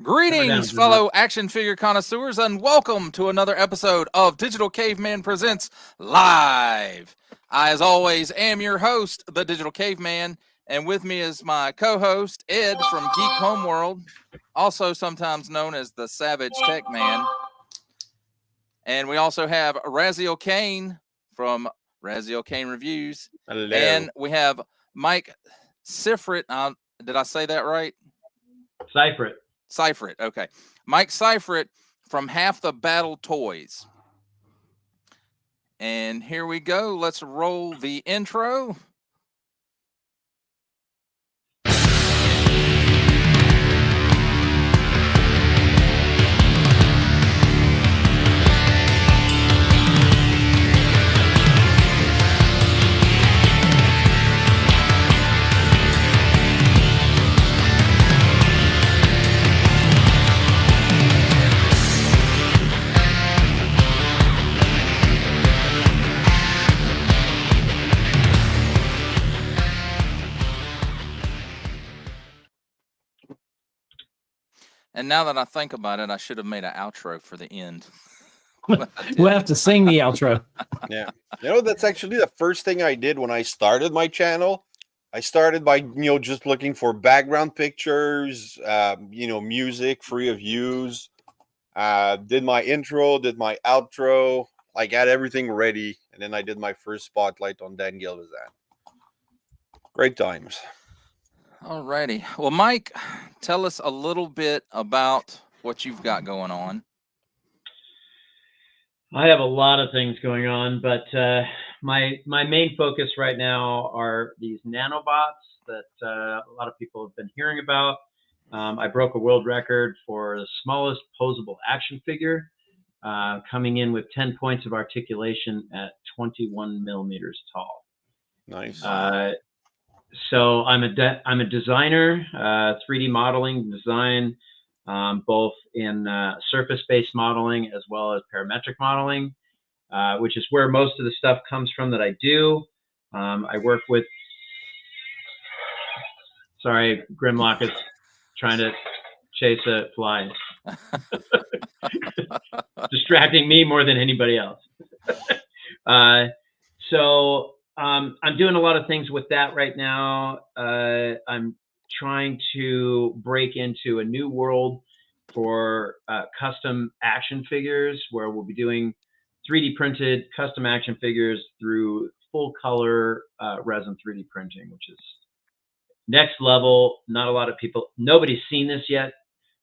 Greetings, fellow action figure connoisseurs, and welcome to another episode of Digital Caveman Presents Live. I, as always, am your host, the Digital Caveman, and with me is my co-host, Ed from Geek Homeworld, also sometimes known as the SavageTechman. And we also have Razyel Kayne from Razyel Kayne Reviews. Hello. And we have Mike Seifert. Did I say that right? Seifert, okay. Mike Seifert from Half the Battle Toys. And here we go. Let's roll the intro. And now that I think about it, I should have made an outro for the end. We'll have to sing the outro. Yeah. That's actually the first thing I did when I started my channel. I started by, just looking for background pictures, music, free of use. Did my intro, did my outro, had everything ready. And then I did my first spotlight on Dan Gilvezan. Great times. Alrighty. Well, Mike, tell us a little bit about what you've got going on. I have a lot of things going on, but my main focus right now are these nanobots that a lot of people have been hearing about. I broke a world record for the smallest posable action figure, coming in with 10 points of articulation at 21 millimeters tall. Nice. So I'm a designer, 3D modeling design, both in surface-based modeling as well as parametric modeling, which is where most of the stuff comes from that I do. I work with, sorry, Grimlock is trying to chase a fly. Distracting me more than anybody else. I'm doing a lot of things with that right now. I'm trying to break into a new world for custom action figures, where we'll be doing 3D printed custom action figures through full color resin 3D printing, which is next level. Not a lot of people, nobody's seen this yet.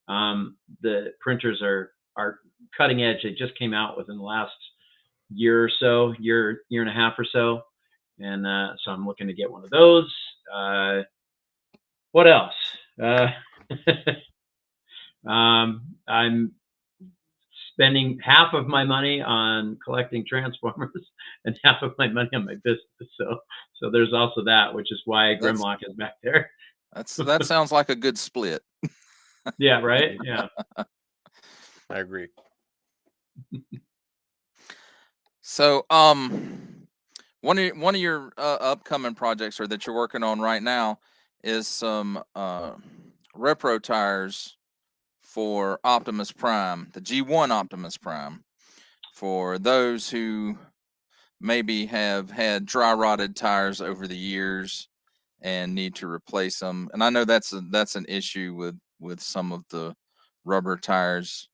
The printers are cutting edge. They just came out within the last year or so, year and a half or so. And so I'm looking to get one of those. What else? I'm spending half of my money on collecting Transformers and half of my money on my business. So there's also that, which is why Grimlock is back there. That sounds like a good split. Yeah, right? Yeah. I agree. So, one of your upcoming projects, or that you're working on right now, is some repro tires for Optimus Prime, the G1 Optimus Prime. For those who maybe have had dry rotted tires over the years and need to replace them, and I know that's an issue with some of the rubber tires.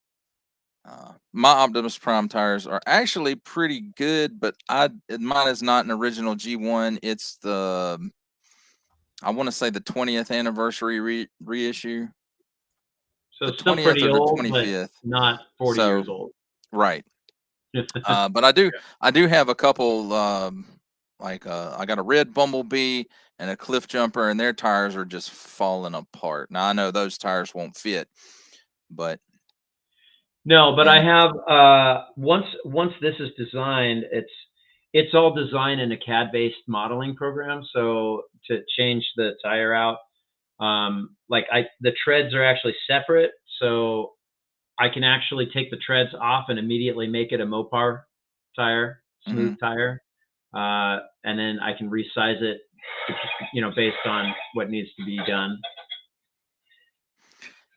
My Optimus Prime tires are actually pretty good, but mine is not an original G1. It's I want to say the 20th anniversary reissue. So the it's still 20th pretty or the old, 25th. but not 40 years old. Right. But I do have a couple, I got a red Bumblebee and a Cliff Jumper, and their tires are just falling apart. Now, I know those tires won't fit, but no, but I have once this is designed, it's all designed in a CAD-based modeling program. So to change the tire out, the treads are actually separate, so I can actually take the treads off and immediately make it a Mopar tire, smooth tire, and then I can resize it, based on what needs to be done.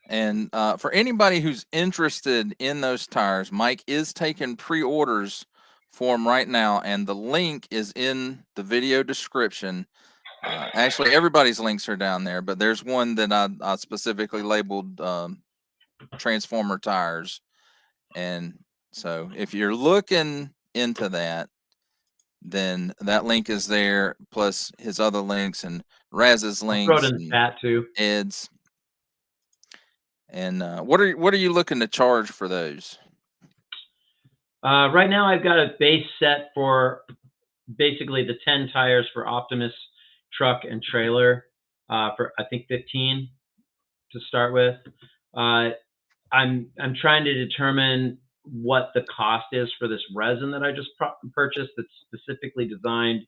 And for anybody who's interested in those tires, Mike is taking pre-orders for them right now, and the link is in the video description. Actually, everybody's links are down there, but there's one that I specifically labeled Transformer tires. And so if you're looking into that, then that link is there, plus his other links and Raz's I'll throw it links in the and chat too. Ed's. And what are you looking to charge for those? Right now, I've got a base set for basically the 10 tires for Optimus truck and trailer for I think 15 to start with. I'm trying to determine what the cost is for this resin that I just purchased that's specifically designed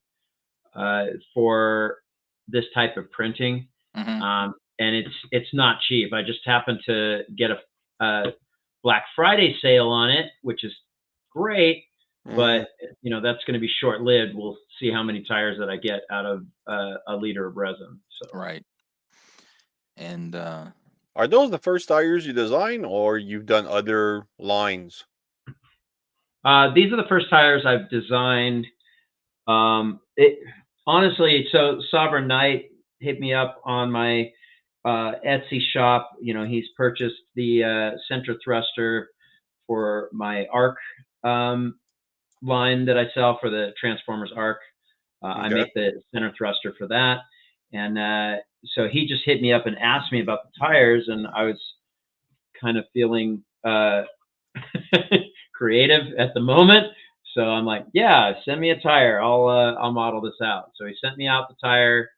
for this type of printing. Mm-hmm. And it's not cheap. I just happened to get a Black Friday sale on it, which is great, but you know, that's going to be short-lived. We'll see how many tires that I get out of a liter of resin. So. Right. And are those the first tires you design, or you've done other lines? These are the first tires I've designed. Honestly, so Sovereign Knight hit me up on my Etsy shop. You know, he's purchased the center thruster for my ARC line that I sell for the Transformers ARC. I make the center thruster for that. And so he just hit me up and asked me about the tires, and I was kind of feeling creative at the moment. So I'm like, yeah, send me a tire. I'll model this out. So he sent me out the tire,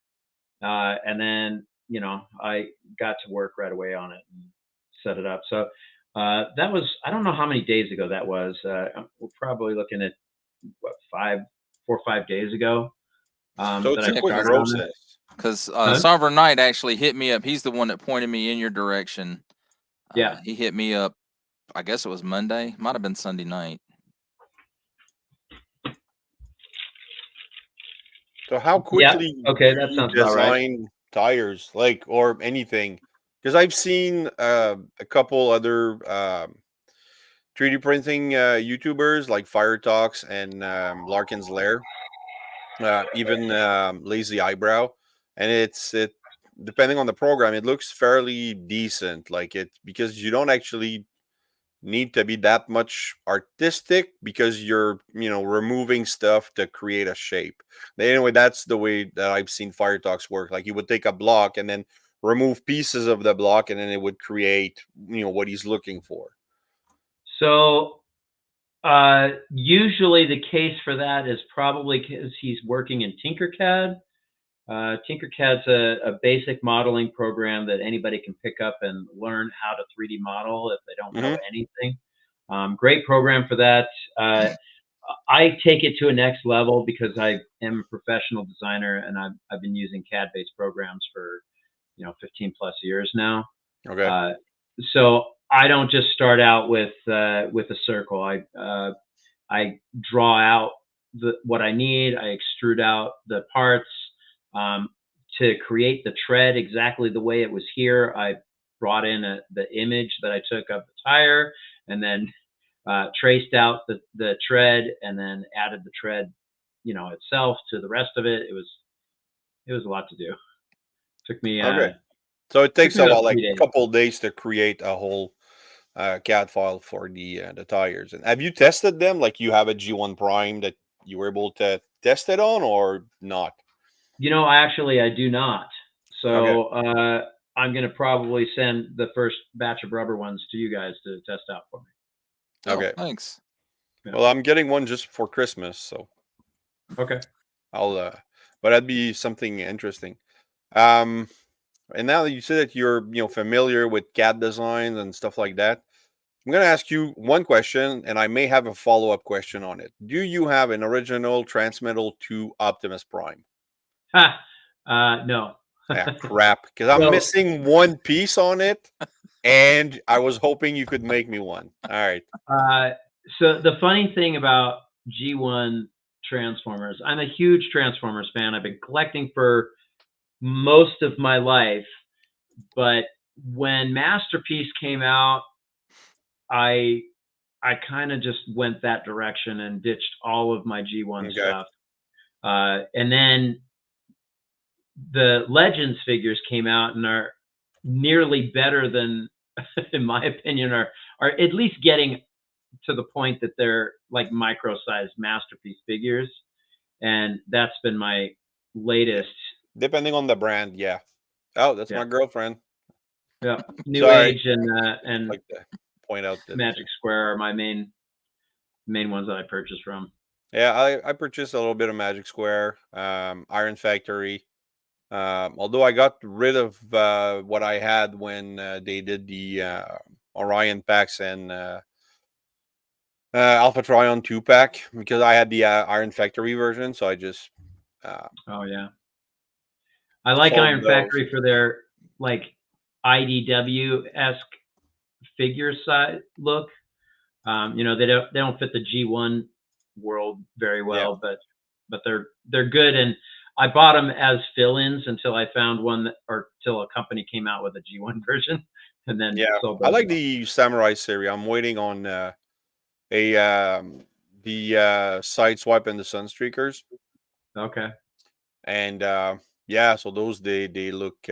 and then, you know, I got to work right away on it and set it up. So that was, I don't know how many days ago that was. We're probably looking at what, 4 or 5 days ago. So it's a quick process. Because Sovereign Knight actually hit me up. He's the one that pointed me in your direction. Yeah. He hit me up, I guess it was Monday. Might have been Sunday night. So how quickly do you design tires, like, or anything? Because I've seen a couple other 3D printing YouTubers like Fire Talks and Larkin's Lair, even Lazy Eyebrow, and it depending on the program, it looks fairly decent. Like it, because you don't actually need to be that much artistic, because you're, you know, removing stuff to create a shape. Anyway, that's the way that I've seen Fire Talks work. Like, you would take a block and then remove pieces of the block, and then it would create, you know, what he's looking for. So usually the case for that is probably because he's working in Tinkercad. Tinkercad's a basic modeling program that anybody can pick up and learn how to 3D model if they don't know anything. Great program for that. I take it to a next level because I am a professional designer, and I've been using CAD-based programs for, you know, 15 plus years now. Okay. So I don't just start out with a circle. I draw out what I need. I extrude out the parts. To create the tread exactly the way it was here, I brought in the image that I took of the tire, and then traced out the tread, and then added the tread, you know, itself to the rest of it. It was a lot to do. Took me so it takes about like a couple of days to create a whole CAD file for the tires. And have you tested them? Like, you have a G1 Prime that you were able to test it on, or not? You know, I do not. So I'm going to probably send the first batch of rubber ones to you guys to test out for me. Okay. Oh, thanks. Yeah. Well, I'm getting one just for Christmas, so okay. but that'd be something interesting. And now that you said that you're, you know, familiar with CAD designs and stuff like that, I'm going to ask you one question, and I may have a follow-up question on it. Do you have an original Transmetal 2 Optimus Prime? No. Crap, because I'm missing one piece on it, and I was hoping you could make me one. All right. So the funny thing about G1 Transformers, I'm a huge Transformers fan. I've been collecting for most of my life, but when Masterpiece came out, I kind of just went that direction and ditched all of my G1 stuff. And then the Legends figures came out and are nearly better than, in my opinion, are at least getting to the point that they're like micro-sized Masterpiece figures. And that's been my latest. Depending on the brand, yeah. Oh, that's my girlfriend. Yeah, New Age and like to point out that Magic Square are my main ones that I purchased from. Yeah, I purchased a little bit of Magic Square, Iron Factory. Although I got rid of what I had when they did the Orion packs and Alpha Trion 2-pack, because I had the Iron Factory version, so I just oh yeah, I like Iron Factory for their like IDW-esque figure size look. You know, they don't fit the G1 world very well, but they're good. And I bought them as fill-ins until I found one till a company came out with a G1 version, and then I like the Samurai series. I'm waiting on the Sideswipe and the Sunstreakers. Okay. And so those they look.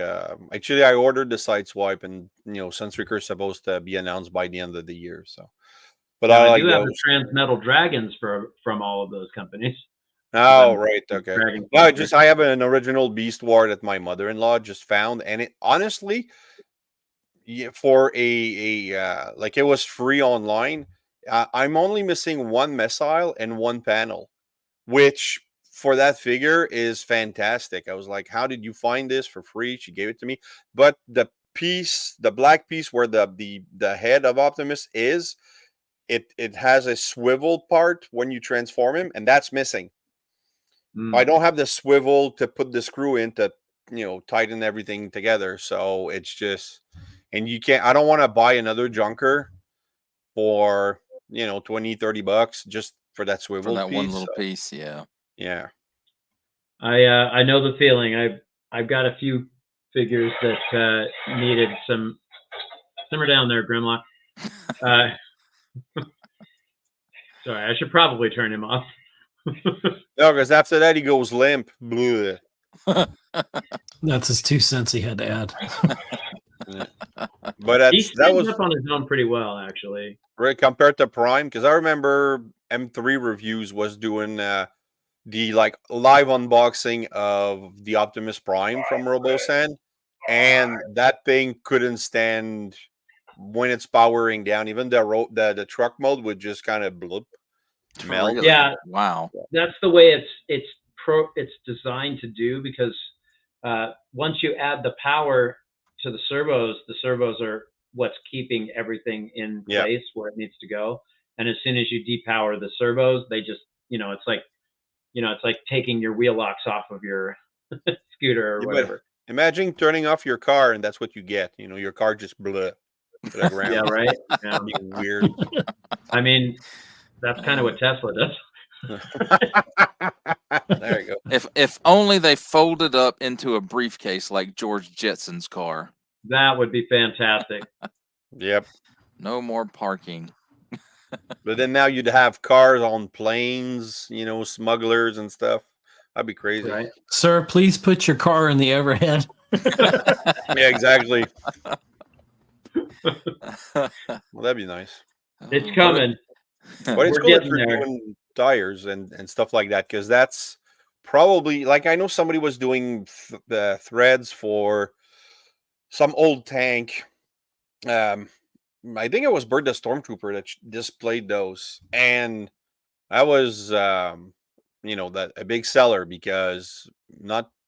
Actually, I ordered the Sideswipe, and Sunstreaker is supposed to be announced by the end of the year. So, but now, I do have the Transmetal Dragons from all of those companies. Oh, right, okay. No, I have an original Beast Ward that my mother-in-law just found, and it honestly, for a like it was free online. I'm only missing one missile and one panel, which for that figure is fantastic. I was like, how did you find this for free? She gave it to me. But the black piece where the head of Optimus is, it has a swivel part when you transform him, and that's missing. I don't have the swivel to put the screw in to, tighten everything together. So it's just, and you can't, I don't want to buy another junker for, $20-$30 just for that swivel for that piece. One little piece. Yeah. Yeah. I know the feeling. I've got a few figures that needed some. Simmer down there, Grimlock. Sorry, I should probably turn him off. No, because after that he goes limp. That's his 2 cents he had to add. But he stands up on his own pretty well, actually. Right, compared to Prime, because I remember M3 Reviews was doing the live unboxing of the Optimus Prime from Robosan, and that thing couldn't stand when it's powering down. Even the truck mode would just kind of bloop, melt. Really? Yeah, wow. That's the way it's designed to do, because once you add the power to the servos are what's keeping everything in place where it needs to go. And as soon as you depower the servos, they just, it's like taking your wheel locks off of your scooter or whatever. Imagine turning off your car and that's what you get. Your car just blew to the ground. Yeah, right. Yeah. That'd be weird. I mean, that's kind of what Tesla does. There you go. If only they folded up into a briefcase like George Jetson's car. That would be fantastic. Yep. No more parking. But then now you'd have cars on planes, smugglers and stuff. That'd be crazy. Right. Sir, please put your car in the overhead. Yeah, exactly. Well, that'd be nice. It's coming. But it's cool that you're doing tires and stuff like that, because that's probably, like, I know somebody was doing the threads for some old tank. I think it was Bird the Stormtrooper that displayed those, and that was that a big seller, because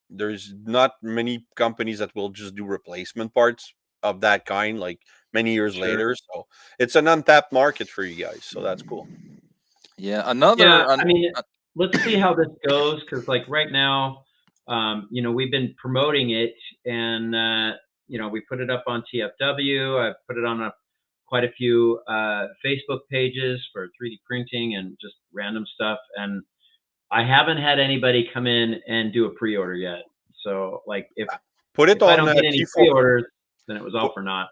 there's not many companies that will just do replacement parts of that kind like many years later. So it's an untapped market for you guys. So that's cool. Yeah, I mean, let's see how this goes, because like right now, we've been promoting it, and we put it up on TFW. I've put it on quite a few Facebook pages for 3D printing and just random stuff, and I haven't had anybody come in and do a pre-order yet. So like if I don't get any pre-orders, then it was all for naught.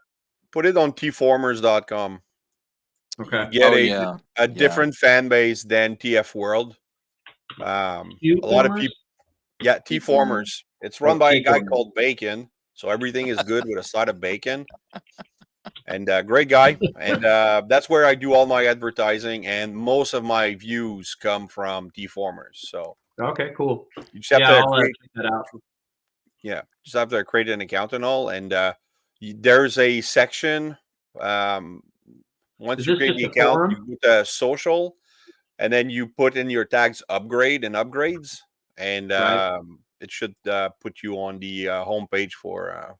Put it on tformers.com. Okay. You get Oh yeah. a different fan base than TF World. A lot of people. Yeah, T-Formers. It's run by a guy T-Formers. called Bacon. So everything is good with a side of bacon. And great guy. And that's where I do all my advertising. And most of my views come from T-Formers. So Okay, cool. you just have to I'll create, check that out. yeah, just have to create an account and all. And there's a section. Once Is you this create just the a account, forum? you put the social, and then you put in your tags upgrade and upgrades. And Right. it should put you on the homepage for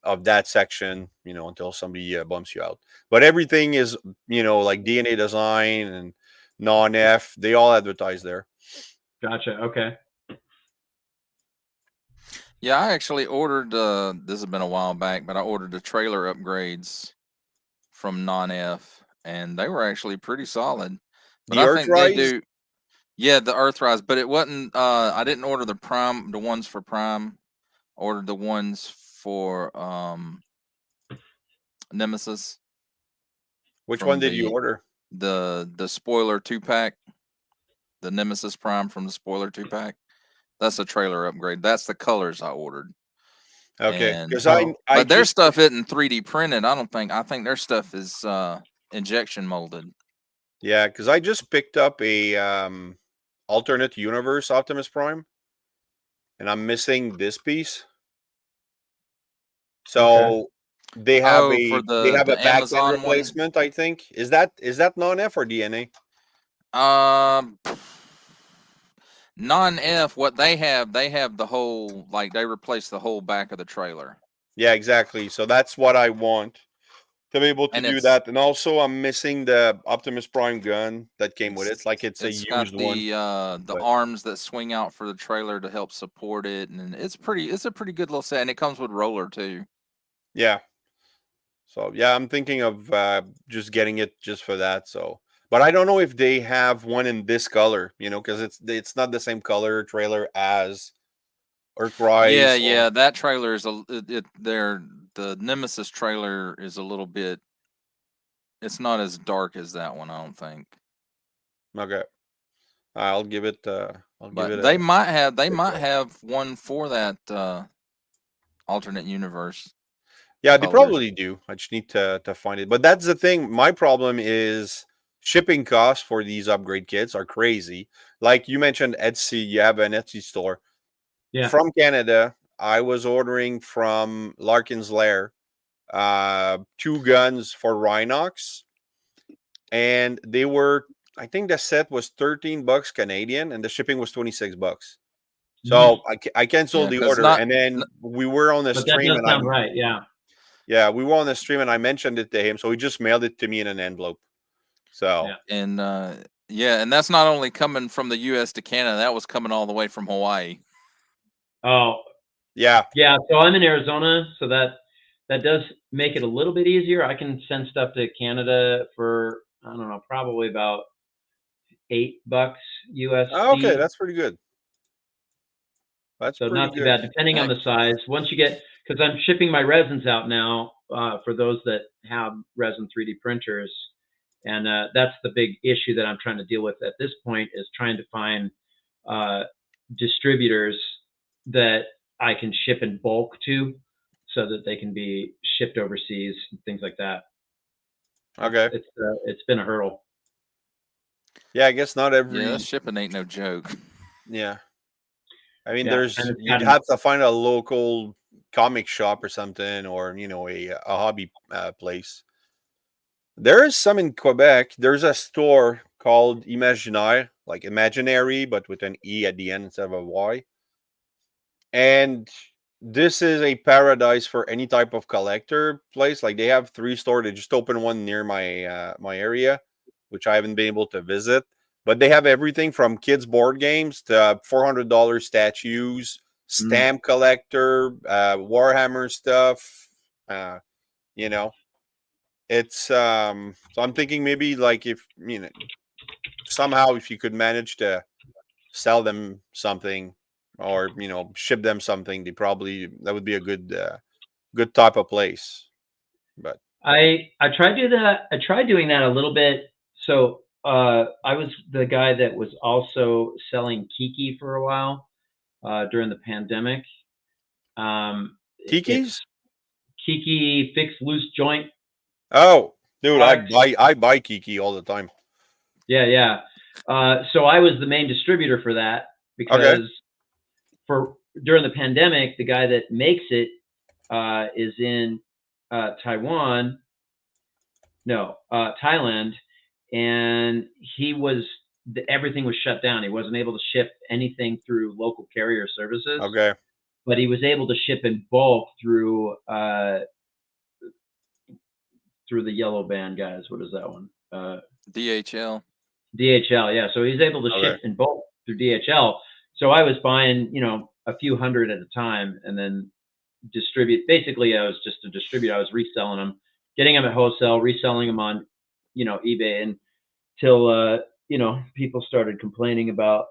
of that section, until somebody bumps you out. But everything is, like DNA design and non-F, they all advertise there. Gotcha. Okay. Yeah, I actually ordered. This has been a while back, but I ordered the trailer upgrades from Non-F, and they were actually pretty solid. But The I think they Earthrise, do. Yeah, the Earthrise, but it wasn't. I didn't order the ones for Prime. Ordered the ones for Nemesis. which from one did you order? The spoiler 2-pack, the Nemesis Prime from the spoiler 2-pack. That's a trailer upgrade. That's the colors I ordered. Okay, And because but their stuff isn't 3D printed. I think their stuff is injection molded. Yeah, because I just picked up a alternate universe Optimus Prime, and I'm missing this piece. So they have for a the back end Amazon one? replacement. I think is that non-F or DNA? Non-F, what they have the whole, like, they replace the whole back of the trailer. Yeah, exactly. So that's what I want to be able to And do that. And also, I'm missing the Optimus Prime gun that came with it. Like it's a got used one. the arms that swing out for the trailer to help support it, and it's a pretty good little set, and it comes with roller too. Yeah. So yeah, I'm thinking of just getting it just for that. So, but I don't know if they have one in this color, because it's not the same color trailer as Earthrise. Yeah, that trailer is the Nemesis trailer is a little bit. It's not as dark as that one, I don't think. Okay, I'll give it. But they might have one for that alternate universe. Yeah, they colors. probably do. I just need to find it. But that's the thing. My problem is shipping costs for these upgrade kits are crazy. Like you mentioned, Etsy. You have an Etsy store. Yeah. From Canada, I was ordering from Larkin's Lair 2 guns for Rhinox, and they were. I think the set was $13 Canadian, and the shipping was $26. So I canceled the order, and then we were on the stream, that does sound right. Yeah, we were on the stream, and I mentioned it to him, so he just mailed it to me in an envelope. So and that's not only coming from the U.S. to Canada; that was coming all the way from Hawaii. Oh, yeah. So I'm in Arizona, so that does make it a little bit easier. I can send stuff to Canada for, I don't know, probably about $8 USD. Oh, okay, that's pretty good. That's so pretty not too good. bad, depending on the size. Once you get, because I'm shipping my resins out now for those that have resin 3D printers, and that's the big issue that I'm trying to deal with at this point, is trying to find distributors that I can ship in bulk to, so that they can be shipped overseas and things like that. Okay. It's been a hurdle. Yeah, I guess not every. Yeah, shipping ain't no joke. Yeah. I mean, Yeah, you'd have to find a local comic shop or something, or a hobby place. There is some in Quebec. There's a store called Imaginaire, like imaginary, but with an E at the end instead of a Y. And this is a paradise for any type of collector place. Like they have 3 stores. They just opened one near my my area, which I haven't been able to visit. But they have everything from kids' board games to $400 statues, stamp collector, Warhammer stuff. It's so I'm thinking maybe like if somehow if you could manage to sell them something or ship them something, that would be a good good type of place. But I tried doing that. I tried doing that a little bit. So I was the guy that was also selling Kiki for a while during the pandemic. Kiki's? It's Kiki fixed loose joint. Oh, dude, Products. I buy Kiki all the time. Yeah, yeah. So I was the main distributor for that because for during the pandemic, the guy that makes it is in Thailand, and everything was shut down. He wasn't able to ship anything through local carrier services. Okay. But he was able to ship in bulk through the yellow band guys. What is that one? DHL. DHL, yeah. So he's able to ship in bulk through DHL. So I was buying, a few hundred at a time and then distribute. Basically, I was just a distributor. I was reselling them, getting them at wholesale, reselling them on, eBay until, people started complaining about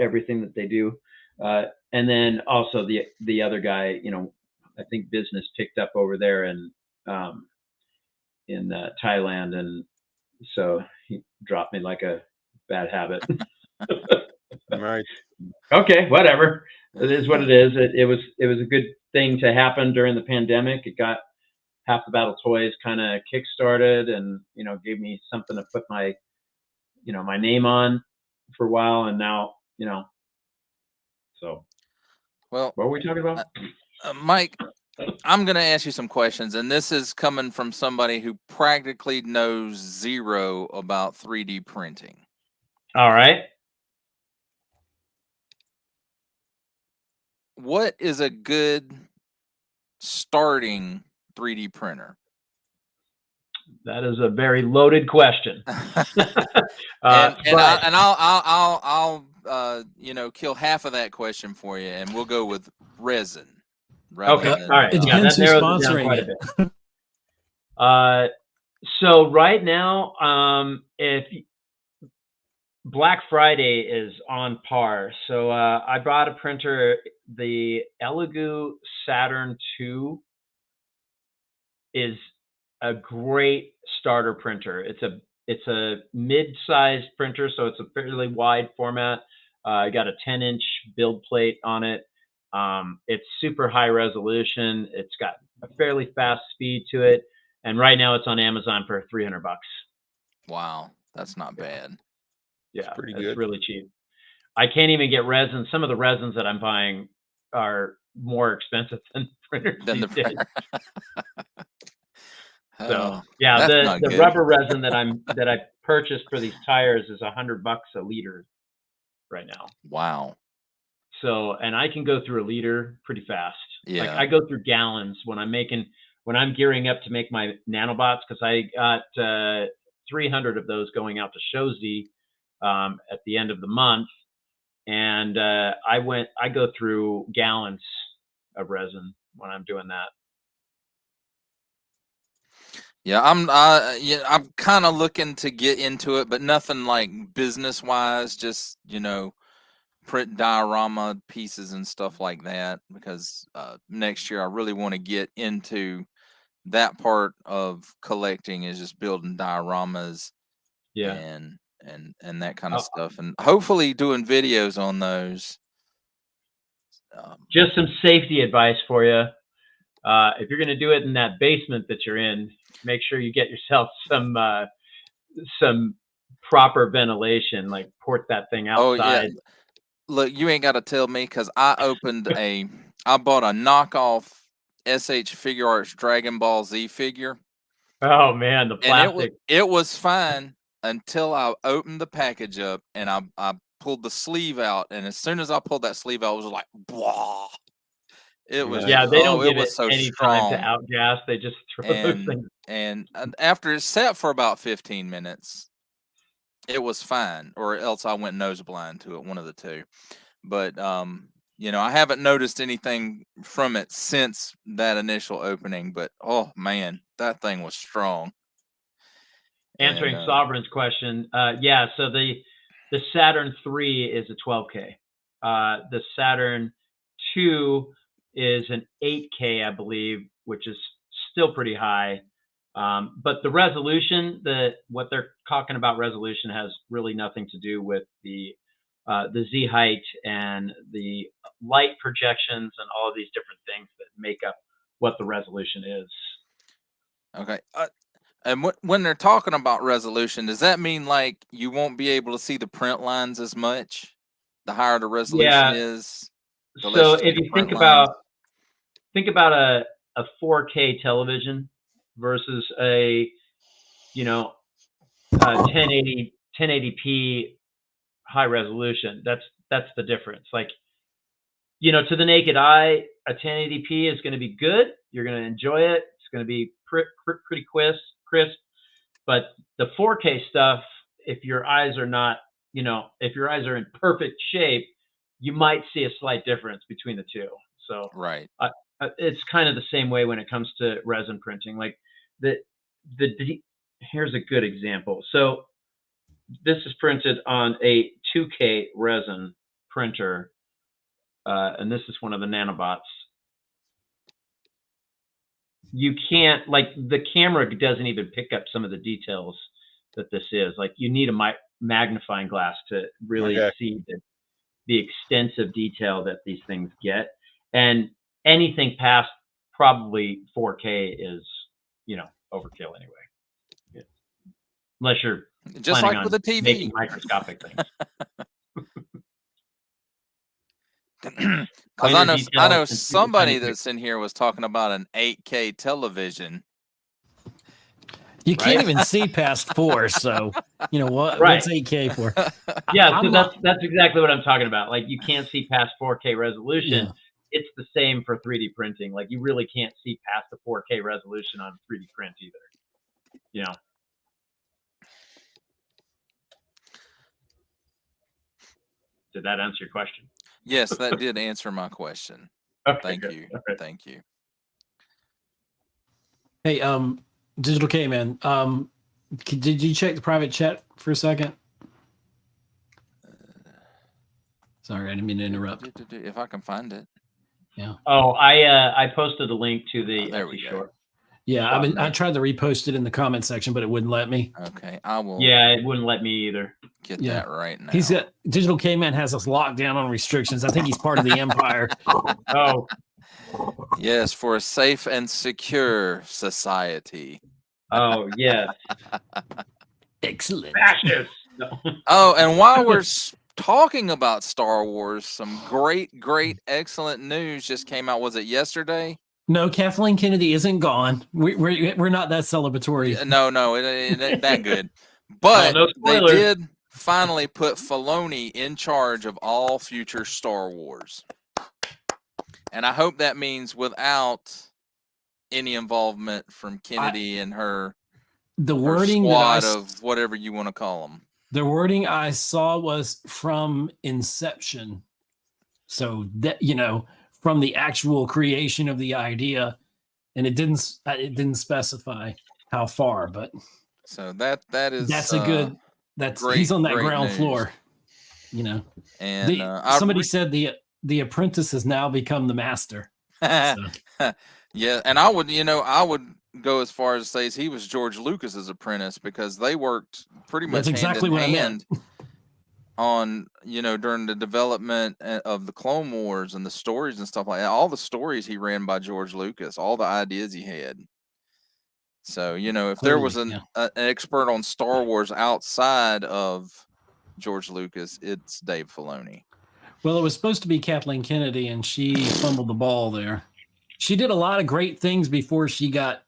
everything that they do. And then also the other guy, I think business picked up over there in Thailand, and so he dropped me like a bad habit. Right. Okay, whatever. It is what it is. It was a good thing to happen during the pandemic. It got Half the Battle Toys kind of kick-started, and gave me something to put my my name on for a while, and now so. Well, what were we talking about? Mike, I'm going to ask you some questions, and this is coming from somebody who practically knows zero about 3D printing. All right. What is a good starting 3D printer? That is a very loaded question. I'll kill half of that question for you, and we'll go with resin. Okay, all right. It depends who's sponsoring it. So right now, if Black Friday is on par, so I bought a printer. The Elegoo Saturn II is a great starter printer. It's a mid-sized printer, so it's a fairly wide format. I got a 10-inch build plate on it. It's super high resolution. It's got a fairly fast speed to it, and right now it's on Amazon for $300. Wow, that's not bad. Yeah, it's pretty it's good. really cheap. I can't even get resin. Some of the resins that I'm buying are more expensive than printers these days. So yeah, the rubber resin that I purchased for these tires is $100 a liter right now. Wow. So, and I can go through a liter pretty fast. Yeah. Like I go through gallons when I'm gearing up to make my nanobots, because I got 300 of those going out to Ciucevich at the end of the month, and I go through gallons of resin when I'm doing that. Yeah, I'm kind of looking to get into it, but nothing like business wise, just print diorama pieces and stuff like that, because next year I really want to get into that part of collecting, is just building dioramas and that kind of stuff, and hopefully doing videos on those. Just some safety advice for you. If you're going to do it in that basement that you're in, make sure you get yourself some proper ventilation, like port that thing outside. Oh yeah. Look, you ain't got to tell me, because I bought a knockoff SH Figure Arts Dragon Ball Z figure. Oh man, the plastic. And it was fine until I opened the package up and I pulled the sleeve out, and as soon as I pulled that sleeve out, it was like, blah. It was they don't give it so any strong. time to outgas. They just throw those things. And after it sat for about 15 minutes, it was fine, or else I went nose blind to it, one of the two. But I haven't noticed anything from it since that initial opening. But oh man, that thing was strong. Answering Sovereign's question, so the Saturn III is a 12K. The Saturn II is an 8K, I believe, which is still pretty high. But the resolution, what they're talking about resolution has really nothing to do with the Z height and the light projections and all of these different things that make up what the resolution is. Okay. And when they're talking about resolution, does that mean like you won't be able to see the print lines as much? The higher the resolution is, the less So you see if the you print think about a 4K television versus a 1080p high resolution, that's the difference. Like, to the naked eye, a 1080p is going to be good. You're going to enjoy it. It's going to be pretty crisp. But the 4K stuff, if your eyes are not, if your eyes are in perfect shape, you might see a slight difference between the two. So right. It's kind of the same way when it comes to resin printing. Like here's a good example. So this is printed on a 2K resin printer, and this is one of the nanobots. You can't, like, the camera doesn't even pick up some of the details that this is. Like, you need a magnifying glass to really see the extensive detail that these things get. And anything past probably 4K is, overkill anyway. Yeah. Unless you're just like with a TV, making microscopic things. Because I know somebody that's in here was talking about an 8K television. You can't even see past 4, so what? Right. What's 8K for? Yeah, so that's exactly what I'm talking about. Like, you can't see past 4K resolution. Yeah. It's the same for 3D printing. Like, you really can't see past the 4K resolution on 3D print either. Did that answer your question? Yes, that did answer my question. Okay, Thank good. you. Okay. Thank you. Hey, Digitalcavemann, did you check the private chat for a second? Sorry, I didn't mean to interrupt. If I can find it. Yeah. Oh, I posted a link to the there we go. short. Yeah, I tried to repost it in the comment section, but it wouldn't let me. Okay, I will. Yeah, it wouldn't let me either. Get that right now. He's got Digitalcavemann has us locked down on restrictions. I think he's part of the empire. Oh. Yes, for a safe and secure society. Oh, yes. Excellent. Fascist. No. Oh, and while we're talking about Star Wars, some great, excellent news just came out. Was it yesterday? No, Kathleen Kennedy isn't gone. We're not that celebratory. No, it ain't that good. But they did finally put Filoni in charge of all future Star Wars. And I hope that means without any involvement from Kennedy and her squad of whatever you want to call them. The wording I saw was from inception. So that, from the actual creation of the idea, and it didn't specify how far, but so that's a good great, he's on that ground news. Floor, And somebody said the apprentice has now become the master. So. Yeah, and I would go as far as to say he was George Lucas's apprentice, because they worked pretty much hand in hand on during the development of the Clone Wars and the stories and stuff like that. All the stories he ran by George Lucas, all the ideas he had. So if there was an expert on Star Wars outside of George Lucas, it's Dave Filoni. Well, it was supposed to be Kathleen Kennedy, and she fumbled the ball there. She did a lot of great things before she got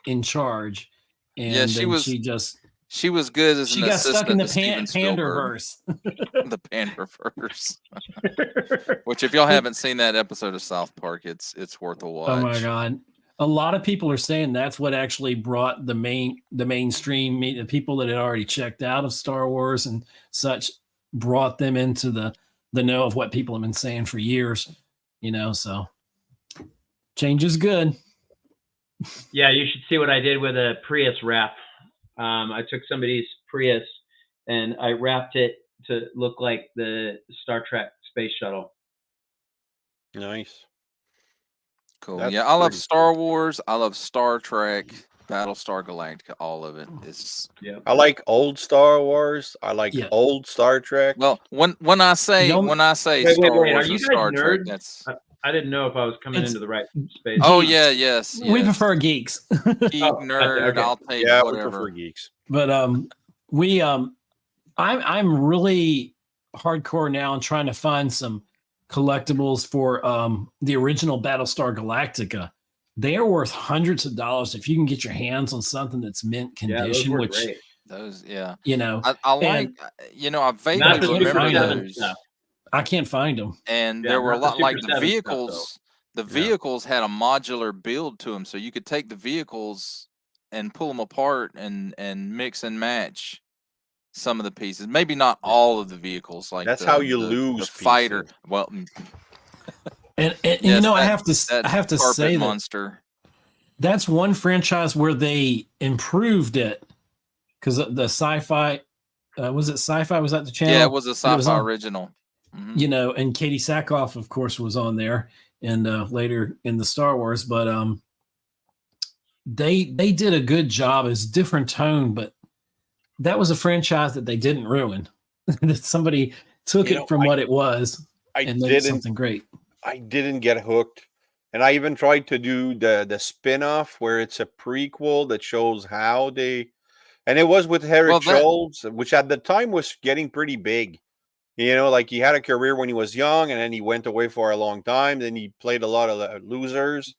in charge, and she was good as she an got assistant stuck in the Panderverse. Panderverse. The Panderverse. Which, if y'all haven't seen that episode of South Park, it's worth a watch. Oh my God. A lot of people are saying that's what actually brought the mainstream, the people that had already checked out of Star Wars and such, brought them into the know of what people have been saying for years, so change is good. Yeah, you should see what I did with a Prius wrap. I took somebody's Prius and I wrapped it to look like the Star Trek space shuttle. Nice. Cool. That's Yeah, I love pretty Star Wars. I love Star Trek, Battlestar Galactica. All of it. It's Yeah. I like old Star Wars. I like Yeah. old Star Trek. well, when I say Y'all- when I say Wait, Star Are Wars you and guys Star Trek, nerds? that's I didn't know if I was coming It's- into the right space. oh Geeks. yeah, yes, We yes. prefer geeks. Geek Oh, gotcha, nerd. okay. I'll take Yeah, we prefer whatever. geeks. But I'm really hardcore now and trying to find some collectibles for the original Battlestar Galactica. They are worth hundreds of dollars if you can get your hands on something that's mint Yeah, those condition, were which great. Those, yeah. you know I like, I Not vaguely the Super remember 7 those. stuff. I can't find them. And Yeah, there were a not the lot like Super the 7 stuff, though. vehicles. The Yeah. vehicles had a modular build to them, so you could take the vehicles and pull them apart and mix and match some of the pieces. Maybe not all of the vehicles, like That's the, how you the lose fighter. pieces. Well, And yes, you know, that, I have to carpet say that monster. that's one franchise where they improved it because the sci-fi was it sci-fi? Was that the channel? Yeah, it was a that it was sci-fi on? original. Mhm. You know, and Katie Sackhoff, of course, was on there, and later in the Star Wars. But they did a good job. It's a different tone, but that was a franchise that they didn't ruin. That somebody took You it know, from what it was I and made didn't something great. I didn't get hooked. And I even tried to do the spin-off where it's a prequel that shows how they and it was with Eric Well, that Schultz, which at the time was getting pretty big. Like he had a career when he was young and then he went away for a long time. Then he played a lot of losers.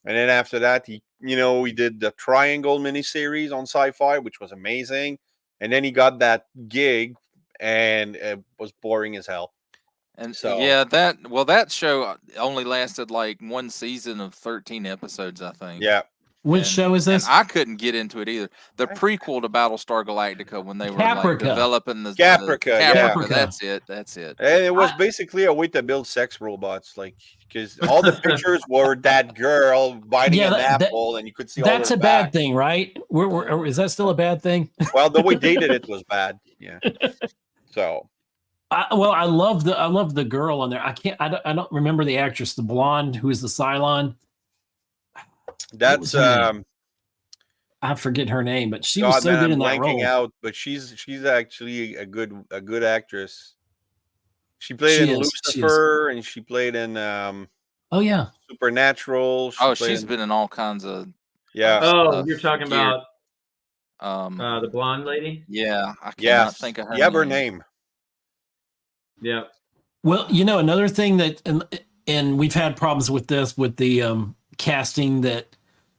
And then after that, he did the Triangle miniseries on Sci-Fi, which was amazing. And then he got that gig and it was boring as hell. and So yeah, that show only lasted like one season of 13 episodes, I think. yeah. Which And show is this? I couldn't get into it either. The I- prequel to Battlestar Galactica when they were like Caprica. developing the Caprica, yeah. Caprica. Caprica. That's it. And it was I- basically a way to build sex robots, like because all the pictures were that girl biting Yeah, an that- apple, and you could see all That's her a bad back. thing, right? Is that still a bad thing? Well, the way they did it was bad. Yeah. So I love the girl on there. I don't remember the actress, the blonde who is the Cylon. that's her name? I forget her name, but she was God, so man, good I'm in that blanking role. out, but she's actually a good actress. She played She in is, she is. Lucifer, and she played in Oh yeah, Supernatural. Oh, played she's in- been in all kinds of yeah. Oh, you're talking gear. about the blonde lady? Yeah, I cannot Yes. think of her You have her name. name. Yeah. well, another thing that and we've had problems with this with the casting that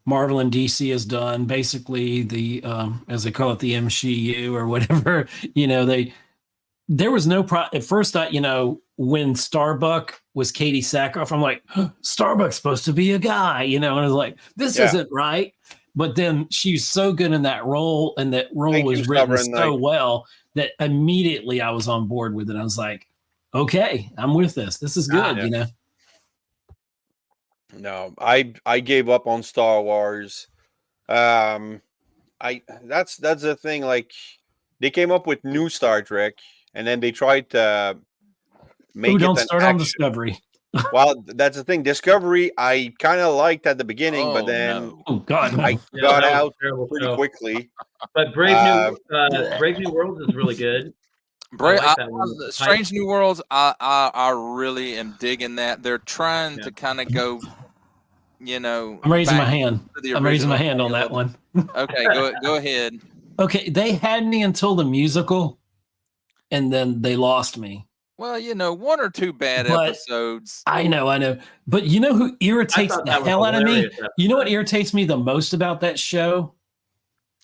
Marvel and DC has done. Basically, the as they call it, the MCU or whatever. There was no at first. When Starbuck was Katie Sackhoff, I'm like, Starbuck's supposed to be a guy, and I was like, this Yeah. isn't right. But then she's so good in that role, and that role Thank was you, written Stubborn so Knight. well that immediately I was on board with it. I was like, okay, I'm with this. This is good, Yeah. No, I gave up on Star Wars. That's the thing. Like they came up with new Star Trek, and then they tried to make Ooh, it don't an start on action. Discovery. Well, that's the thing. Discovery, I kind of liked at the beginning, but Oh, then no. Oh God, no. I Yeah, got that was a out terrible pretty show. quickly. But Brave New Worlds is really good. Brave, like that one with the Strange New Worlds. I really am digging that. They're trying Yeah. to kind of go, I'm raising my back hand. to the I'm raising my original hand on that formula. one. Okay, go ahead. Okay, they had me until the musical, and then they lost me. Well, one or two bad But episodes. I know. But you know who I irritates thought the that was hell out of me? hilarious. You know what irritates me the most about that show?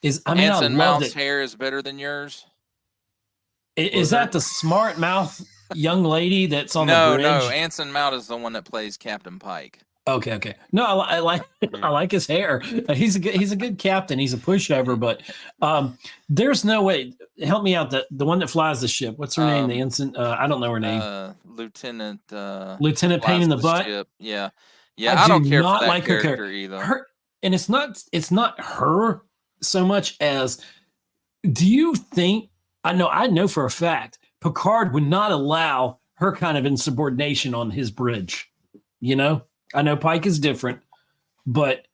I Anson loved Mount's it. hair is better than yours. Is that the smart mouth young lady that's on the bridge? No. Anson Mount is the one that plays Captain Pike. Okay. No, I like I like his hair. He's a good captain. He's a pushover, but there's no way. Help me out. The one that flies the ship. What's her name? The ensign. I don't know her name. Lieutenant. Lieutenant Pain in the butt. Ship. Yeah. I don't do care not for that like her character either. Her, and it's not her so much as. Do you think? I know for a fact Picard would not allow her kind of insubordination on his bridge. I know Pike is different, but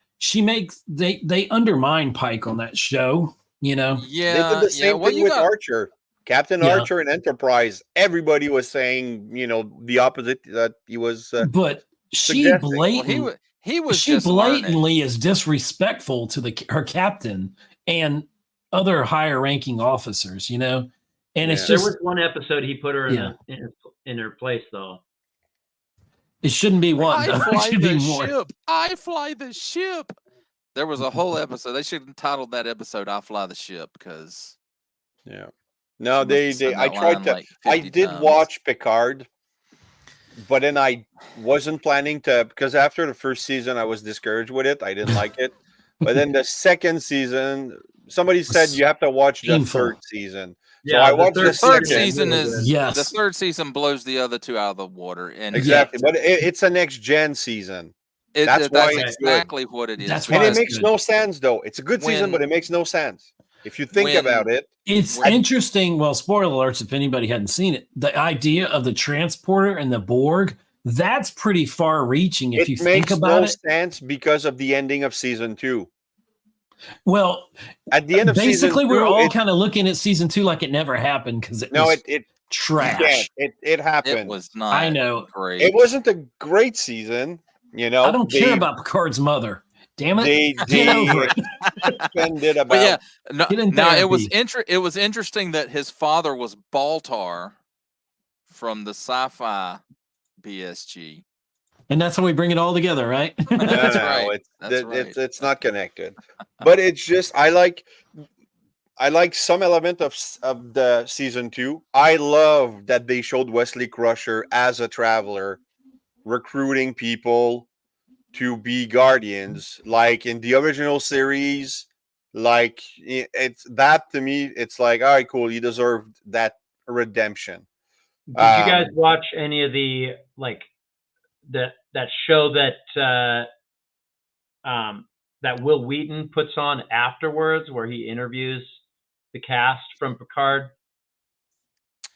they undermine Pike on that show, you know? They did Yeah, the yeah. same Well, thing you with got Archer. Captain Yeah. Archer and Enterprise, everybody was saying, the opposite that he was But suggesting. well, he was she just learning. blatantly is disrespectful to her captain and other higher ranking officers, you know? And it's Yeah. There just was one episode he put her Yeah. in her place, though. it shouldn't be one, I though. It fly should be the more. ship. I fly the ship. There was a whole episode. They should have titled that episode "I Fly the Ship" because Yeah. No, she must have said I that tried line to like I 50 did times. watch Picard, but then I wasn't planning to, because after the first season I was discouraged with it. I didn't like it. But then the second season, somebody said you have to watch the Painful. third season. So Yeah, I the watched The the third second. season is the Yes. third season blows the other two out of the water, and Exactly. But it's a next gen season. That's why that's it's good. exactly what it is. That's And why it it's makes good. no sense though. It's a good season, When- but it makes no sense. If you think when- about it. It's When- interesting. Well, spoiler alerts if anybody hadn't seen it. The idea of the transporter and the Borg, that's pretty far reaching if you It think makes about no it. sense because of the ending of season 2. Well, At the end of basically, season 2, we're all kind of looking at season 2 like it never happened because it was it trash. it happened. it was not. I know. great. It wasn't a great season, I don't care about Picard's mother. Damn it. Get over it. Expended about But yeah, no, Get in now it was therapy. it was interesting that his father was Baltar from the sci-fi BSG. And that's how we bring it all together, right? That's no, right. That's right. it's not connected. But it's just I like some element of the season 2. I love that they showed Wesley Crusher as a traveler recruiting people to be guardians, like in the original series. Like it's that, to me, it's like, all right, cool, you deserved that redemption. Did you guys watch any of the that show that that Will Wheaton puts on afterwards, where he interviews the cast from Picard?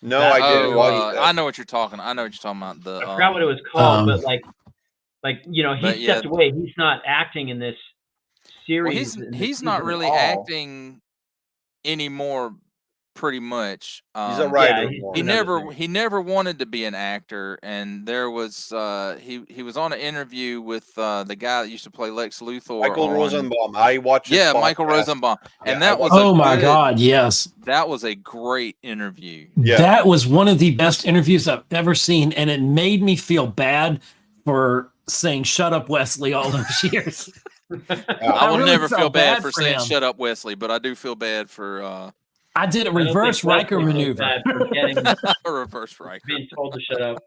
No, I didn't Oh, watch that. I know what you're talking. I know what you're talking about. I forgot what it was called, but he but stepped yeah. away. He's not acting in this Well, series. he's not really acting anymore. Pretty much. He's a writer. he's more. He never wanted to be an actor, and there was he was on an interview with the guy that used to play Lex Luthor. Michael Rosenbaum. I watched. Yeah, his Michael podcast. Rosenbaum, and Yeah, that was Oh my God, yes. that was a great interview. Yeah. That was one of the best interviews I've ever seen, and it made me feel bad for saying "Shut up, Wesley" all those years. I will really never feel felt bad bad for for saying him. "Shut up, Wesley," but I do feel bad for I did a I don't reverse think Riker Wesley feels maneuver. bad for getting reverse Riker. being told to shut up.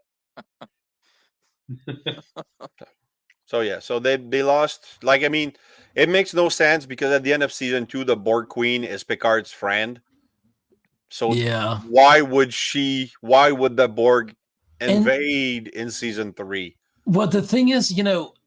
So yeah, so they lost. Like, I mean, it makes no sense because at the end of season 2, the Borg Queen is Picard's friend. So Yeah. why would the Borg invade in season 3? Well, the thing is,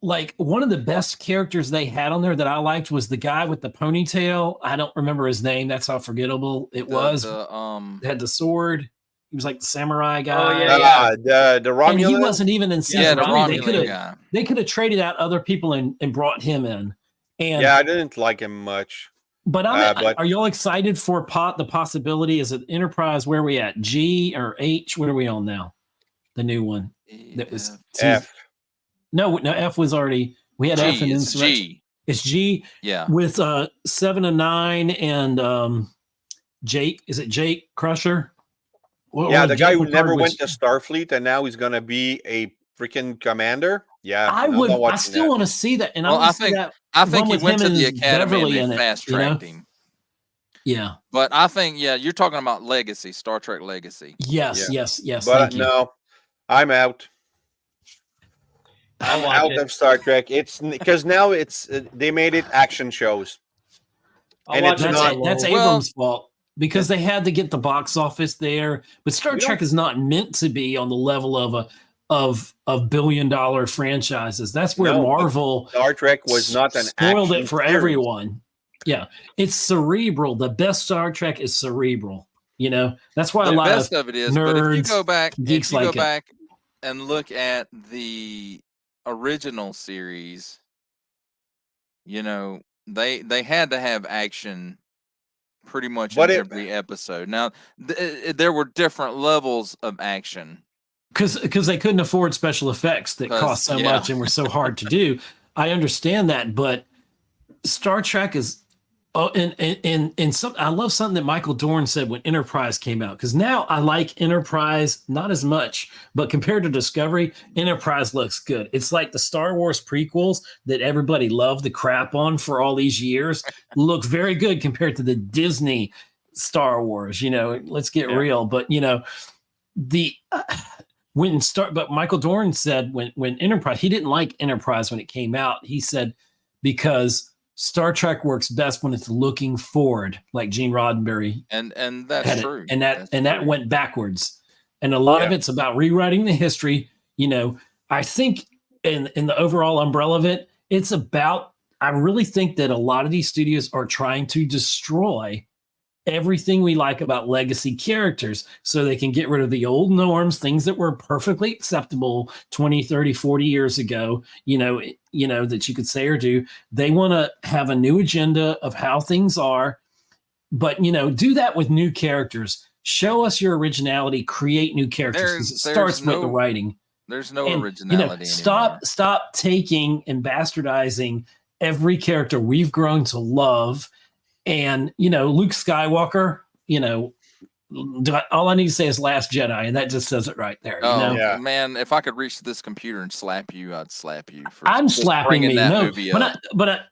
like one of the best characters they had on there that I liked was the guy with the ponytail. I don't remember his name. That's how forgettable it was. Had the sword. He was like the samurai guy. Oh, yeah. The Romulan. And he wasn't even in season the 3. Romulan guy. They could have traded out other people and brought him in. And Yeah, I didn't like him much. But but- are y'all excited for the possibility? Is it Enterprise? Where are we at? G or H? What are we on now? The new one that was F. No, F was already. We had F and It's Insurrection. G. It's G. Yeah. With 7 and 9 and Jake. Is it Jake Crusher? Yeah, the guy who never Picard went to Starfleet and now he's gonna be a freaking commander. Yeah, I still want to see that. And Well, I I think one he with went him to the and academy Beverly and in they it, fast tracked him. Yeah. But I think you're talking about Legacy, Star Trek Legacy. Yes. Yeah. Yes. But Thank you. no, I'm out. I I'm watch out it. of Star Trek. It's because now it's they made it action shows. I'll and watch it's it not- alone. That's Well- Abrams' fault because they had to get the box office there. But Star We Trek is not meant to be on the level of billion-dollar franchises. That's where No, but Marvel Star Trek was not an spoiled action it for series. everyone. Yeah, it's cerebral. The best Star Trek is cerebral. That's why a The lot best of of it is, but if you nerds, go back, geeks like it. and look at the original series, you know, they had to have action pretty much But in it, every episode. Now, there were different levels of action. Because they couldn't afford special effects that cost so much and were so hard to do. I understand that, but Star Trek is and some I love something that Michael Dorn said when Enterprise came out, because now I like Enterprise not as much, but compared to Discovery, Enterprise looks good. It's like the Star Wars prequels that everybody loved the crap on for all these years look very good compared to the Disney Star Wars. You know, let's get real, but you know the. But Michael Dorn said when Enterprise, he didn't like Enterprise when it came out. He said because Star Trek works best when it's looking forward, like Gene Roddenberry And that's true. and that went backwards. And a lot of it's about rewriting the history. You know, I think in the overall umbrella of it, it's about. I really think that a lot of these studios are trying to destroy everything we like about legacy characters so they can get rid of the old norms, things that were perfectly acceptable 20, 30, 40 years ago, you know, that you could say or do. They want to have a new agenda of how things are, but, you know, do that with new characters. Show us your originality, create new characters, because it starts with the writing. There's no originality anymore. Stop taking and bastardizing every character we've grown to love. And, you know, Luke Skywalker, you know, all I need to say is Last Jedi, and that just says it right there. Oh, you know? Man, if I could reach this computer and slap you, I'd slap you. I'm slapping me. No, movie up.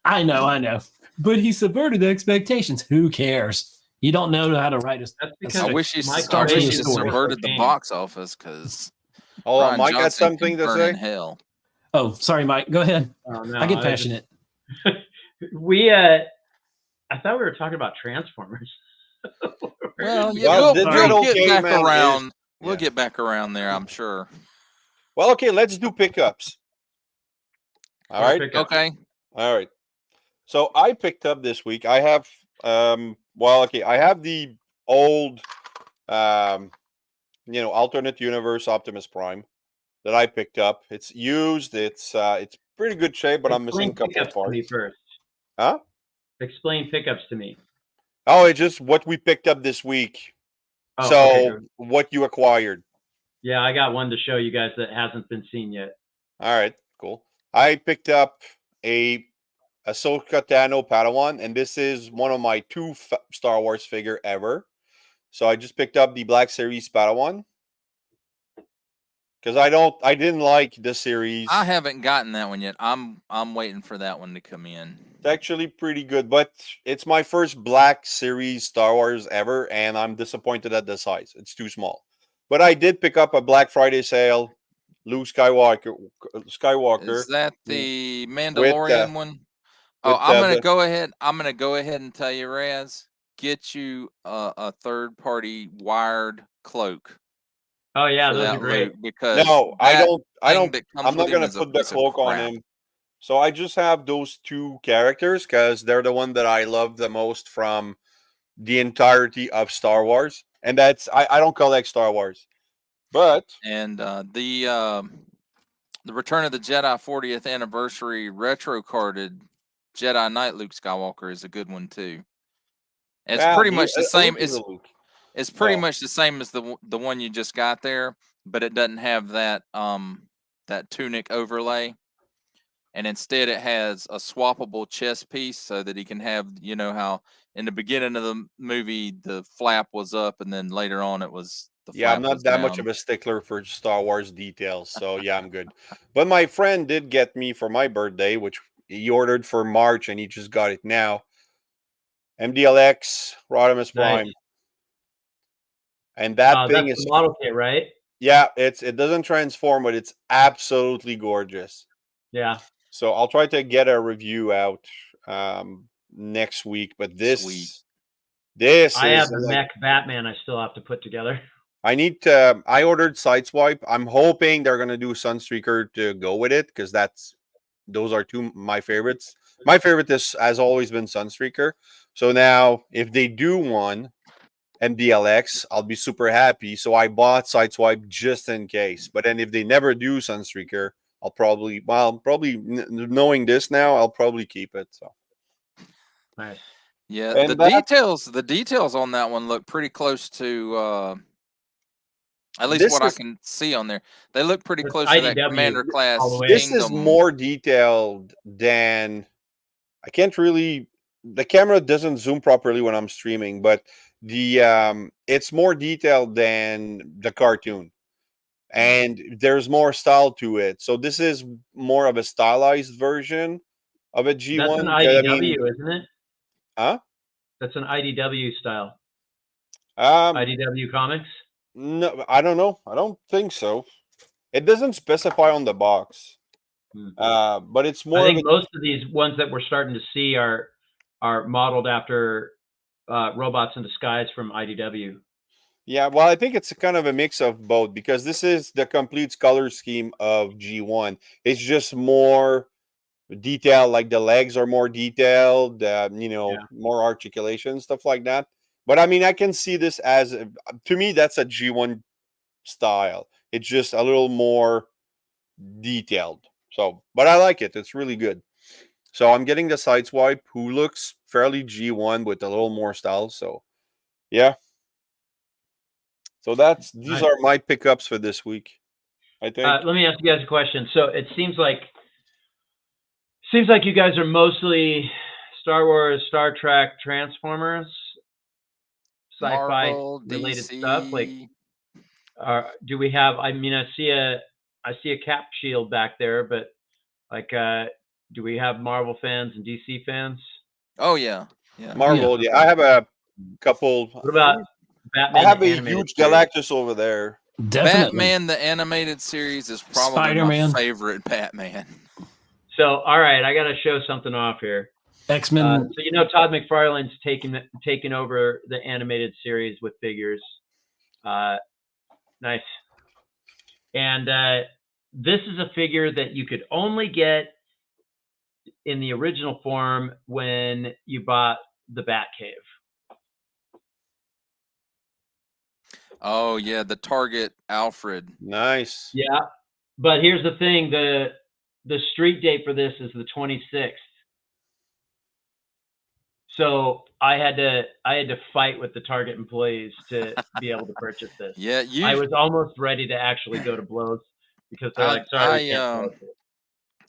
I know. But he subverted expectations. Who cares? You don't know how to write I wish he subverted the box office, because Mike had something to say. Hell. Oh, sorry, Mike. Go ahead. Oh, no, I get passionate. I thought we were talking about Transformers. We'll get back around. We'll get back around there, I'm sure. Well, okay, let's do pickups. All right. Okay. All right. So I picked up this week. I have I have the old alternate universe Optimus Prime that I picked up. It's used. It's pretty good shape, but I'm missing a couple of parts. First. Huh? Explain pickups to me. Oh, it's just what we picked up this week. Oh, so what you acquired. Yeah, I got one to show you guys that hasn't been seen yet. All right, cool. I picked up a Ahsoka Tano Padawan, and this is one of my 2 Star Wars figure ever. So I just picked up the Black Series Padawan. Because I didn't like the series. I haven't gotten that one yet. I'm waiting for that one to come in. It's actually pretty good, but it's my first Black Series Star Wars ever, and I'm disappointed at the size. It's too small. But I did pick up a Black Friday sale, Luke Skywalker. Is that the Mandalorian one? Oh, I'm gonna go ahead. I'm gonna go ahead and tell you, Raz, get you a third-party wired cloak. Oh yeah, those are great. Because no, I don't. I'm not gonna put the cloak on him. So I just have those 2 characters because they're the one that I love the most from the entirety of Star Wars, and that's I don't collect Star Wars, but the Return of the Jedi 40th anniversary retro carded Jedi Knight Luke Skywalker is a good one too. It's pretty much the same. It's pretty much the same as the one you just got there, but it doesn't have that that tunic overlay, and instead it has a swappable chest piece so that he can have, you know how in the beginning of the movie the flap was up and then later on it was the flap. I'm not that much of a stickler for Star Wars details, so yeah, I'm good. But my friend did get me for my birthday, which he ordered for March and he just got it now. MDLX Rodimus Prime. Nice. And that thing is the model kit, right? Yeah, it doesn't transform, but it's absolutely gorgeous. Yeah. So I'll try to get a review out next week. But this I have the mech Batman I still have to put together. I ordered Sideswipe. I'm hoping they're gonna do Sunstreaker to go with it, because those are 2 my favorites. My favorite has always been Sunstreaker. So now if they do one MDLX, I'll be super happy. So I bought Sideswipe just in case. But then if they never do Sunstreaker, I'll probably, knowing this now, I'll probably keep it. So Nice. Yeah, And the details on that one look pretty close to at least This what I is- can see on there. They look pretty It's close to that IDW Commander class all the way. this is Kingdom. more detailed than I can't really. The camera doesn't zoom properly when I'm streaming, but it's more detailed than the cartoon, and there's more style to it. So this is more of a stylized version of a G1. That's an I IDW, mean, isn't it? huh? That's an IDW style. Um, IDW Comics. no, I don't know. I don't think so. It doesn't specify on the box. But it's more. I think most of these ones that we're starting to see are modeled after Robots in Disguise from IDW. Yeah, well, I think it's a kind of a mix of both because this is the complete color scheme of G1. It's just more detailed, like the legs are more detailed, more articulation, stuff like that. But I mean, I can see this as, to me, that's a G1 style. It's just a little more detailed. So, but I like it. It's really good. So I'm getting the Sideswipe, who looks fairly G1 with a little more style. So, yeah. So these are my pickups for this week, I think. Let me ask you guys a question. So it seems like you guys are mostly Star Wars, Star Trek, Transformers, sci-fi related stuff. Like, do we have? I mean, I see a cap shield back there, but like, do we have Marvel fans and DC fans? Oh yeah, yeah. Marvel. Yeah, I have a couple. What about Batman? I have a animated huge series? Galactus over there. Definitely. Batman the animated series is probably Spider-Man. my favorite Batman. So, all right, I got to show something off here. X-Men. So Todd McFarlane's taken over the animated series with figures. Nice. And this is a figure that you could only get in the original form when you bought the Batcave. Oh yeah, the Target Alfred. Nice. Yeah, but here's the thing: the street date for this is the 26th. So I had to fight with the Target employees to be able to purchase this. Yeah, I was almost ready to actually go to blows because they're like, "Sorry, we can't sell it."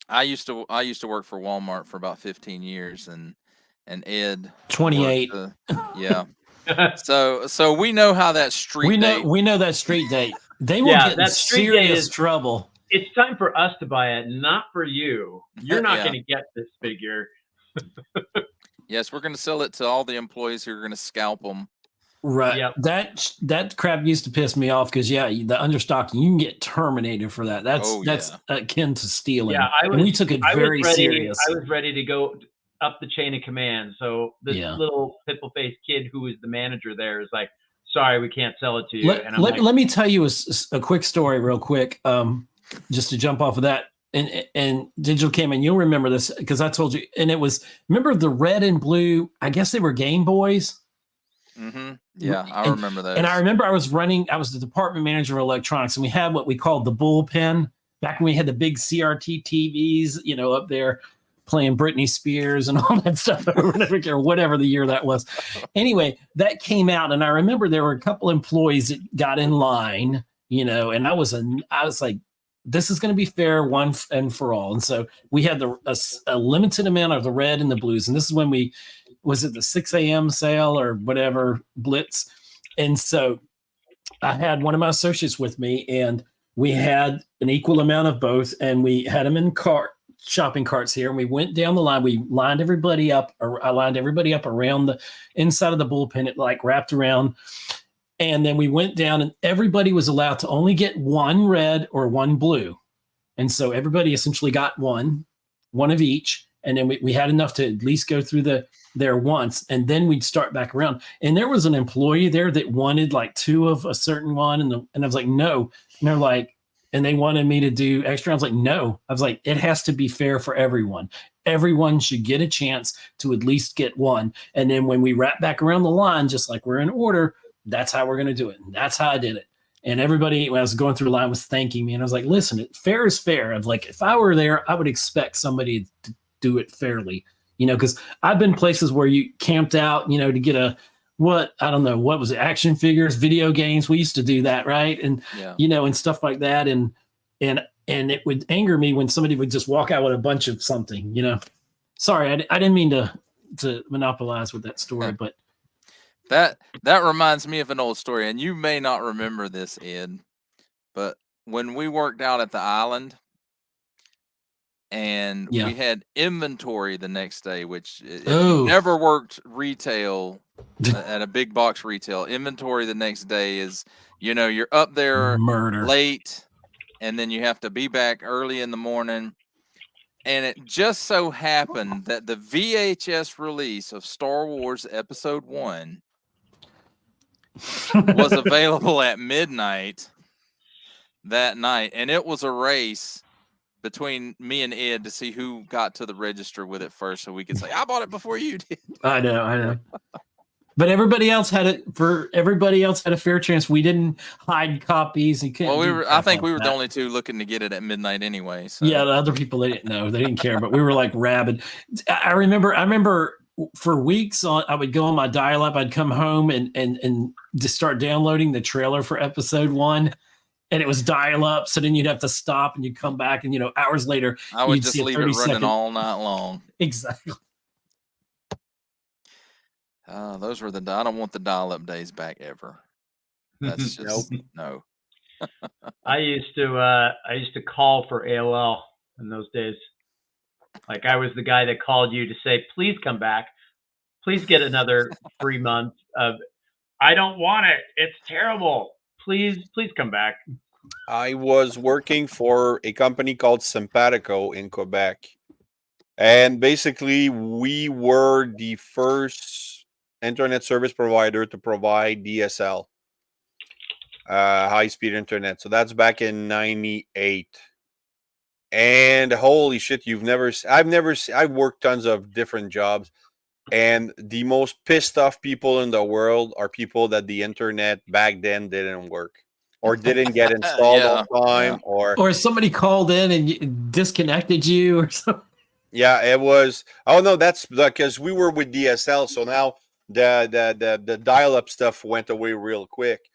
I used to work for Walmart for about 15 years, and Ed 28. Yeah. So we know how that street date. We know that street date. They will get in serious trouble. It's time for us to buy it, not for you. You're not going to get this figure. Yes, we're going to sell it to all the employees who are going to scalp them. Right. Yep. That crap used to piss me off because the understocking, you can get terminated for that. That's akin to stealing. Yeah, and we took it very serious. I was ready to go up the chain of command. So this little pimple-faced kid who is the manager there is like, "Sorry, we can't sell it to you." Let me tell you a quick story real quick, just to jump off of that. And Digitalcavemann, you'll remember this because I told you. And it was, remember the red and blue, I guess they were Game Boys? Mm-hmm. Yeah, I remember those. And I remember I was the department manager of electronics, and we had what we called the bullpen back when we had the big CRT TVs, up there playing Britney Spears and all that stuff, or whatever the year that was. Anyway, that came out, and I remember there were a couple employees that got in line, and I was like, this is going to be fair one and for all. And so we had a limited amount of the red and the blues. And this is when was it the 6 a.m. sale or whatever blitz? And so I had one of my associates with me, and we had an equal amount of both, and we had them in shopping carts here. And we went down the line. We lined everybody up, or I lined everybody up around the inside of the bullpen. It like wrapped around. And then we went down, and everybody was allowed to only get one red or one blue. And so everybody essentially got one of each. And then we had enough to at least go through there once. And then we'd start back around. And there was an employee there that wanted like two of a certain one. And I was like, no. And they're like, and they wanted me to do extra. I was like, no. I was like, it has to be fair for everyone. Everyone should get a chance to at least get one. And then when we wrap back around the line, just like we're in order, that's how we're going to do it. And that's how I did it. And everybody, when I was going through the line, was thanking me. And I was like, listen, fair is fair. I was like, if I were there, I would expect somebody to do it fairly, because I've been places where you camped out, to get I don't know, what was it, action figures, video games. We used to do that, right? And, Yeah. and stuff like that. And it would anger me when somebody would just walk out with a bunch of something, Sorry, I didn't mean to monopolize with that story, but that reminds me of an old story, and you may not remember this, Ed, but when we worked out at the island and we had inventory the next day, which if you never worked retail at a big box retail, inventory the next day is, you're up there late and then you have to be back early in the morning. And it just so happened that the VHS release of Star Wars Episode 1 was available at midnight that night. And it was a race between me and Ed to see who got to the register with it first, so we could say, I bought it before you did. I know. But everybody else had a fair chance. We didn't hide copies. I think we were the only two looking to get it at midnight anyway. So. Yeah, the other people, they didn't know. They didn't care, but we were like rabid. I remember for weeks I would go on my dial-up. I'd come home and just start downloading the trailer for Episode 1. And it was dial-up, so then you'd have to stop and you'd come back, and hours later I would just leave it running all night long. Exactly. Those were I don't want the dial-up days back ever. That's just no. I used to call for AOL in those days. Like, I was the guy that called you to say, please come back. Please get another 3 months of, I don't want it. It's terrible. Please come back. I was working for a company called Simpatico in Quebec. And basically, we were the first internet service provider to provide DSL, high-speed internet. So that's back in 98. And holy shit, I've worked tons of different jobs. And the most pissed off people in the world are people that the internet back then didn't work or didn't get installed on time, or somebody called in and disconnected you or something. Yeah, it was. Oh no, that's because we were with DSL, so now the dial-up stuff went away real quick.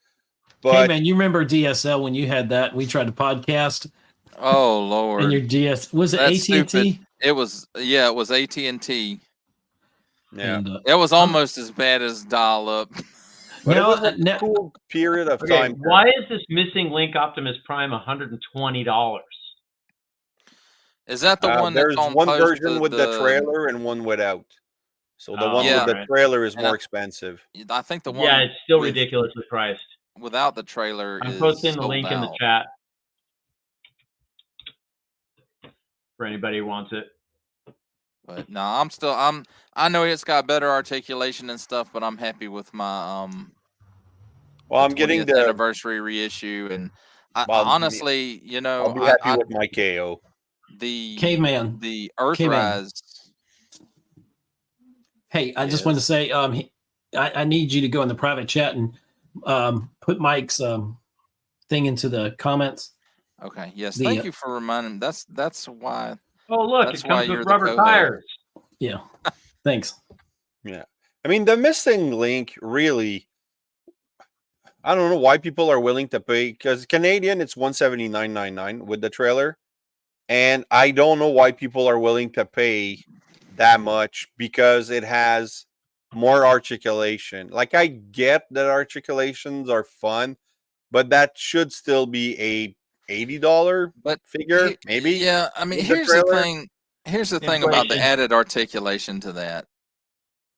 But hey man, you remember DSL when you had that? We tried to podcast. Oh Lord! And your DS was it AT&T? It was it was AT&T. Yeah, and, it was almost as bad as dial-up. But it was a cool period of time. Why is this missing link Optimus Prime $120? Is that the one? There's that's on one version with the trailer and one without. So the one with the trailer is more expensive. I think the one. Yeah, it's still ridiculously priced. Without the trailer, I'm posting the link in the chat for anybody who wants it. But no, I know it's got better articulation and stuff, but I'm happy with my Well, I'm getting the anniversary reissue, and honestly, I'll be happy with my KO. The Caveman, the Earthrise. Hey, I just wanted to say, I need you to go in the private chat and put Mike's thing into the comments. Okay. Yes. Thank you for reminding me. That's why. Oh, look, it comes with rubber tires. Yeah. Thanks. Yeah. I mean, the missing link really, I don't know why people are willing to pay, because Canadian, it's $179.99 with the trailer. And I don't know why people are willing to pay that much, because it has more articulation. Like, I get that articulations are fun, but that should still be a $80 figure, maybe. Yeah, I mean, here's the thing. Here's the thing about the added articulation to that.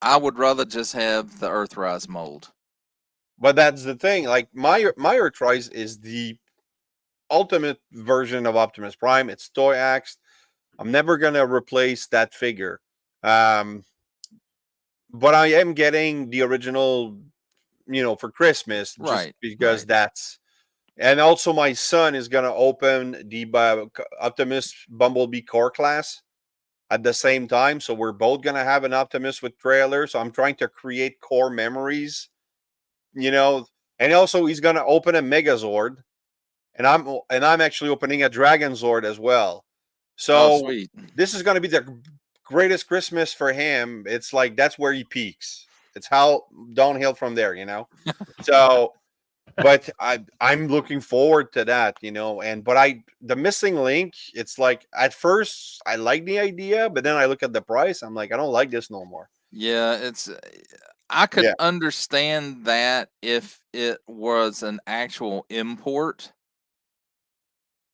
I would rather just have the Earthrise mold. But that's the thing. Like, my Earthrise is the ultimate version of Optimus Prime. It's toy axed. I'm never gonna replace that figure. But I am getting the original, for Christmas, just because that's. And also, my son is going to open the Optimus Bumblebee Core class at the same time. So we're both going to have an Optimus with trailer. So I'm trying to create core memories. and also he's gonna open a Megazord, and I'm actually opening a Dragon Zord as well. Oh, So sweet. this is gonna be the greatest Christmas for him. It's like that's where he peaks. It's how downhill from there, you know. So, but I'm looking forward to that, you know. And but the missing link, it's like at first I like the idea, but then I look at the price, I'm like, I don't like this no more. Yeah, it's I could Yeah. understand that if it was an actual import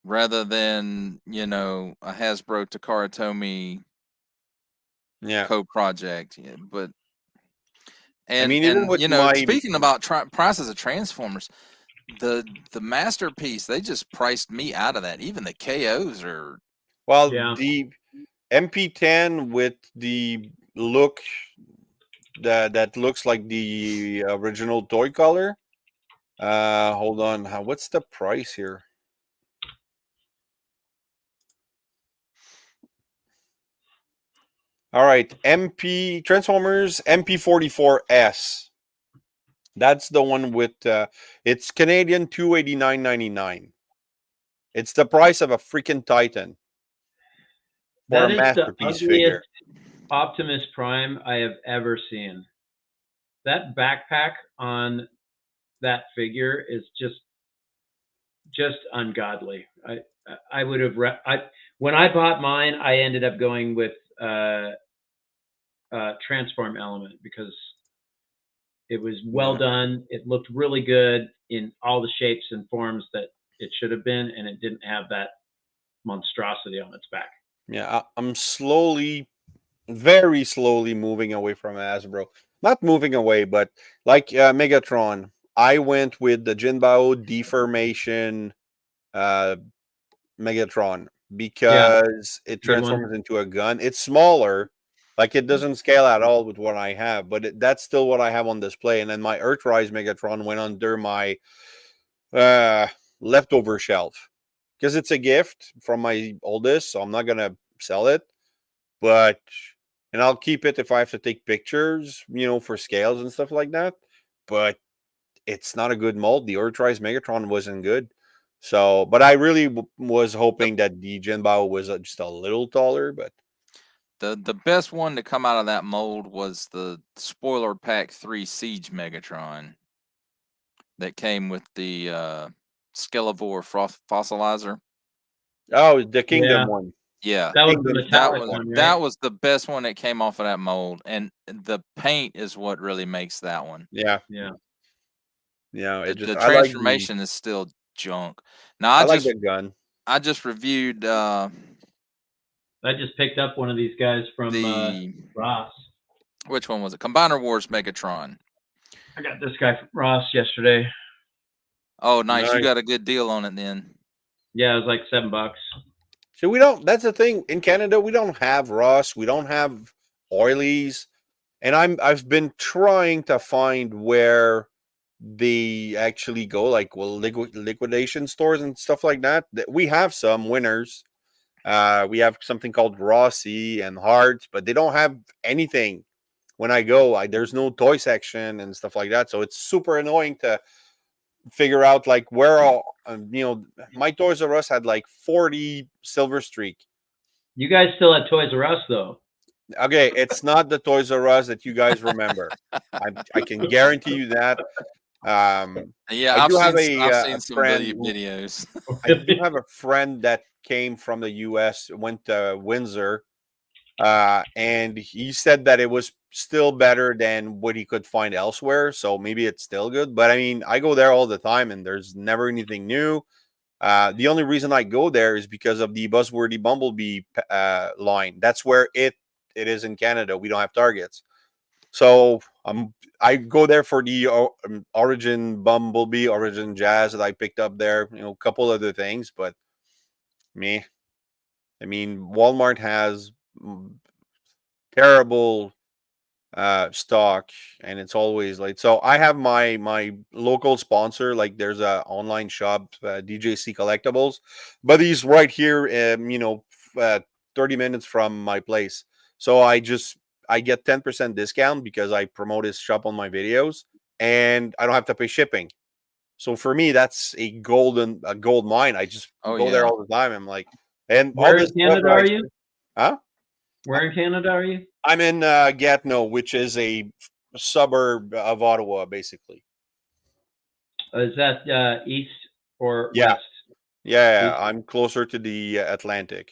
rather than, you know, a Hasbro Takara Tomy Yeah. co-project. Yeah, but I mean, even with you know, my speaking about prices of Transformers, the masterpiece, they just priced me out of that. Even the KOs are well, Yeah. the MP10 with the look that looks like the original toy color. Hold on. What's the price here? All right, MP Transformers MP44S. That's the one with it's Canadian 289.99. It's the price of a freaking Titan for That a is the masterpiece ugliest figure. Optimus Prime I have ever seen. That backpack on that figure is just ungodly. I would have when I bought mine, I ended up going with Transform Element because it was well Yeah. done. It looked really good in all the shapes and forms that it should have been, and it didn't have that monstrosity on its back. Yeah, I'm slowly, very slowly moving away from Hasbro. Not moving away, but like Megatron, I went with the Jinbao deformation uh, Megatron Yeah, because it good one. transforms into a gun. It's smaller, like it doesn't scale at all with what I have, but that's still what I have on display. And then my Earthrise Megatron went under my uh, leftover shelf because it's a gift from my oldest, so I'm not gonna sell it. But and I'll keep it if I have to take pictures, you know, for scales and stuff like that. But it's not a good mold. The Earthrise Megatron wasn't good. So, but I really was the hoping that the Jinbao was just a little taller. But the best one to come out of that mold was the spoiler pack 3 Siege Megatron that came with the Skelevore fossilizer. oh, the Kingdom Yeah, one. Yeah, that was the Kingdom metallic one. one, right? that was the best one that came off of that mold, and the paint is what really makes that one. Yeah, Yeah. yeah. It The just transformation is still junk. Now I like the gun. I just reviewed I just picked up one of these guys from the Ross. which one was it? Combiner Wars Megatron. I got this guy from Ross yesterday. Oh, nice! You Nice. got a good deal on it then. Yeah, it was like $7. So we don't. That's the thing in Canada. We don't have Ross. We don't have oilies, and I've been trying to find where they actually go, like liquidation stores and stuff like that. We have some winners. We have something called Rossi and Hearts, but they don't have anything. When I go, there's no toy section and stuff like that. So it's super annoying to figure out like where all you know. My Toys R Us had like 40 Silver Streak. You guys still have Toys R Us though. Okay, it's not the Toys R Us that you guys remember. I can guarantee you that. Yeah, I do have I've a seen some friend. videos. I do have a friend that came from the U.S., went to Windsor, and he said that it was still better than what he could find elsewhere. So maybe it's still good. But I mean, I go there all the time, and there's never anything new. The only reason I go there is because of the Buzzworthy Bumblebee line. That's where it is in Canada. We don't have Targets, so I go there for the Origin Bumblebee, Origin Jazz that I picked up there. You know, a couple other things, but me. I mean, Walmart has terrible stock, and it's always like so. I have my local sponsor. Like, there's a online shop, DJC Collectibles, but he's right here. 30 minutes from my place. So I get 10% discount because I promote his shop on my videos, and I don't have to pay shipping. So for me, that's a gold mine. I just Oh, go there yeah. all the time. I'm like, and all Where this in stuff Canada that I are you? huh? Where in Canada are you? I'm in Gatineau, which is a suburb of Ottawa, basically. Is that east or Yeah, west? yeah. East. I'm closer to the Atlantic.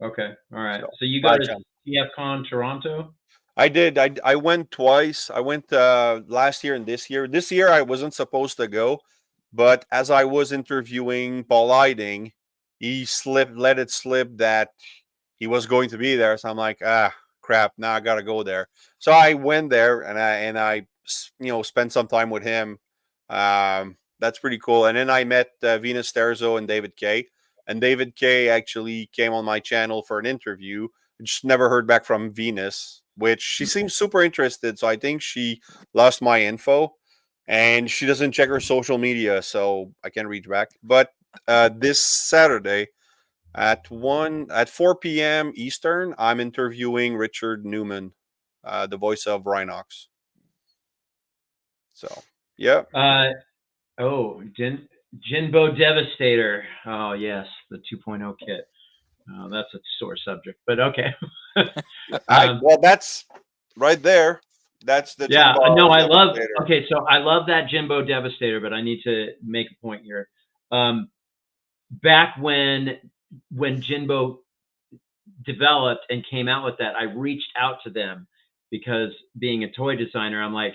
Okay. All right. So So you go by to chance. TFCon Toronto? I did. I went twice. I went last year and this year. This year I wasn't supposed to go, but as I was interviewing Paul Eiding, he let it slip that he was going to be there. So I'm like, crap, now I gotta go there. So I went there and I spent some time with him. That's pretty cool. And then I met Venus Terzo and David Kay. And David Kay actually came on my channel for an interview. Just never heard back from Venus, which she seems super interested. So I think she lost my info and she doesn't check her social media, so I can't reach back. But this Saturday at 4 p.m. Eastern, I'm interviewing Richard Newman, the voice of Rhinox. So yeah. Oh, Jinbo Devastator. Oh yes, the 2.0 kit. That's a sore subject, but okay. Well, that's right there. That's the Yeah, Jinbo no, I love. Devastator. Okay, so I love that Jimbo Devastator, but I need to make a point here. Back when Jinbo developed and came out with that, I reached out to them because being a toy designer, I'm like,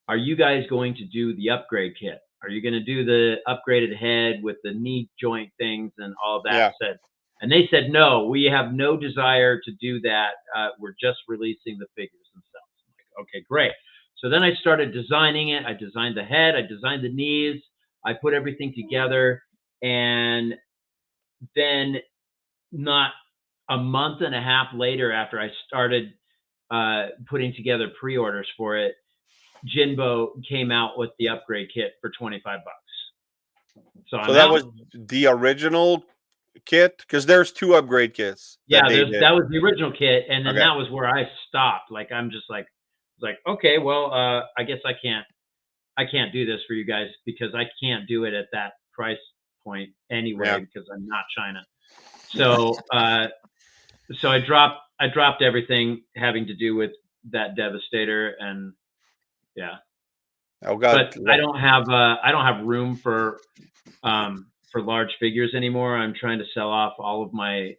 are you guys going to do the upgrade kit? Are you going to do the upgraded head with the knee joint things and all of that? Yeah. And they said, no, we have no desire to do that. We're just releasing the figures themselves. I'm like, okay, great. So then I started designing it. I designed the head. I designed the knees. I put everything together. And then not a month and a half later, after I started putting together pre-orders for it, Jinbo came out with the upgrade kit for $25. So that was the original kit, because there's 2 upgrade kits. Yeah, that was the original kit, and then Okay. that was where I stopped. Like I'm just like okay, well, I guess I can't do this for you guys because I can't do it at that price point anyway because I'm not China. So so I dropped everything having to do with that Devastator, and yeah. Oh God. But I don't have room for large figures anymore. I'm trying to sell off all of my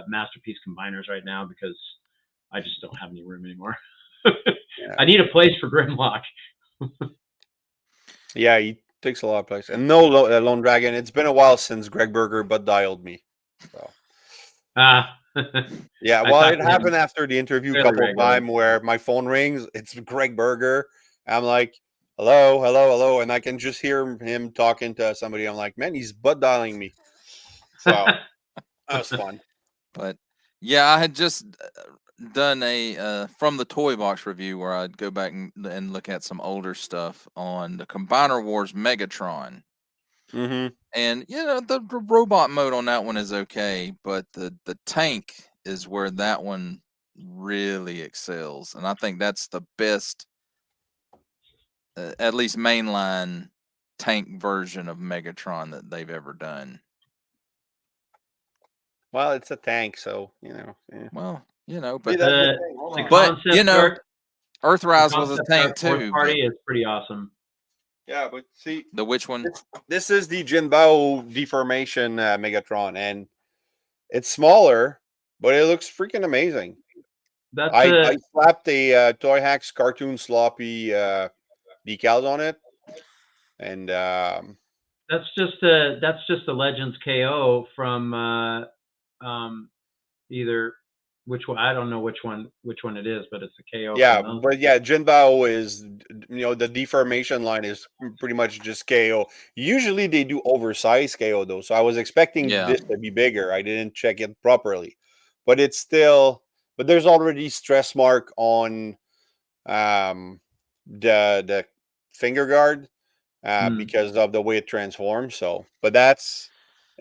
masterpiece combiners right now because I just don't have any room anymore. I need a place for Grimlock. Yeah, he takes a lot of place. And no Lone Dragon. It's been a while since Greg Berger but dialed me. So yeah, well, it happened after the interview a couple of times where my phone rings. It's Greg Berger. I'm like, hello, hello, hello. And I can just hear him talking to somebody. I'm like, man, he's butt dialing me. So that was fun. But yeah, I had just done a from the Toy Box review where I'd go back and look at some older stuff on the Combiner Wars Megatron. Mm-hmm. And the robot mode on that one is okay, but the tank is where that one really excels, and I think that's the best, at least mainline tank version of Megatron that they've ever done. Well, it's a tank, so Yeah. Well, but Earthrise was a tank too. Party is pretty awesome. Yeah, but see, the which one? This is the Jinbao deformation Megatron, and it's smaller, but it looks freaking amazing. I slapped a Toy Hacks cartoon sloppy decals on it, and that's just a Legends KO from either which one, I don't know which one it is, but it's a KO. Yeah, but yeah, Jinbao is the deformation line is pretty much just KO. Usually they do oversized KO though, so I was expecting this to be bigger. I didn't check it properly, but it's still. But there's already stress mark on the finger guard because of the way it transforms. So, but that's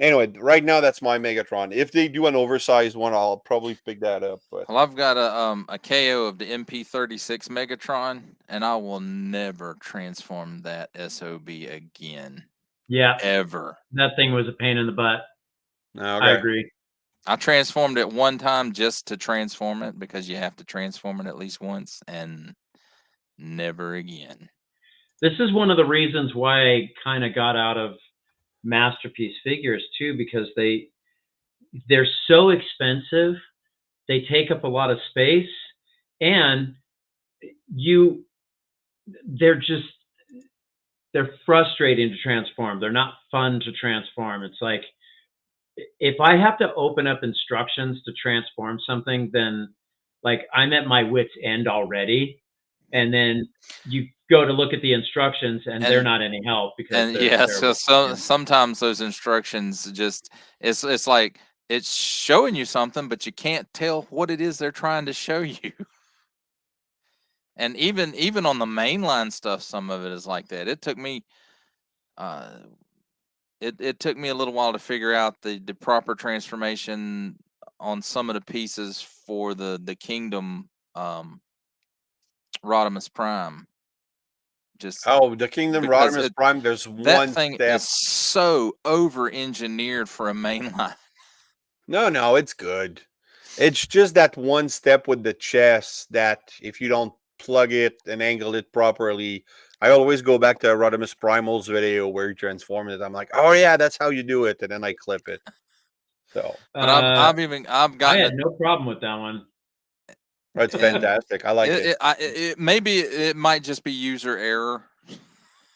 Anyway, right now that's my Megatron. If they do an oversized one, I'll probably pick that up. But Well, I've got a KO of the MP36 Megatron, and I will never transform that SOB again. Yeah, Ever. that thing was a pain in the butt. okay. I agree. I transformed it one time just to transform it because you have to transform it at least once, and never again. This is one of the reasons why I kind of got out of masterpiece figures too, because they're so expensive, they take up a lot of space, and they're frustrating to transform. They're not fun to transform. It's like, if I have to open up instructions to transform something, then like I'm at my wit's end already. And then you go to look at the instructions and they're not any help because they're yeah, so terrible. sometimes those instructions just it's like it's showing you something, but you can't tell what it is they're trying to show you. And even on the mainline stuff, some of it is like that. It took me it took me a little while to figure out the proper transformation on some of the pieces for the Kingdom Rodimus Prime. Just the Kingdom because Rodimus Prime, there's that one thing step. is so over-engineered for a mainline. No, it's good. It's just that one step with the chest that if you don't plug it and angle it properly, I always go back to Rodimus Primal's video where he transformed it. I'm like, oh yeah, that's how you do it, and then I clip it. So, But I've I gotten had no problem with that one. that's and fantastic. I like it. it maybe it might just be user error.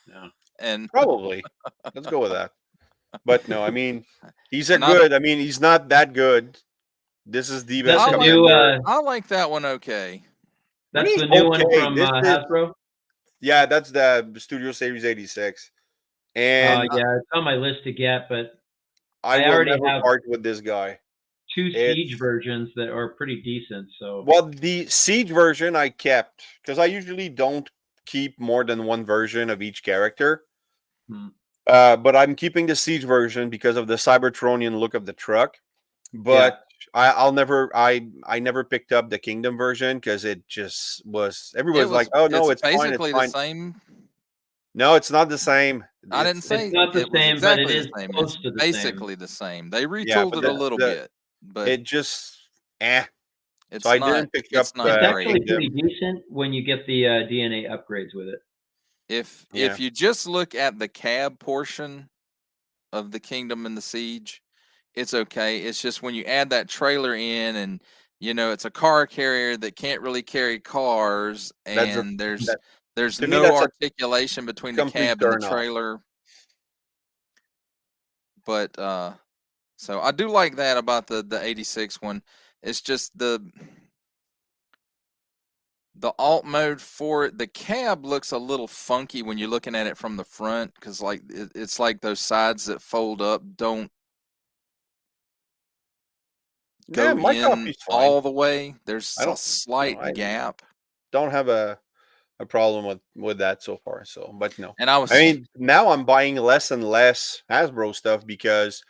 Yeah. And Probably. Let's go with that. But no, I mean, he's And I don't- good. I mean, he's not that good. This is the best That's the commander. new, I like that one. Okay, that's What the do new you- one okay, from this is- Hasbro. Yeah, that's the Studio Series 86. And Yeah, it's on my list to get, but I I will already never have part with this guy. 2 It's- Siege versions that are pretty decent. So Well, the Siege version I kept because I usually don't keep more than one version of each character. Hmm. But I'm keeping the Siege version because of the Cybertronian look of the truck. But I never picked up the Kingdom version because it just was. Everybody's like, "Oh no, it's fine, it's basically fine." the same. No, it's not the same. I didn't It's- say It's not the it was same, but exactly it the is same. close It's to the basically the same. They Yeah, retooled but it a little bit, but it just eh. it's So I not. didn't pick It's up. not It's great. actually pretty decent when you get the DNA upgrades with it. If Yeah. you just look at the cab portion of the Kingdom and the Siege, it's okay. It's just when you add that trailer in, and it's a car carrier that can't really carry cars, That's a- and there's to me, no that's a articulation between the complete cab and the turn-off. trailer. But so I do like that about the 86 one. It's just the alt mode for it. The cab looks a little funky when you're looking at it from the front, because like it's like those sides that fold up don't Yeah, go my in copy's fine. all the way. There's I a don't- slight I- gap. Don't have a problem with that so far. So, but no. And I mean, now I'm buying less and less Hasbro stuff because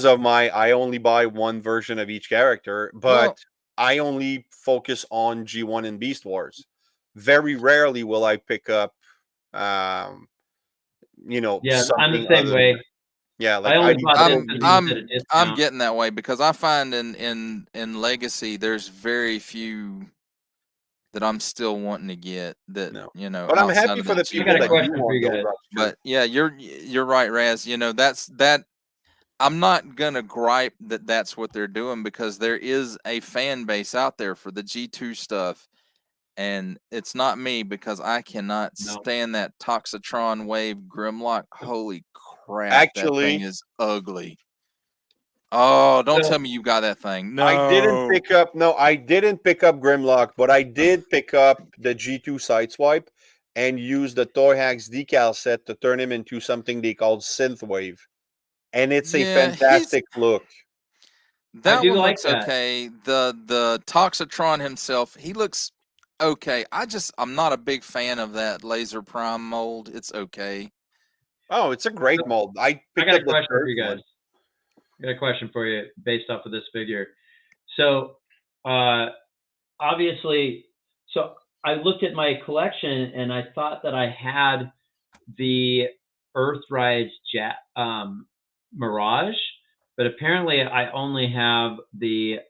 of I only buy one version of each character, but Well- I only focus on G1 and Beast Wars. Very rarely will I pick up Yeah, I'm something the same other way. than- yeah, like I only need bought to this go- because it was at a discount. I'm getting that way because I find in Legacy there's very few that I'm still wanting to get that No. you know. But I'm outside happy of for the the G1. people I got a that question do for want you those guys. up, too. But yeah, you're right, Raz. That's I'm not gonna gripe that that's what they're doing, because there is a fan base out there for the G2 stuff, and it's not me, because I cannot No. stand that Toxitron Wave Grimlock. Holy crap! Actually- that thing is ugly. Oh, don't So- tell me you got that thing. No, I didn't pick up Grimlock, but I did pick up the G2 Sideswipe and use the Toy Hacks decal set to turn him into something they called Synthwave. And it's a Yeah, fantastic look. That do one like looks that. okay. The Toxitron himself, he looks okay. I'm not a big fan of that Laser Prime mold. It's okay. Oh, it's a great mold. I picked got a up the question for third you guys. one. got a question for you based off of this figure. So, obviously, so I looked at my collection and I thought that I had the Earthrise Mirage, but apparently I only have the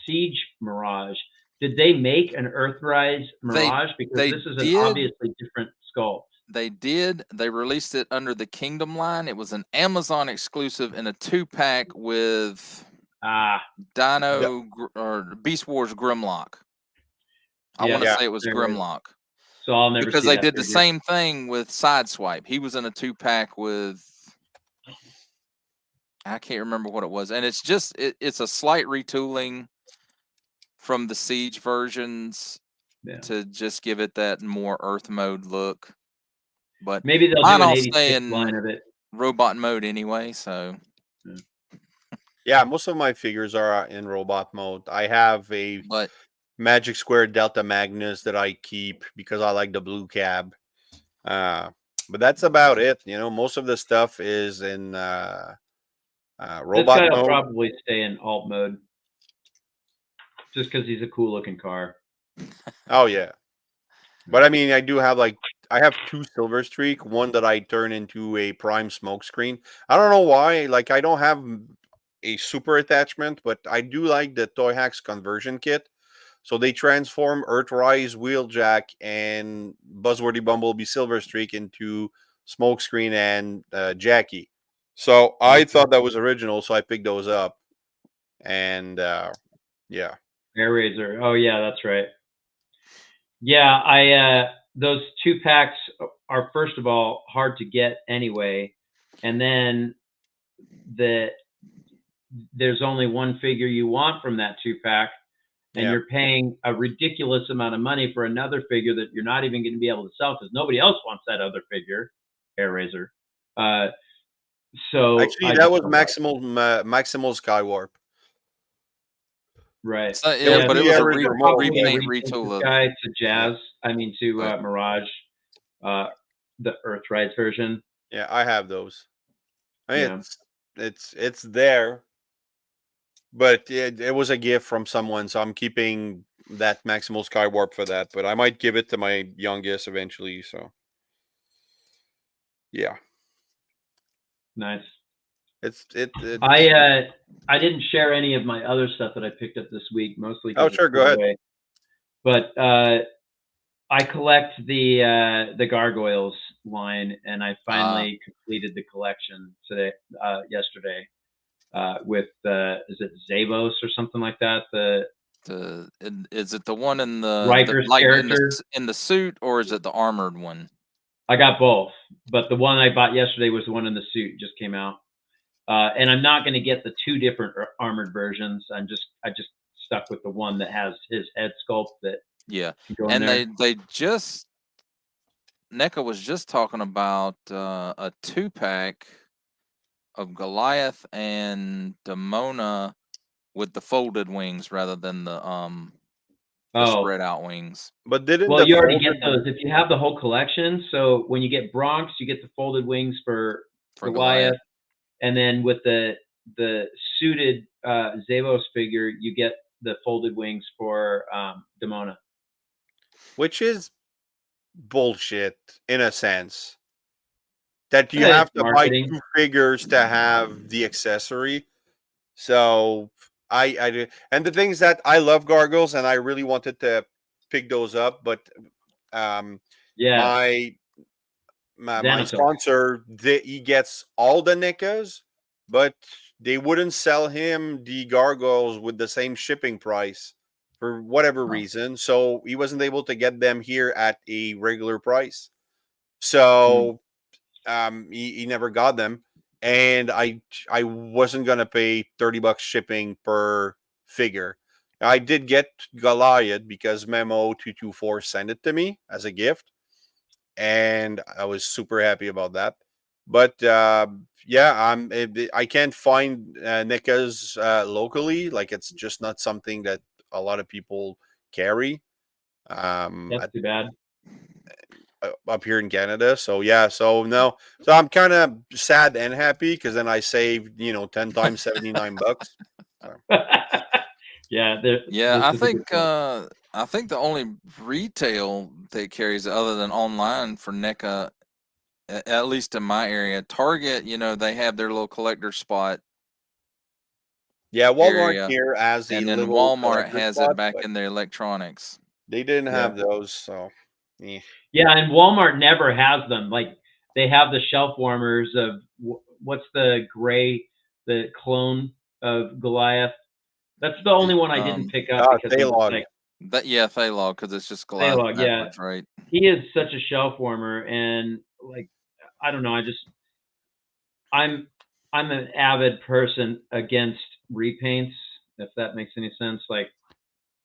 Siege Mirage. Did they make an Earthrise Mirage? Because they this is an did. obviously different sculpt. They did. They released it under the Kingdom line. It was an Amazon exclusive in a 2-pack with Dino or Beast Wars Grimlock. I want to say it was Grimlock. So I'll never because see they that did the figure. same thing with Sideswipe. He was in a 2-pack with, I can't remember what it was, and it's just it's a slight retooling from the Siege versions to just give it that more Earth mode look. But maybe they'll do an 86 line of it. Robot mode anyway, so. Yeah, most of my figures are in robot mode. I have a Magic Square Delta Magnus that I keep because I like the blue cab. But that's about it. You know, most of the stuff is in robot this guy will mode. probably stay in alt mode just because he's a cool looking car. Oh yeah. But I mean, I do have I have 2 Silver Streak, one that I turn into a prime smokescreen. I don't know why. Like, I don't have a super attachment, but I do like the Toy Hacks conversion kit. So they transform Earthrise, Wheeljack, and Buzzworthy Bumblebee Silver Streak into smokescreen and Jackie. So I thought that was original, so I picked those up. And yeah. Air Razor. Oh yeah, that's right. Yeah, those 2-packs are, first of all, hard to get anyway, and then there's only one figure you want from that 2-pack, and you're paying a ridiculous amount of money for another figure that you're not even going to be able to sell because nobody else wants that other figure, Air Razor. So actually, that was Maximal Skywarp. Right. So, yeah, but it was a repaint retool guy to Jazz. I mean to Mirage, the Earthrise version. Yeah, I have those. I mean, it's there, but it was a gift from someone, so I'm keeping that Maximal Skywarp for that. But I might give it to my youngest eventually. So yeah, nice. I didn't share any of my other stuff that I picked up this week, mostly. Oh sure, go ahead. Away. But I collect the Gargoyles line, and I finally completed the collection yesterday, with is it Zavos or something like that? Is it the one in the Riker's character in the suit, or is it the armored one? I got both, but the one I bought yesterday was the one in the suit. Just came out. And I'm not going to get the 2 different armored versions. I just stuck with the one that has his head sculpt that. Yeah, and they just NECA was just talking about a 2-pack of Goliath and Demona with the folded wings rather than the spread out wings. But didn't you already get those if you have the whole collection. So when you get Bronx, you get the folded wings for Goliath. And then with the suited Zavos figure, you get the folded wings for Demona. Which is bullshit in a sense. That you have to buy 2 figures to have the accessory. So I do. And the thing is that I love Gargoyles and I really wanted to pick those up, but my sponsor, he gets all the NECAs, but they wouldn't sell him the Gargoyles with the same shipping price for whatever reason. So he wasn't able to get them here at a regular price. So he never got them. And I wasn't going to pay $30 shipping per figure. I did get Goliath because Memo224 sent it to me as a gift. And I was super happy about that. But I can't find NECAs locally. Like, it's just not something that a lot of people carry. That's too bad. up here in Canada. So yeah, so no, so I'm kind of sad and happy because then I saved 10 times $79. So. Yeah, Yeah, this is a good point. I think the only retail that carries it other than online for NECA, at least in my area, Target, they have their little collector spot Yeah, Walmart area, here has a and then little Walmart collector has it spot, back but in their electronics. they didn't Yeah. have those. So yeah. Yeah, and Walmart never has them. Like they have the shelf warmers of what's the clone of Goliath. That's the only one I didn't pick up because he was Thalog. like Thalog, because it's just Goliath Thalog, yeah. backwards, right? He is such a shelf warmer, and like I don't know, I'm an avid person against repaints, if that makes any sense. Like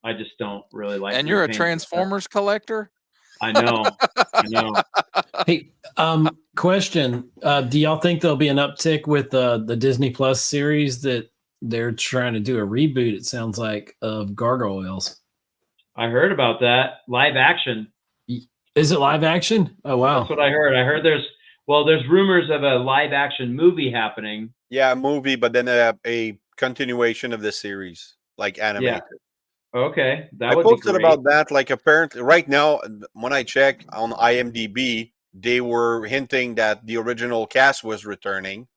I just don't really like. And you're a repaints. Transformers collector? I know. Hey, question. Do y'all think there'll be an uptick with the Disney Plus series that they're trying to do a reboot, it sounds like, of Gargoyles? I heard about that. Live action. Is it live action? Oh, wow. That's what I heard. I heard there's rumors of a live action movie happening. Yeah, a movie, but then a continuation of the series, like animated. Yeah. Okay. I posted about that. Like apparently right now, when I check on IMDb, they were hinting that the original cast was returning.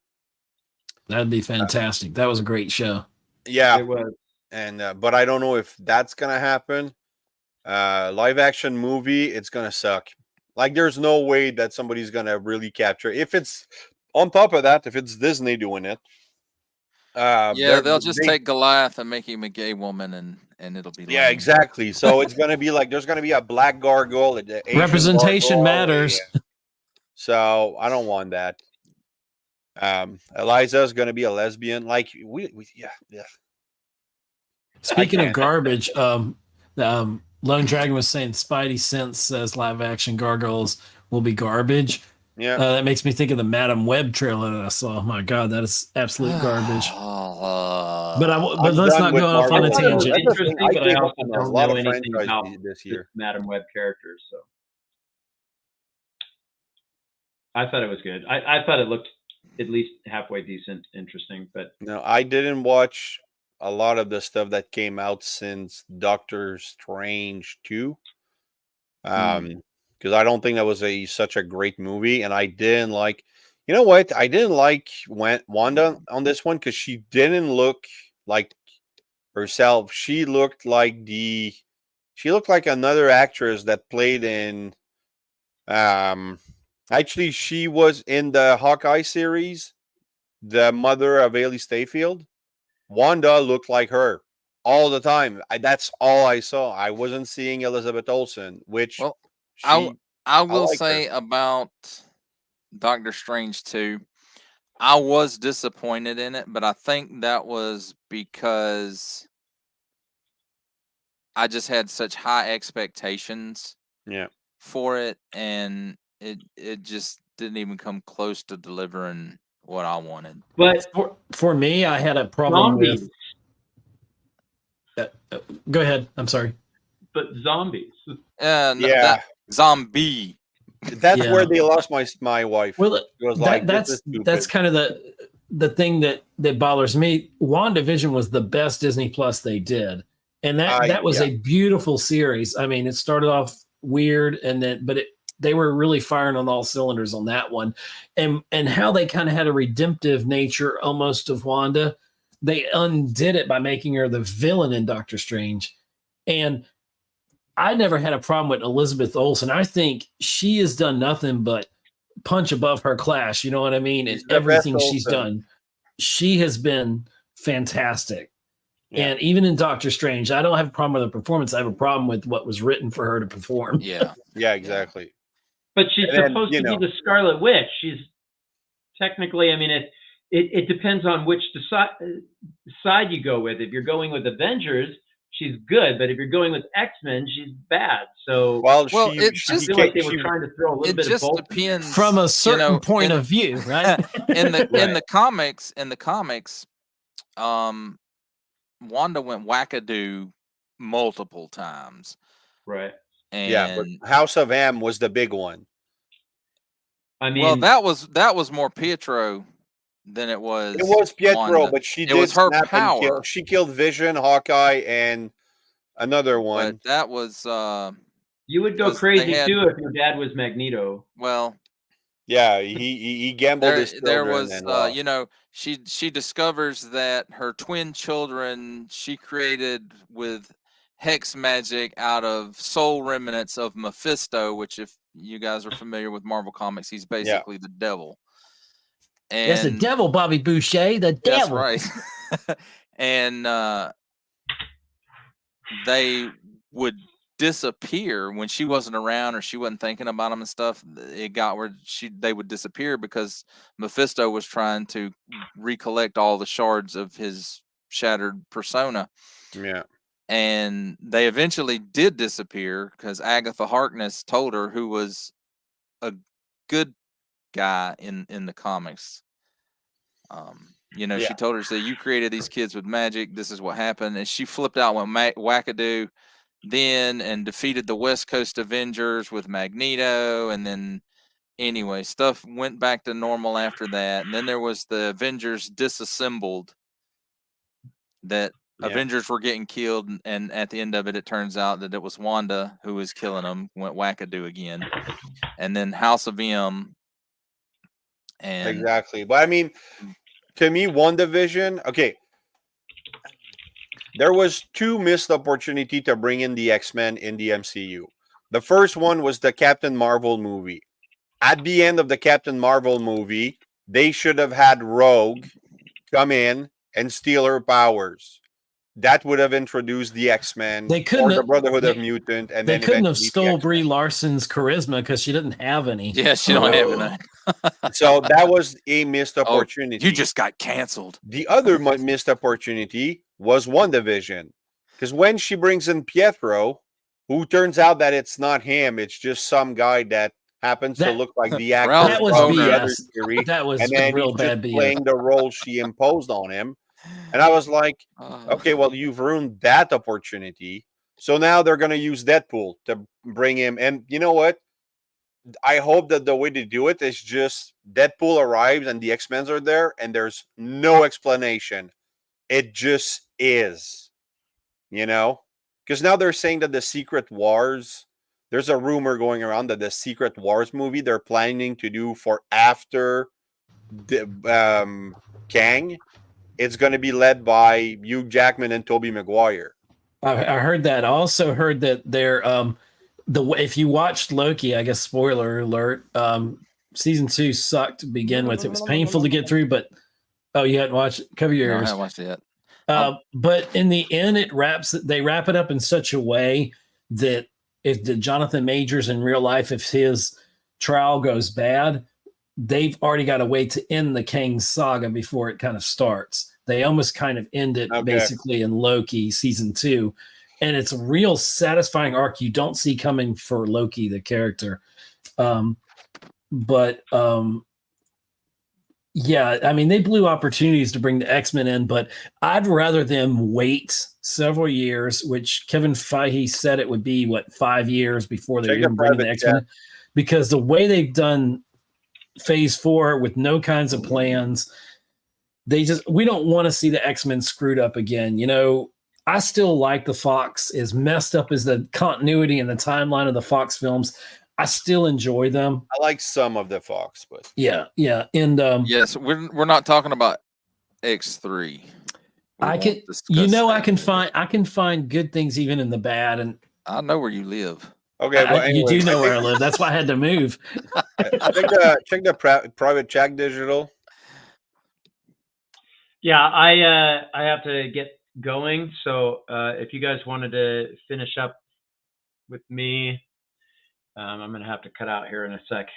That'd be fantastic. That was a great show. Yeah. It was. And but I don't know if that's gonna happen. Live action movie, it's gonna suck. Like there's no way that somebody's gonna really capture. If it's on top of that, if it's Disney doing it, yeah, they'll just take Goliath and make him a gay woman, and it'll be yeah, exactly. So it's gonna be like there's gonna be a black gargoyle, Asian representation gargoyle, matters. So I don't want that. Eliza's gonna be a lesbian. Like we yeah. Speaking of garbage, Lone Dragon was saying Spidey Sense says live action gargoyles will be garbage. Yeah, that makes me think of the Madam Web trailer that I saw. Oh my God, that is absolute garbage. But let's not go off on a tangent. Interesting, but I also don't know anything about this year. Madam Web characters, so I thought it was good. I thought it looked at least halfway decent, interesting. But no, I didn't watch a lot of the stuff that came out since Doctor Strange 2. Because I don't think that was such a great movie, and I didn't like. You know what? I didn't like Wanda on this one because she didn't look like herself. She looked like another actress that played in. Actually, she was in the Hawkeye series, the mother of Haley Stayfield. Wanda looked like her all the time. That's all I saw. I wasn't seeing Elizabeth Olsen, which I will say about Doctor Strange 2, I was disappointed in it, but I think that was because I just had such high expectations for it, and it just didn't even come close to delivering what I wanted. But for me, I had a problem with. Go ahead. I'm sorry. But zombies. Zombie. That's where they lost my wife. Well, it was that's kind of the thing that bothers me. WandaVision was the best Disney Plus they did, and that was a beautiful series. I mean, it started off weird, they were really firing on all cylinders on that one, and how they kind of had a redemptive nature almost of Wanda. They undid it by making her the villain in Doctor Strange, and I never had a problem with Elizabeth Olsen. I think she has done nothing but punch above her class. You know what I mean? And everything she's done, she has been fantastic. Yeah. And even in Doctor Strange, I don't have a problem with the performance. I have a problem with what was written for her to perform. Yeah. Yeah, exactly. But she's supposed to be the Scarlet Witch. She's technically, I mean, it depends on which side you go with. If you're going with Avengers, she's good, but if you're going with X-Men, she's bad. So I feel like they were trying to throw a little bit of both. It just depends from a certain point of view, right? in the comics, Wanda went wackadoo multiple times. Right. And but House of M was the big one. I mean, well, that was more Pietro than it was. It was Pietro, Wanda. but she It did was her snap and kill. power. She killed Vision, Hawkeye, and another one. But that was you would go 'cause they crazy had- too if your dad was Magneto. well, Yeah, he gambled his there children was and lost. you know, she discovers that her twin children she created with hex magic out of soul remnants of Mephisto, which if you guys are familiar with Marvel Comics, he's basically the devil. And That's the devil, Bobby Boucher. The devil. that's right. And they would disappear when she wasn't around or she wasn't thinking about them and stuff. It got where they would disappear because Mephisto was trying to recollect all the shards of his shattered persona. Yeah. And they eventually did disappear because Agatha Harkness told her, who was a good guy in the comics. You know, she told her, "So you created these kids with magic. This is what happened." And she flipped out, went wackadoo, then and defeated the West Coast Avengers with Magneto. And then anyway, stuff went back to normal after that. And then there was the Avengers disassembled. That Avengers were getting killed, and at the end of it, it turns out that it was Wanda who was killing them. Went wackadoo again, and then House of M. And Exactly. But I mean, to me, WandaVision, okay, there was two missed opportunity to bring in the X-Men in the MCU. The first one was the Captain Marvel movie. At the end of the Captain Marvel movie, they should have had Rogue come in and steal her powers. That would have introduced the X-Men They couldn't or the have- Brotherhood of they- Mutant, and They then couldn't have eventually the stole X-Men. Brie Larson's charisma because she didn't have any. yeah, she don't have it. So that was a missed opportunity. You just got canceled. The other missed opportunity was WandaVision. Because when she brings in Pietro, who turns out that it's not him, it's just some guy that happens to That- look like the actor Ralph That was from the Boner. other BS. series, That was and then real he's bad just BS. playing the role she imposed on him. And I was like, okay, well, you've ruined that opportunity. So now they're going to use Deadpool to bring him. And you know what? I hope that the way they do it is just Deadpool arrives and the X-Men are there and there's no explanation. It just is, you know? Because now they're saying that the Secret Wars, there's a rumor going around that the Secret Wars movie they're planning to do for after the, Kang, it's going to be led by Hugh Jackman and Tobey Maguire. I heard that. I also heard that they're if you watched Loki, I guess spoiler alert, season 2 sucked to begin with. It was painful to get through, but you hadn't watched it? Cover your No, I ears. haven't watched it yet. But in the end, they wrap it up in such a way that if the Jonathan Majors in real life, if his trial goes bad, they've already got to wait to end the Kang saga before it kind of starts. They almost kind of end it basically in Loki season 2. And it's a real satisfying arc you don't see coming for Loki, the character. Yeah, I mean, they blew opportunities to bring the X-Men in, but I'd rather them wait several years, which Kevin Feige said it would be, 5 years before they even bring the X-Men in. Because the way they've done Phase 4 with no kinds of plans, we don't want to see the X-Men screwed up again. You know, I still like the Fox, as messed up as the continuity and the timeline of the Fox films. I still enjoy them. I like some of the Fox, but yeah. And yes, we're not talking about X3. I can find good things even in the bad, and I know where you live. Okay, well, you do know where I live. That's why I had to move. check the private chat digital. Yeah, I have to get going. So if you guys wanted to finish up with me, I'm going to have to cut out here in a sec.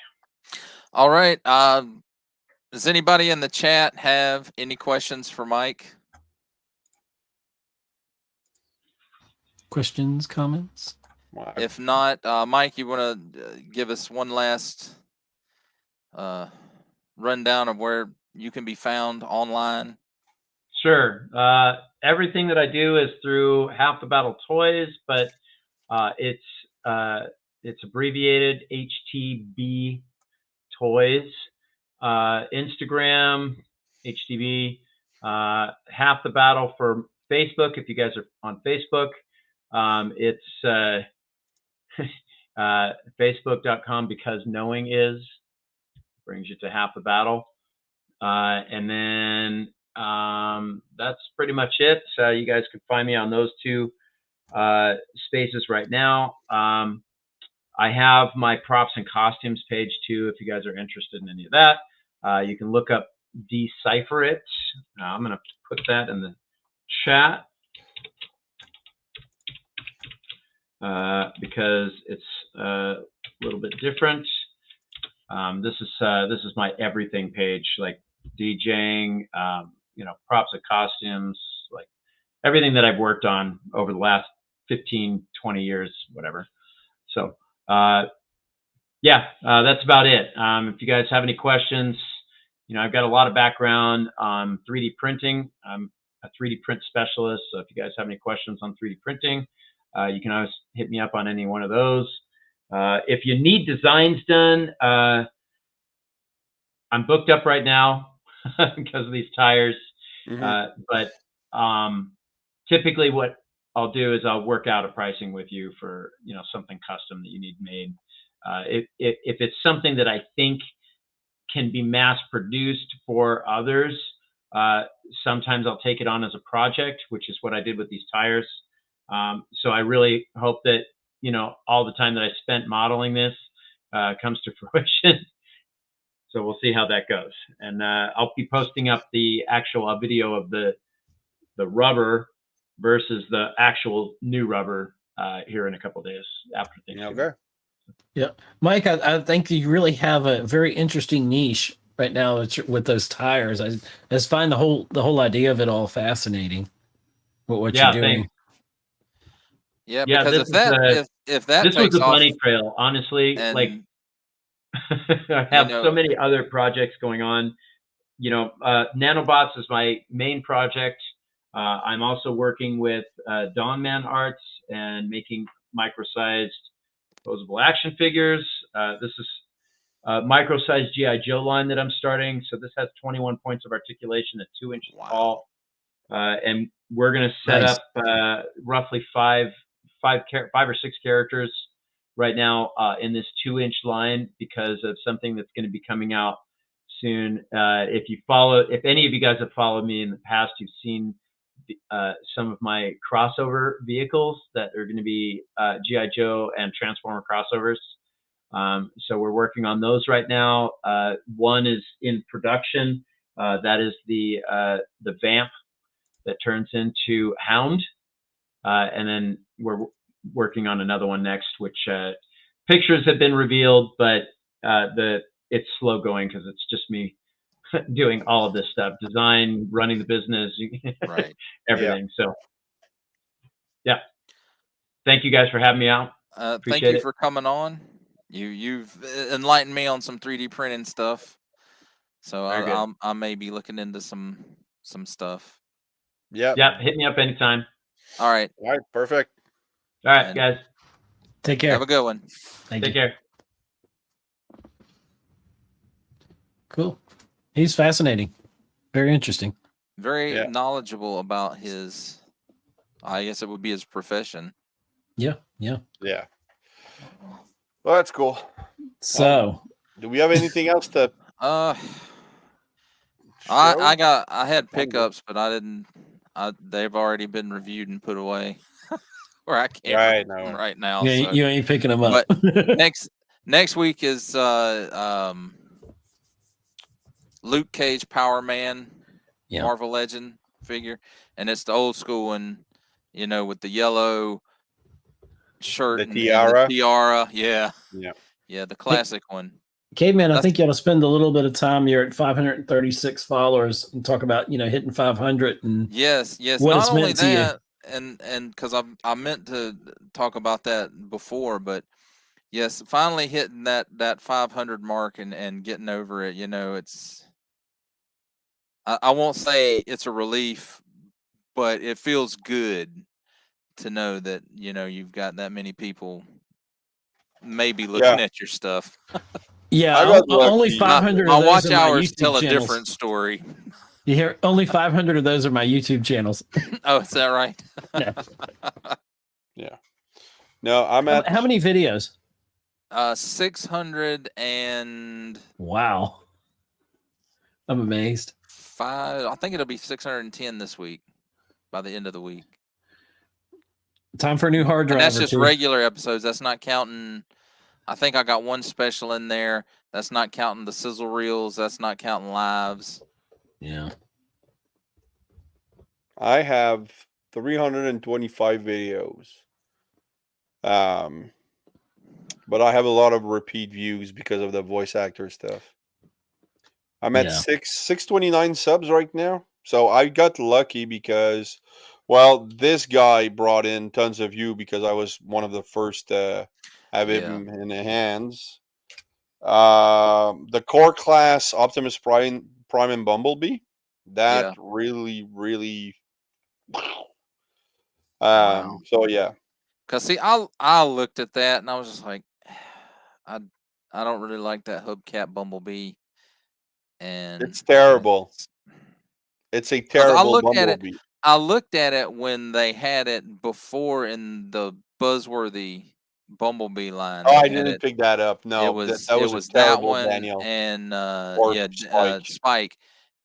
All right. Does anybody in the chat have any questions for Mike? Questions, comments? If not, Mike, you want to give us one last rundown of where you can be found online? Sure. Everything that I do is through Half the Battle Toys, but it's abbreviated HTB Toys. Instagram, HTB. Half the Battle for Facebook. If you guys are on Facebook, it's facebook.com because knowing is brings you to Half the Battle. And then that's pretty much it. You guys can find me on those two spaces right now. I have my props and costumes page too, if you guys are interested in any of that. You can look up Decipher It. I'm going to put that in the chat because it's a little bit different. This is my everything page, like DJing, props and costumes, like everything that I've worked on over the last 15, 20 years, whatever. So, that's about it. If you guys have any questions, I've got a lot of background on 3D printing. I'm a 3D print specialist. So if you guys have any questions on 3D printing, you can always hit me up on any one of those. If you need designs done, I'm booked up right now because of these tires. But typically what I'll do is I'll work out a pricing with you for, something custom that you need made. If it's something that I think can be mass produced for others, sometimes I'll take it on as a project, which is what I did with these tires. So I really hope that, all the time that I spent modeling this comes to fruition. So we'll see how that goes. And I'll be posting up the actual video of the rubber versus the actual new rubber here in a couple of days after Thanksgiving. Okay. Yeah, Mike, I think you really have a very interesting niche right now with those tires. I just find the whole idea of it all fascinating. What you're doing. Thanks. Yeah, because if that this takes was a off, bunny trail, honestly. and, like I have so many other projects going on. Nanobots is my main project. I'm also working with Dawnman Arts and making micro-sized posable action figures. This is a micro-sized G.I. Joe line that I'm starting. So this has 21 points of articulation at 2 inches tall. And we're going to set up roughly five or six characters right now in this 2-inch line because of something that's going to be coming out soon. If any of you guys have followed me in the past, you've seen some of my crossover vehicles that are going to be G.I. Joe and Transformer crossovers. So we're working on those right now. One is in production. That is the Vamp that turns into Hound. And then we're working on another one next, which pictures have been revealed, but it's slow going because it's just me doing all of this stuff, design, running the business, right, everything. So, yeah. Thank you guys for having me out. Thank you for coming on. You've enlightened me on some 3D printing stuff. So I may be looking into some stuff. Yeah. Hit me up anytime. All right. Perfect. All right, guys. Take care. Have a good one. Take care. Cool. He's fascinating. Very interesting. Very knowledgeable about his, I guess it would be his profession. Yeah. Well, that's cool. So, do we have anything else to? I had pickups, but I didn't. They've already been reviewed and put away. Where I can't right now. Yeah, you ain't picking them up. But next week is Luke Cage Power Man, Marvel Legend figure, and it's the old school one, with the yellow shirt, the tiara, and the tiara, the classic one. Caveman, I think you ought to spend a little bit of time. You're at 536 followers and talk about hitting 500 and yes. What Not it's only meant to that, and because I meant to talk about that before, but yes, finally hitting that 500 mark and getting over it. It's. I won't say it's a relief, but it feels good to know that, you've got that many people maybe looking at your stuff. Yeah, I got only lucky. 500 My of those watch are my hours YouTube tell a channels. different story. You hear? Only 500 of those are my YouTube channels. Oh, is that right? Yeah. Yeah. No, I'm at How many videos? 605. Wow. I'm amazed. I think it'll be 610 this week by the end of the week. Time for a new hard drive. And that's or just two. regular episodes. That's not counting. I think I got one special in there. That's not counting the sizzle reels. That's not counting lives. Yeah. I have 325 videos. But I have a lot of repeat views because of the voice actor stuff. I'm at Yeah. 629 subs right now. So I got lucky because, well, this guy brought in tons of view because I was one of the first to have him in the hands. The core class Optimus Prime and Bumblebee, that really, really. Wow. So yeah, Cause see, I looked at that and I was just like, I don't really like that hubcap Bumblebee. And it's terrible. It's a 'cause terrible Bumblebee. I looked at it when they had it before in the Buzzworthy Bumblebee line. Oh, They I had didn't it. pick that up. It No, was that was a that terrible one Daniel and or Spike. Spike,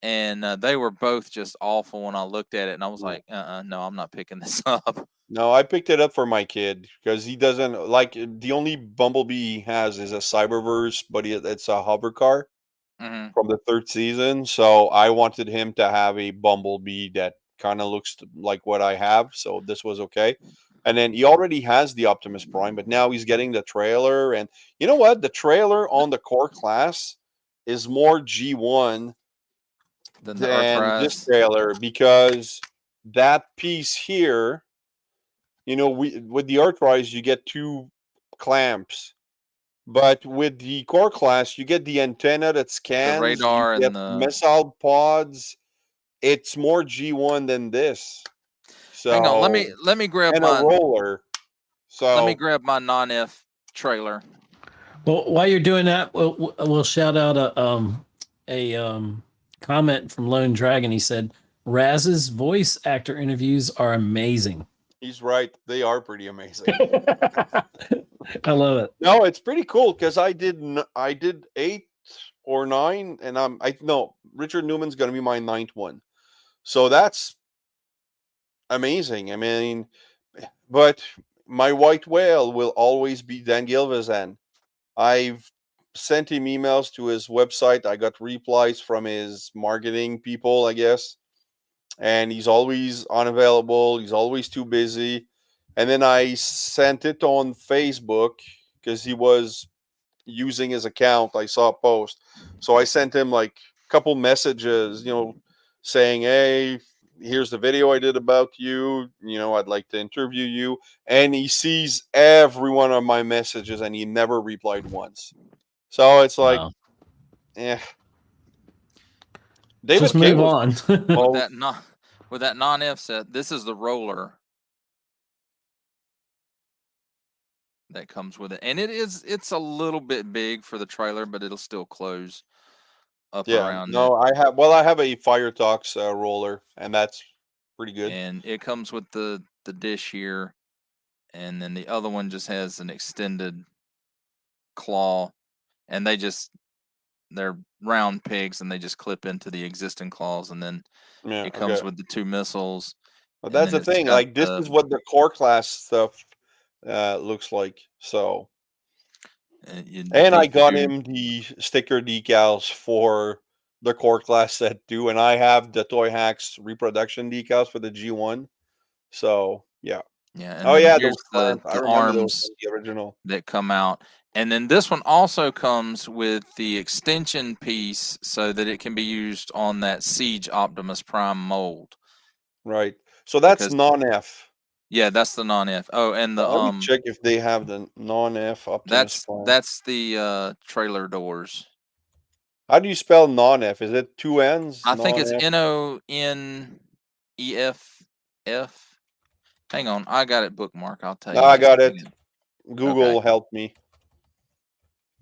and they were both just awful when I looked at it, and I was Yeah. like, no, I'm not picking this up. No, I picked it up for my kid because he doesn't like the only Bumblebee he has is a Cyberverse, but it's a hover car Hmm. from the third season. So I wanted him to have a Bumblebee that kind of looks like what I have. So this was okay. And then he already has the Optimus Prime, but now he's getting the trailer. And you know what? The trailer on the core class is more G1 Then the than this Earthrise. trailer because that piece here, you know, with the Earthrise, you get two clamps. But with the core class, you get the antenna that The scans, you radar get and the. missile pods. It's more G1 than this. Hang on, So, let me grab and a my roller. So, non-F trailer. Well, while you're doing that, we'll shout out a comment from Lone Dragon. He said Raz's voice actor interviews are amazing. he's right. They are pretty amazing. I love it. No, it's pretty cool because I did 8 or 9, and no, Richard Newman's going to be my 9th one. So that's amazing. I mean, but my white whale will always be Dan Gilvezan. I've sent him emails to his website. I got replies from his marketing people, I guess. And he's always unavailable. He's always too busy. And then I sent it on Facebook because he was using his account. I saw a post. So I sent him like a couple messages, saying, hey, here's the video I did about you. I'd like to interview you. And he sees every one of my messages and he never replied once. So it's like, Wow. David Just Kayne move was on. With that non-F set, this is the roller that comes with it, and it's a little bit big for the trailer, but it'll still close up around it. No, I have a Fire Talks roller, and that's pretty good. And it comes with the dish here, and then the other one just has an extended claw, and they're round pigs, and they just clip into the existing claws, and then it comes with the 2 missiles. But And that's then the it's thing. got Like this is what the core class stuff looks like. So, and I got him the sticker decals for the core class set too, and I have the Toy Hacks reproduction decals for the G1. So yeah. Yeah, Oh and then yeah, here's those clamps. I the remember those arms from the original. that come out. And then this one also comes with the extension piece so that it can be used on that Siege Optimus Prime mold. Right. So that's non-F. Yeah, that's the non-F. Oh, and the Let me check if they have the non-F Optimus Prime. that's the trailer doors. How do you spell non-F? Is it 2 N's? I think it's Non-F? NONEFF. Hang on, I got it bookmarked. I'll tell No, you. I Just got a it. second. Google helped me.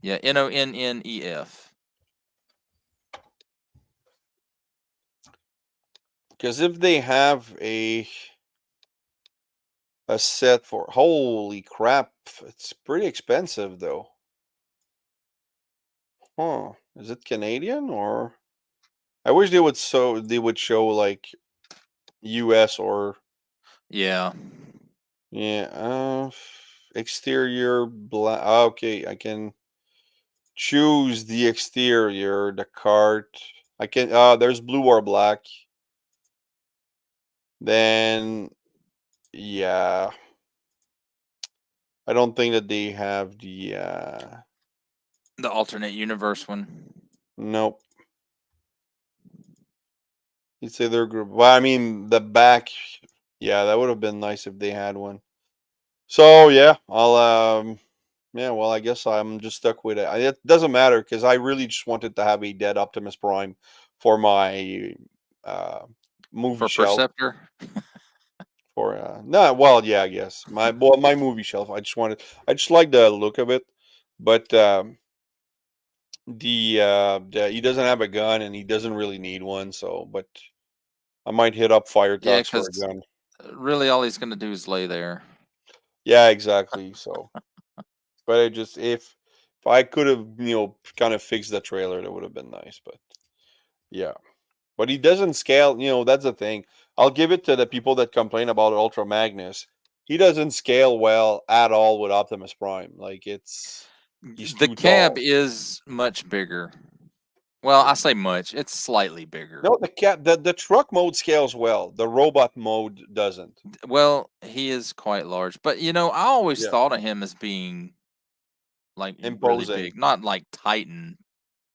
Yeah, Nonnef. Because if they have a set for, holy crap, it's pretty expensive though. Huh? Is it Canadian or? I wish they would show like U.S. or Yeah. yeah. Exterior black. Okay, I can choose the exterior, the cart. I can. There's blue or black. Then yeah, I don't think that they have the. The alternate universe one. Nope. You'd say their group. Well, I mean the back. Yeah, that would have been nice if they had one. So yeah, I'll. Yeah, well, I guess I'm just stuck with it. It doesn't matter because I really just wanted to have a dead Optimus Prime for my uh, movie For shelf. Perceptor. For no, well, yeah, I guess my movie shelf. I just like the look of it, but he doesn't have a gun and he doesn't really need one. So, but I might hit up Fire Yeah, Talks for a because gun. really all he's gonna do is lay there. Yeah, exactly. So, but if I could have kind of fixed the trailer, that would have been nice. But yeah. But he doesn't scale, that's the thing. I'll give it to the people that complain about Ultra Magnus. He doesn't scale well at all with Optimus Prime. Like he's The too cab tall. is much bigger. Well, I say much. It's slightly bigger. No, the truck mode scales well. The robot mode doesn't. Well, he is quite large, but I always Yeah. thought of him as being like really Imposing. big, not like Titan,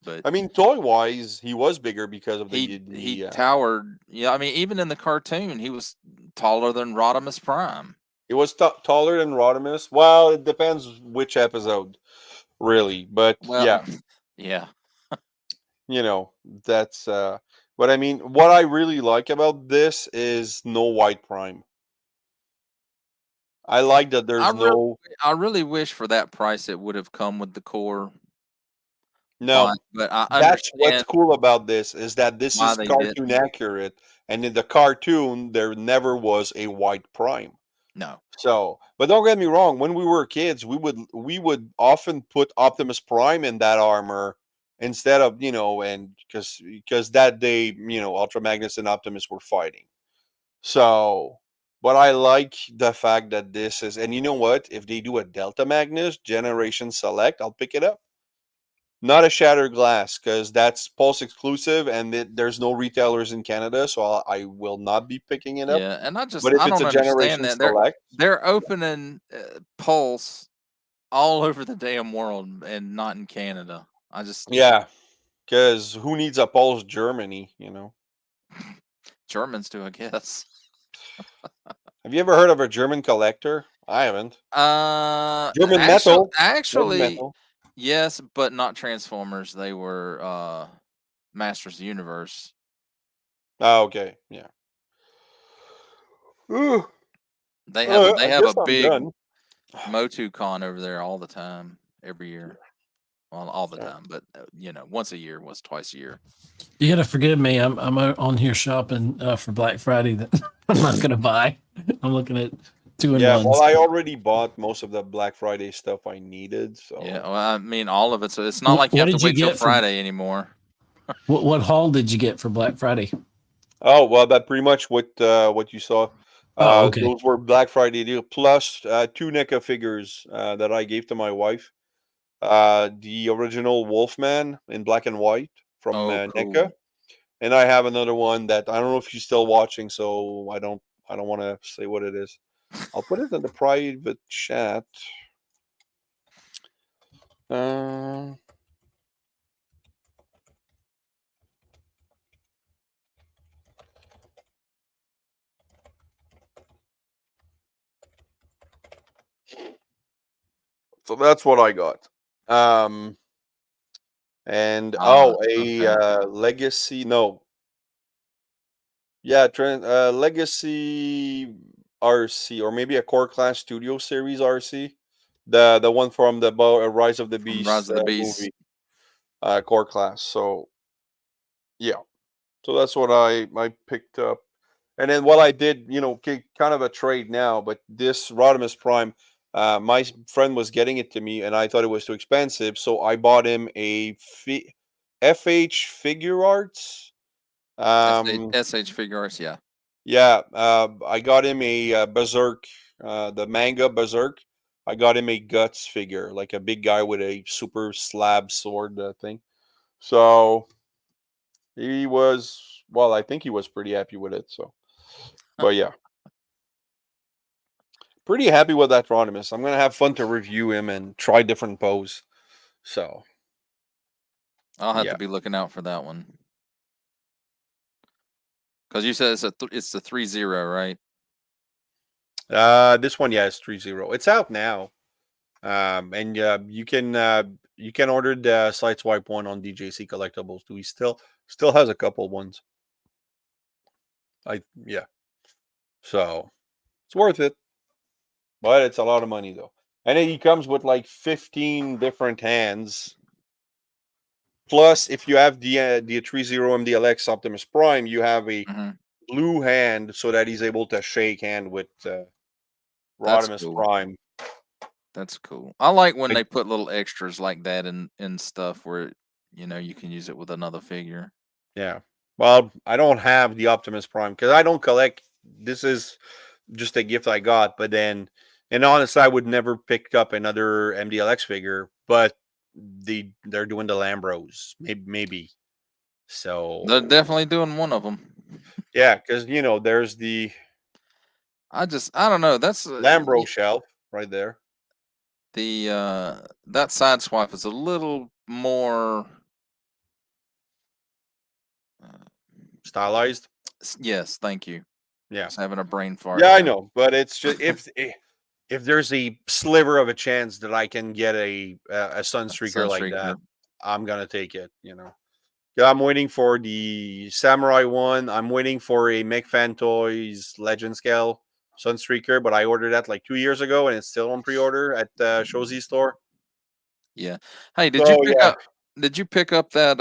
but I mean, toy wise, he was bigger because of he towered. Yeah, I mean, even in the cartoon, he was taller than Rodimus Prime. he was taller than Rodimus. Well, it depends which episode, really. But Well, yeah. yeah, you know that's but I mean what I really like about this is no white prime. I like that I there's really, no I really wish for that price it would have come with the core no bot, but I that's what's understand cool about this is that this why is they cartoon didn't. accurate, and in the cartoon there never was a white prime. No, So but don't get me wrong, when we were kids we would often put Optimus Prime in that armor instead of and because that day Ultra Magnus and Optimus were fighting. So, but I like the fact that this is, and you know what? If they do a Delta Magnus Generation Select, I'll pick it up. Not a Shattered Glass because that's Pulse exclusive, and there's no retailers in Canada, so I will not be picking it up. yeah, and But if I it's don't a understand Generation that Select, they're opening Pulse all over the damn world and not in Canada. I just yeah, because who needs a Pulse Germany? Germans do, I guess. Have you ever heard of a German collector? I haven't. German Actually, metal. German actually, metal. yes, but not Transformers. They were Masters of the Universe. Oh, okay. Yeah. Ooh, They I have guess a I'm big done. MotuCon over there all the time, every year. Well, all the Yeah. time, but once a year, twice a year. You gotta forgive me. I'm on here shopping for Black Friday that I'm not gonna buy. I'm looking at two in Yeah, well, ones. I already bought most of the Black Friday stuff I needed, Yeah, so well, I mean, all of it. So it's not like you What have to did you wait till get for Friday anymore. what haul did you get for Black Friday? oh well, that pretty much what you saw. Oh, okay. Those were Black Friday deal plus two NECA figures that I gave to my wife. The original Wolfman in black and white from Oh, NECA, cool. and I have another one that I don't know if she's still watching, so I don't want to say what it is. I'll put it in the private chat. Uh, so that's what I got. And a Okay. legacy. No, yeah, legacy RC or maybe a core class studio series RC. the one from the Rise of the From Beast Rise of the Beast. movie, core class. So yeah, so that's what I picked up. And then what I did, kind of a trade now, but this Rodimus Prime, my friend was getting it to me, and I thought it was too expensive, so I bought him a FH Figure Arts. SH Figure Arts, yeah. Yeah, I got him a Berserk, the manga Berserk. I got him a Guts figure, like a big guy with a super slab sword thing. So he was, well, I think he was pretty happy with it. So, but yeah, pretty happy with that Rodimus. I'm gonna have fun to review him and try different pose. So I'll have yeah, to be looking out for that one. Because you said it's the 3-0, right? this one, yeah, is 3-0. It's out now, and you can order the Sideswipe one on DJC Collectibles too. He still has a couple ones. Yeah, so it's worth it, but it's a lot of money though. And then he comes with like 15 different hands. Plus, if you have the 30 MDLX Optimus Prime, you have a Mm-hmm. blue hand so that he's able to shake hand with That's Rodimus cool. Prime. That's cool. I like when Like, they put little extras like that in stuff where you can use it with another figure. yeah. Well, I don't have the Optimus Prime because I don't collect. This is just a gift I got. But then, and honestly, I would never pick up another MDLX figure. But they're doing the Lambros, maybe. So They're definitely doing one of them. yeah, because there's the I don't know. That's Lambro shelf right there, that side swap is a little more. stylized. Yes, thank you. Yeah, Just having a brain fart. yeah, I There. know. But it's just if there's a sliver of a chance that I can get a Sunstreaker like that, Sunstreaker. I'm gonna take it. Yeah, I'm waiting for the Samurai one. I'm waiting for a McFan Toys Legend Scale Sunstreaker, but I ordered that like 2 years ago, and it's still on pre-order at Shozi store. Yeah. Hey, So yeah, did you pick up that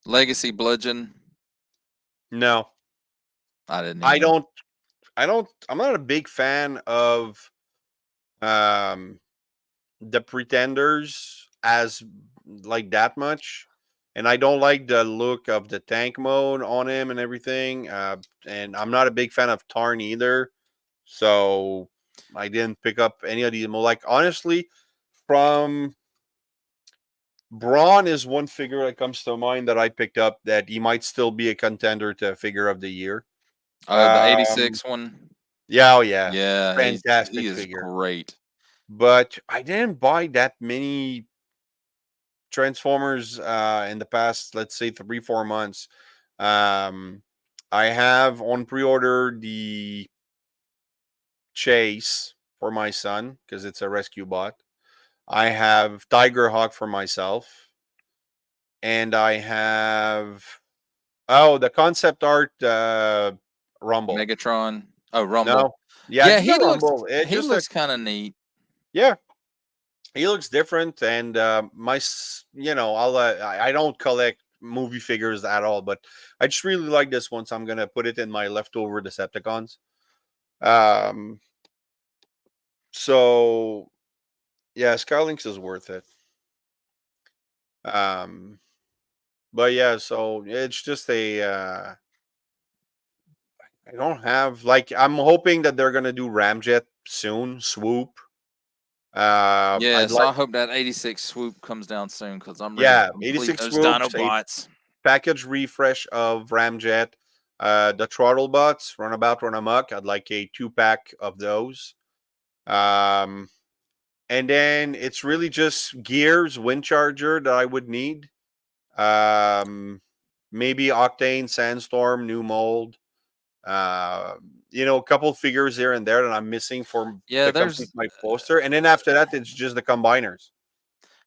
Legacy Bludgeon? no, I didn't I either. don't. I'm not a big fan of um the Pretenders as like that much. And I don't like the look of the tank mode on him and everything. And I'm not a big fan of Tarn either. So I didn't pick up any of these. Like, honestly, from Braun is one figure that comes to mind that I picked up that he might still be a contender to figure of the year. The Um, 86 one. yeah, oh yeah. Yeah, he Fantastic is figure. great. But I didn't buy that many Transformers in the past, let's say 3-4 months. I have on pre-order the Chase for my son because it's a rescue bot. I have Tiger Hawk for myself, and I have the concept art Rumble. Megatron. Oh, Rumble. No, yeah, Yeah, just a Rumble. It's he just looks kind of neat. yeah. He looks different, and I don't collect movie figures at all, but I just really like this one, so I'm gonna put it in my leftover Decepticons. So yeah, Skylinks is worth it. But yeah, so it's just I don't have like I'm hoping that they're gonna do Ramjet soon, Swoop. I'd Yes, like I hope that 86 swoop comes down soon because I'm ready to complete 86 those Swoops, a Dinobots. package refresh of Ramjet, the throttle bots, Runabout, Run Amok. I'd like a 2-pack of those. And then it's really just Gears, Wind Charger that I would need. Maybe Octane, Sandstorm, New Mold. A couple figures here and there that I'm missing to complete my poster. And then after that, it's just the combiners.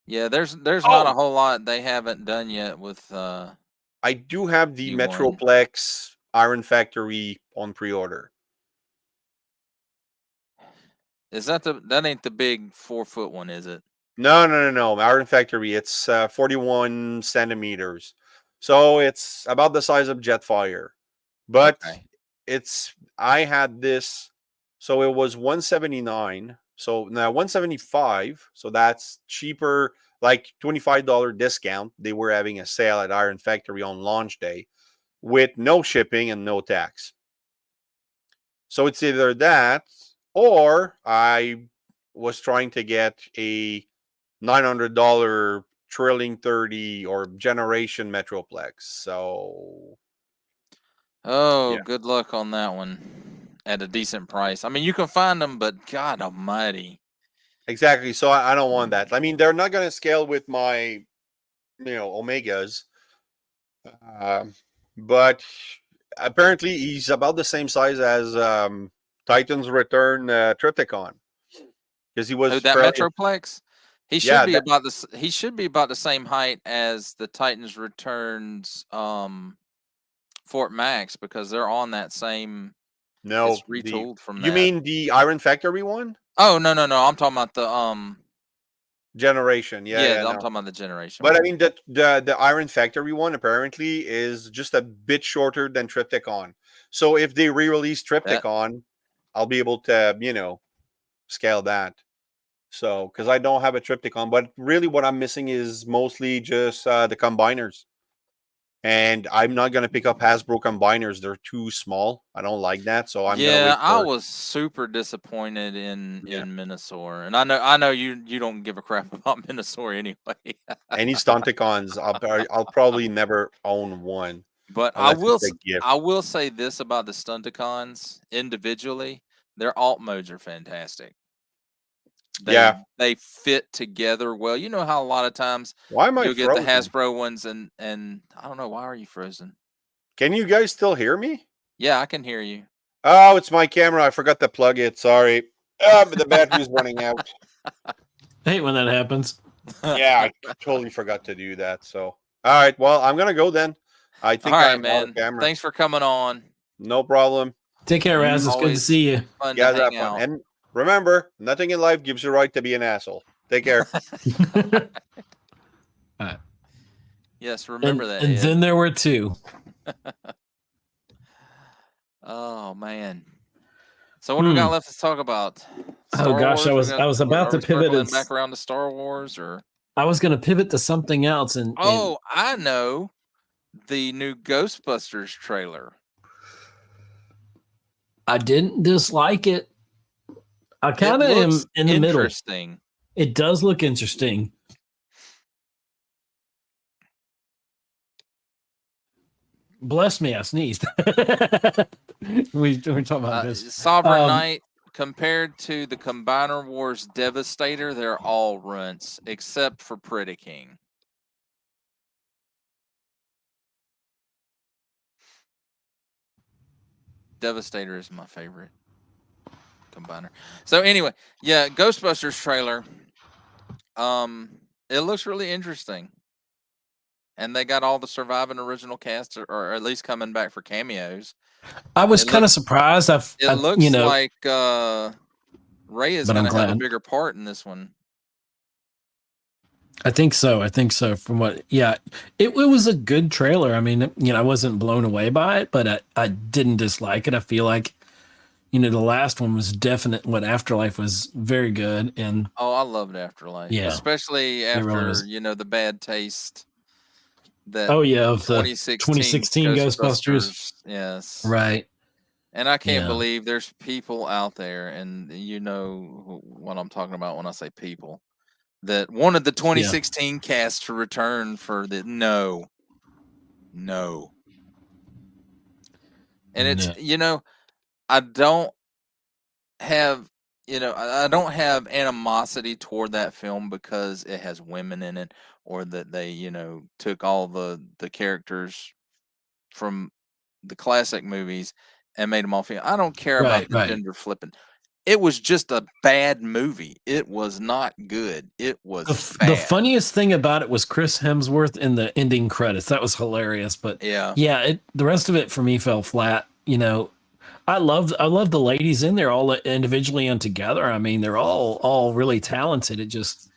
Yeah, there's not a whole lot they haven't done yet with I do have the U1. Metroplex Iron Factory on pre-order. Is that that ain't the big 4-foot one, is it? No. Iron Factory. It's 41 centimeters, so it's about the size of Jetfire. But Okay. I had this, so it was 179. So now 175. So that's cheaper, like $25 discount. They were having a sale at Iron Factory on launch day with no shipping and no tax. So it's either that or I was trying to get a $900 Trilling 30 or Generation Metroplex. So Oh, yeah, good luck on that one at a decent price. I mean, you can find them, but God Almighty. exactly. So I don't want that. I mean, they're not going to scale with my, Omegas. But apparently he's about the same size as Titan's Return Triptychon, because he Oh, was that fairly, Metroplex. He should yeah, be about this. He should be about the same height as the Titans Returns Fort Max, because they're on that same. no, It's retooled from you that. mean the Iron Factory one? Oh no. I'm talking about the Generation, yeah, I'm no. talking about the Generation But I one. mean the Iron Factory one apparently is just a bit shorter than Triptychon. So if they re-release Triptychon, I'll be able to, scale that. So because I don't have a Triptychon, but really what I'm missing is mostly just the combiners. And I'm not gonna pick up Hasbro combiners. They're too small. I don't like that. So I'm gonna Yeah, wait I for was super disappointed in yeah. Minosaur, and I know you don't give a crap about Minosaur anyway. Any Stunticons. I'll probably never own one But unless it's a gift. I will say this about the Stunticons individually: their alt modes are fantastic. Yeah. They fit together well. You know how a lot of times Why am I you'll get the frozen? Hasbro ones, and I don't know, why are you frozen? Can you guys still hear me? Yeah, I can hear you. Oh, it's my camera. I forgot to plug it. Sorry. But the battery's running out. I hate when that happens. Yeah, I totally forgot to do that. So, all right. Well, I'm gonna go then. I think All right, I'm out of man. camera. Thanks for coming on. No problem. Take care, Raz. It's good to Always see you. fun You to guys have hang fun. out. And remember, nothing in life gives you right to be an asshole. Take care. All right. Yes, remember that. And Ed. then there were two. Oh man. So what do we got left to talk about? Oh gosh, Wars? I was about to pivot circling and back around to Star Wars, or I was going to pivot to something else. And I know, the new Ghostbusters trailer. I didn't dislike it. I kind of am in the middle. Interesting. It does look interesting. Bless me, I sneezed. We're talking about this. Sovereign Knight, compared to the Combiner Wars Devastator, they're all runts except for Pretty King. Devastator is my favorite combiner. So anyway, yeah, Ghostbusters trailer. It looks really interesting. And they got all the surviving original cast, or at least coming back for cameos. I was kind of surprised. It looks like Ray is going to have a bigger part in this one. I think so. From what, it was a good trailer. I mean, I wasn't blown away by it, but I didn't dislike it. I feel like, the last one was definite. What Afterlife was very good, and I loved Afterlife. Yeah, especially after really the bad taste. That of the 2016 Ghostbusters. Yes, right. And I can't believe there's people out there, and you know what I'm talking about when I say people, that wanted the 2016 cast to return for the no. And it's I don't have I don't have animosity toward that film because it has women in it, or that they took all the characters from the classic movies and made them all female. I don't care about the gender flipping. It was just a bad movie. It was not good. It was the funniest thing about it was Chris Hemsworth in the ending credits. That was hilarious. But the rest of it for me fell flat. I love the ladies in there all individually and together. I mean, they're all really talented. It just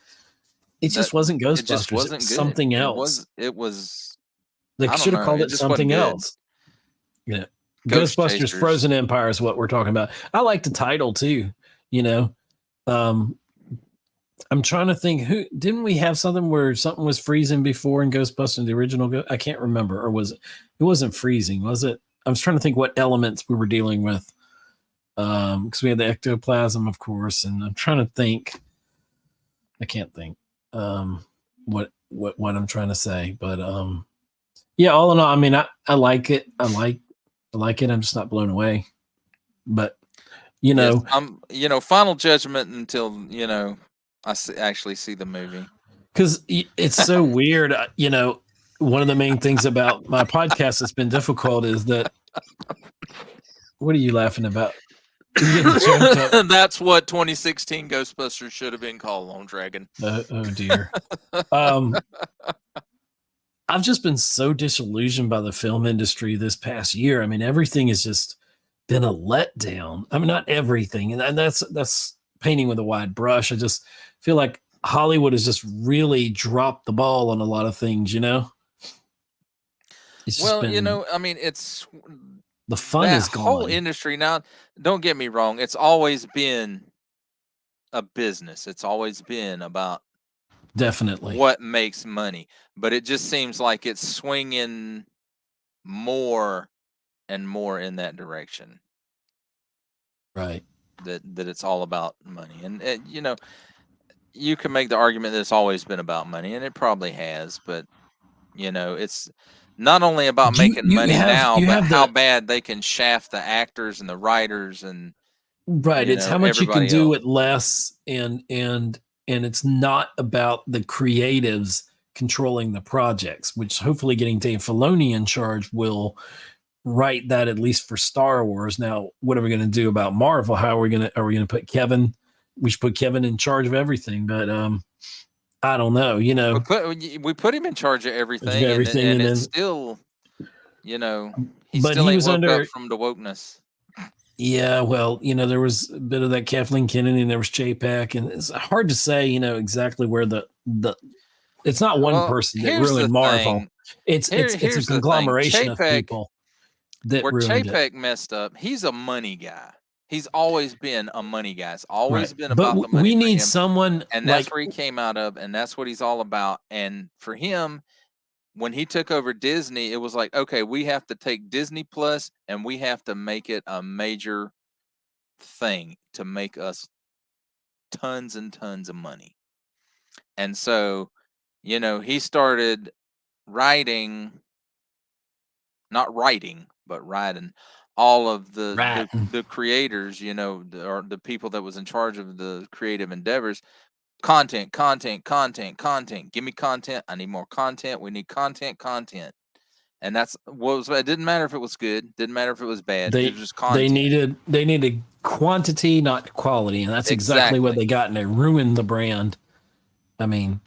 That wasn't it just Ghostbusters. It wasn't was good. something else. It was They I don't should have know. called It it just wasn't something good. else. Yeah. Ghost Ghostbusters Chasers. Frozen Empire is what we're talking about. I like the title too, you know. I'm trying to think, who didn't we have something where something was freezing before in Ghostbusters, the original? I can't remember. Or was it? It wasn't freezing, was it? I was trying to think what elements we were dealing with. Because we had the ectoplasm, of course, and I'm trying to think. I can't think what I'm trying to say, but yeah, all in all, I mean, I like it. I like it. I'm just not blown away. But you know, yes, final judgment until I actually see the movie. because it's so weird. You know, one of the main things about my podcast that's been difficult is that. What are you laughing about? That's what 2016 Ghostbusters should have been called, Lone Dragon. Oh dear. I've just been so disillusioned by the film industry this past year. I mean, everything has just been a letdown. I mean, not everything, and that's painting with a wide brush. I just feel like Hollywood has just really dropped the ball on a lot of things. You know. It's just been, I mean, it's the fun that is gone. whole industry now. Don't get me wrong; it's always been a business. It's always been about definitely what makes money, but it just seems like it's swinging more and more in that direction. Right. That it's all about money, and you can make the argument that it's always been about money, and it probably has, but it's not only about making money now, but how bad they can shaft the actors and the writers and right. It's how much you can do else. with less, and it's not about the creatives controlling the projects, which hopefully getting Dave Filoni in charge will right that, at least for Star Wars. Now, what are we going to do about Marvel? How are we going to put Kevin? We should put Kevin in charge of everything, but I don't know. We put him in charge of everything, and then, it's still, he but still he ain't was woke under up from the wokeness. Yeah, well, there was a bit of that Kathleen Kennedy, and there was JPEG, and it's hard to say, exactly where the it's not one person that ruined Marvel. It's a conglomeration of people that where ruined JPEG messed up. He's a money guy. He's always been a money guy. It's always been but about the money. We need him. someone, and that's where he came out of, and that's what he's all about. And for him, when he took over Disney, it was like, okay, we have to take Disney Plus and we have to make it a major thing to make us tons and tons of money. And so, he started not writing, but writing all of the creators, or the people that was in charge of the creative endeavors. Content. Give me content. I need more content. We need content. And that's what was. It didn't matter if it was good. Didn't matter if it was bad. It was just content. They needed quantity, not quality, and that's exactly what they got, and they ruined the brand. I mean,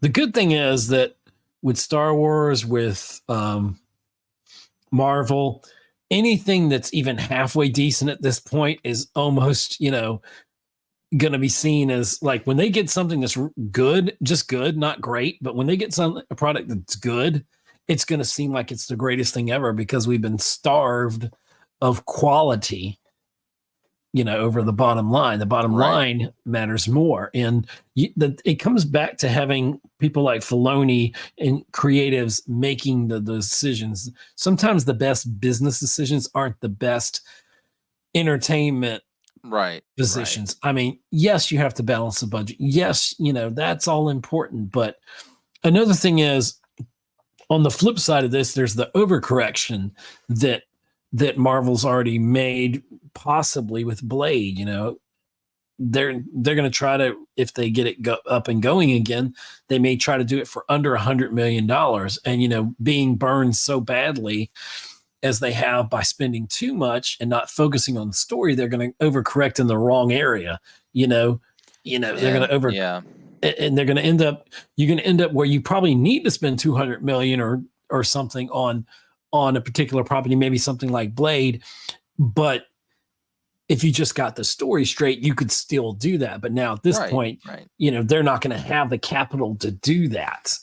the good thing is that with Star Wars, with Marvel, anything that's even halfway decent at this point is almost, going to be seen as, like, when they get something that's good, just good, not great, but when they get a product that's good, it's going to seem like it's the greatest thing ever, because we've been starved of quality, over the bottom line. The bottom line matters more. And it comes back to having people like Filoni and creatives making the decisions. Sometimes the best business decisions aren't the best entertainment positions. I mean, yes, you have to balance the budget. Yes, that's all important. But another thing is, on the flip side of this, there's the overcorrection that Marvel's already made, possibly with Blade. They're going to try to, if they get it up and going again, they may try to do it for under $100 million. And being burned so badly as they have by spending too much and not focusing on the story, they're going to overcorrect in the wrong area. They're going to and they're going to end up. You're going to end up where you probably need to spend $200 million or something on a particular property, maybe something like Blade, But if you just got the story straight, you could still do that. But now at this point, you know, they're not going to have the capital to do that.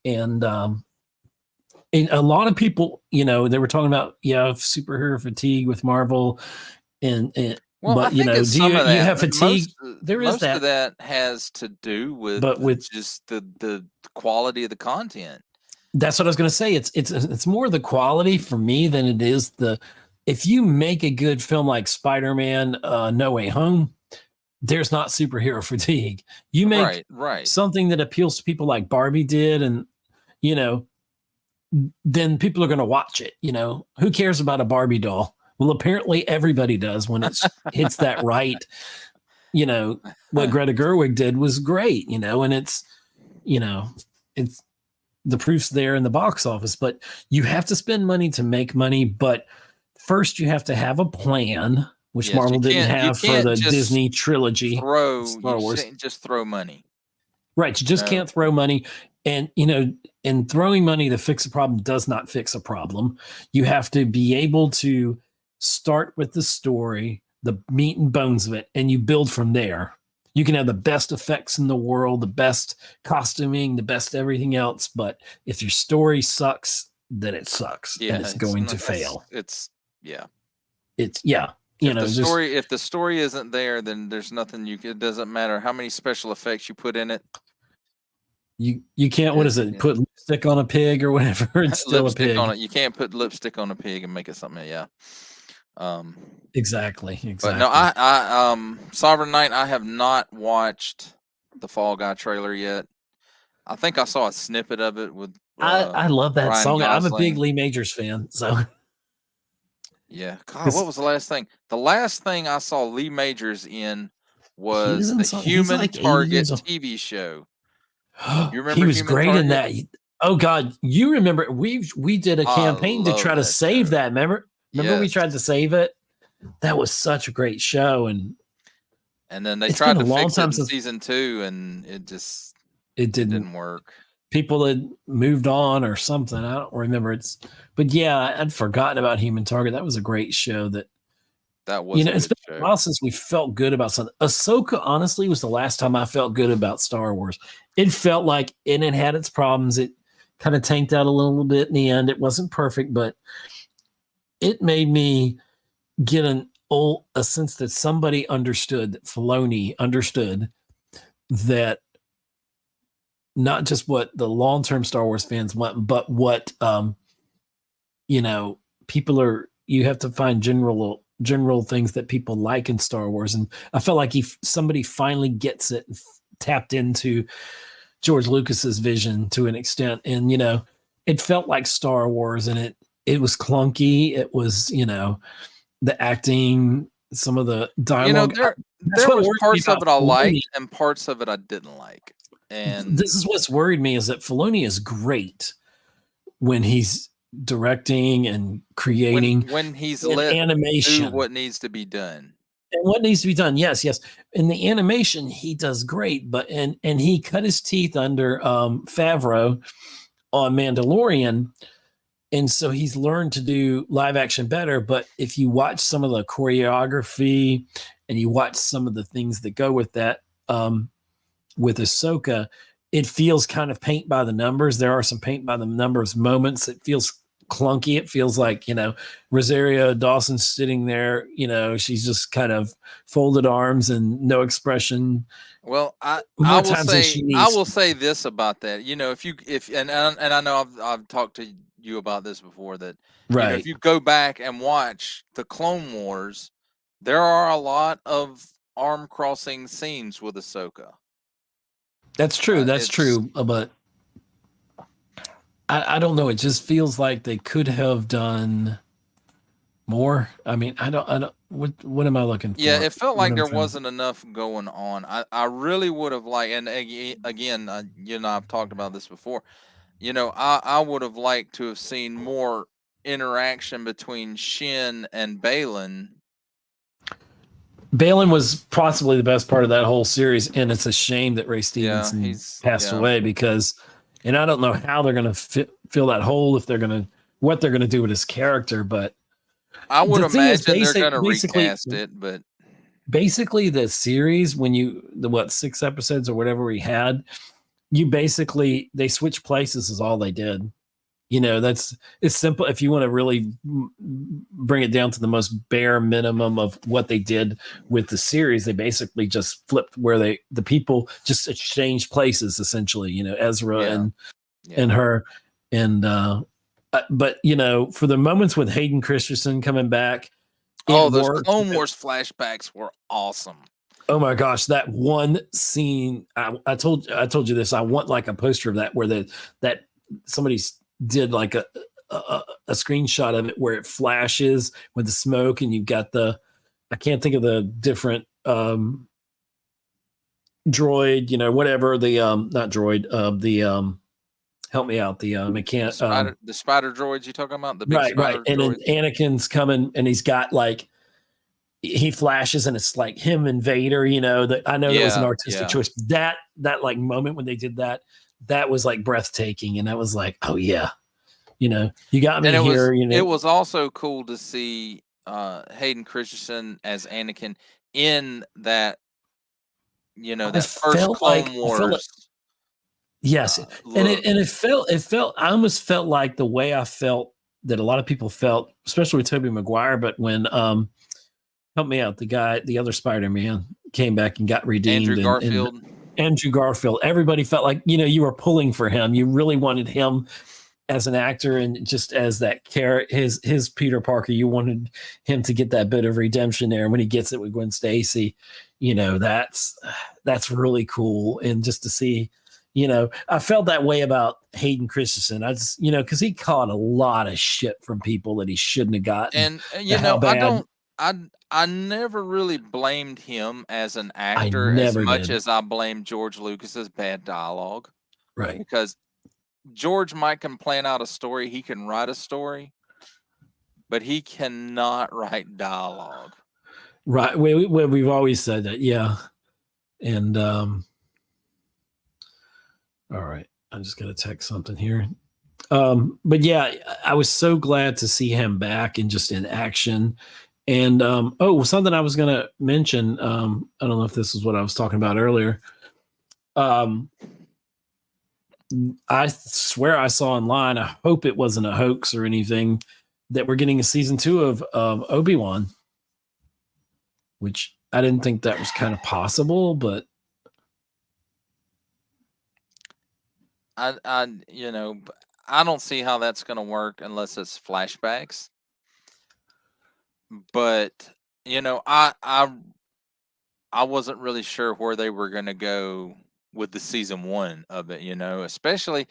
And a lot of people, you know, they were talking about, superhero fatigue with Marvel. Well, but, I think it's you have fatigue. Most of that has to do with, just the quality of the content. That's what I was going to say. It's more the quality for me than it is if you make a good film like Spider-Man No Way Home, there's not superhero fatigue. You make something that appeals to people like Barbie did, and, you know, then people are going to watch it. You know, who cares about a Barbie doll? Well, apparently everybody does when it hits that right. You know, what Greta Gerwig did was great, you know, and it's the proof's there in the box office, but you have to spend money to make money. But first you have to have a plan, which Marvel didn't have for the Disney trilogy. Star Wars. Just throw money. Right. You just can't throw money. And, you know, and throwing money to fix a problem does not fix a problem. You have to be able to start with the story, the meat and bones of it, and you build from there. You can have the best effects in the world, the best costuming, the best everything else. But if your story sucks, then it sucks. Yeah, and it's going to fail. If the story isn't there, then there's nothing it doesn't matter how many special effects you put in it. You can't, what is it? Put lipstick on a pig or whatever. It's still a pig. You can't put lipstick on a pig and make it something. Yeah. Exactly. But no, I Sovereign Knight, I have not watched the Fall Guy trailer yet. I think I saw a snippet of it with I love that Ryan song. Gosling. I'm a big Lee Majors fan, so yeah. God, what was the last thing? The last thing I saw Lee Majors in was the Human Target TV show. You remember he was Human great Target? in that. Oh God, you remember we did a campaign to try to save that. Remember we tried to save it. That was such a great show, and then they tried to fix it in season 2, and it didn't work. People had moved on or something. I don't remember. But yeah, I'd forgotten about Human Target. That was a great show. That was, it's been a while since we felt good about something. Ahsoka, honestly, was the last time I felt good about Star Wars. It felt like, and it had its problems. It kind of tanked out a little bit in the end. It wasn't perfect, but it made me get a sense that somebody understood, that Filoni understood, that not just what the long-term Star Wars fans want, but what people are. You have to find general things that people like in Star Wars, and I felt like somebody finally gets it and tapped into George Lucas's vision to an extent, and it felt like Star Wars, and it was clunky. It was the acting, some of the dialogue. There was parts of it I liked and parts of it I didn't like. And this is what's worried me, is that Filoni is great when he's directing and creating, when he's let animation, do what needs to be done. And what needs to be done, yes. In the animation, he does great, but and he cut his teeth under Favreau on Mandalorian. And so he's learned to do live action better. But if you watch some of the choreography and you watch some of the things that go with that, with Ahsoka, it feels kind of paint by the numbers. There are some paint by the numbers moments. It feels clunky. It feels like, Rosario Dawson's sitting there, she's just kind of folded arms and no expression. Well, I will say this about that. And I know I've talked to you about this before, that if you go back and watch the Clone Wars, there are a lot of arm crossing scenes with Ahsoka. That's true. That's true. But I don't know. It just feels like they could have done more. I mean, I don't. What am I looking for? Yeah, it felt like there wasn't enough going on. I really would have liked, and again, I've talked about this before. I would have liked to have seen more interaction between Shin and Baylan. Baylan was possibly the best part of that whole series, and it's a shame that Ray Stevenson passed away, because, and I don't know how they're going to fill that hole, what they're going to do with his character, but I would The thing is, imagine they're going to basically, recast it, but basically the series, when the 6 episodes or whatever we had, you basically, they switched places is all they did. It's simple. If you want to really bring it down to the most bare minimum of what they did with the series, they basically just flipped where the people just exchanged places, essentially, Ezra and her. And, but, for the moments with Hayden Christensen coming back, those worked. Clone Wars flashbacks were awesome. Oh my gosh, that one scene! I told you this. I want like a poster of that where that somebody did like a screenshot of it where it flashes with the smoke and you've got I can't think of the different droid, whatever the not droid, the help me out, the the spider droids you talking about, the big right, spider and then droids? Anakin's coming and he's got like, he flashes and it's like him and Vader, that I know that was an artistic choice. That like moment when they did that was like breathtaking. And I was like, oh yeah, you got me here. It was also cool to see Hayden Christensen as Anakin in that, that first Clone Wars. Yes. And it felt, I almost felt like the way I felt that a lot of people felt, especially with Tobey Maguire, but when, help me out, the other Spider-Man came back and got redeemed. Andrew Garfield. Everybody felt like, you were pulling for him. You really wanted him as an actor and just as that his Peter Parker. You wanted him to get that bit of redemption there. And when he gets it with Gwen Stacy, that's really cool. And just to see, I felt that way about Hayden Christensen. I just, because he caught a lot of shit from people that he shouldn't have gotten. And I never really blamed him as an actor as much as I blamed George Lucas's bad dialogue. Right. Because George might can plan out a story, he can write a story, but he cannot write dialogue. Right. We've always said that, yeah. And all right, I'm just gonna text something here. But yeah, I was so glad to see him back and just in action. And something I was gonna mention. I don't know if this is what I was talking about earlier. I swear I saw online, I hope it wasn't a hoax or anything, that we're getting a season 2 of Obi-Wan, which I didn't think that was kind of possible, but I don't see how that's going to work unless it's flashbacks. But, I wasn't really sure where they were going to go with the season 1 of it, especially,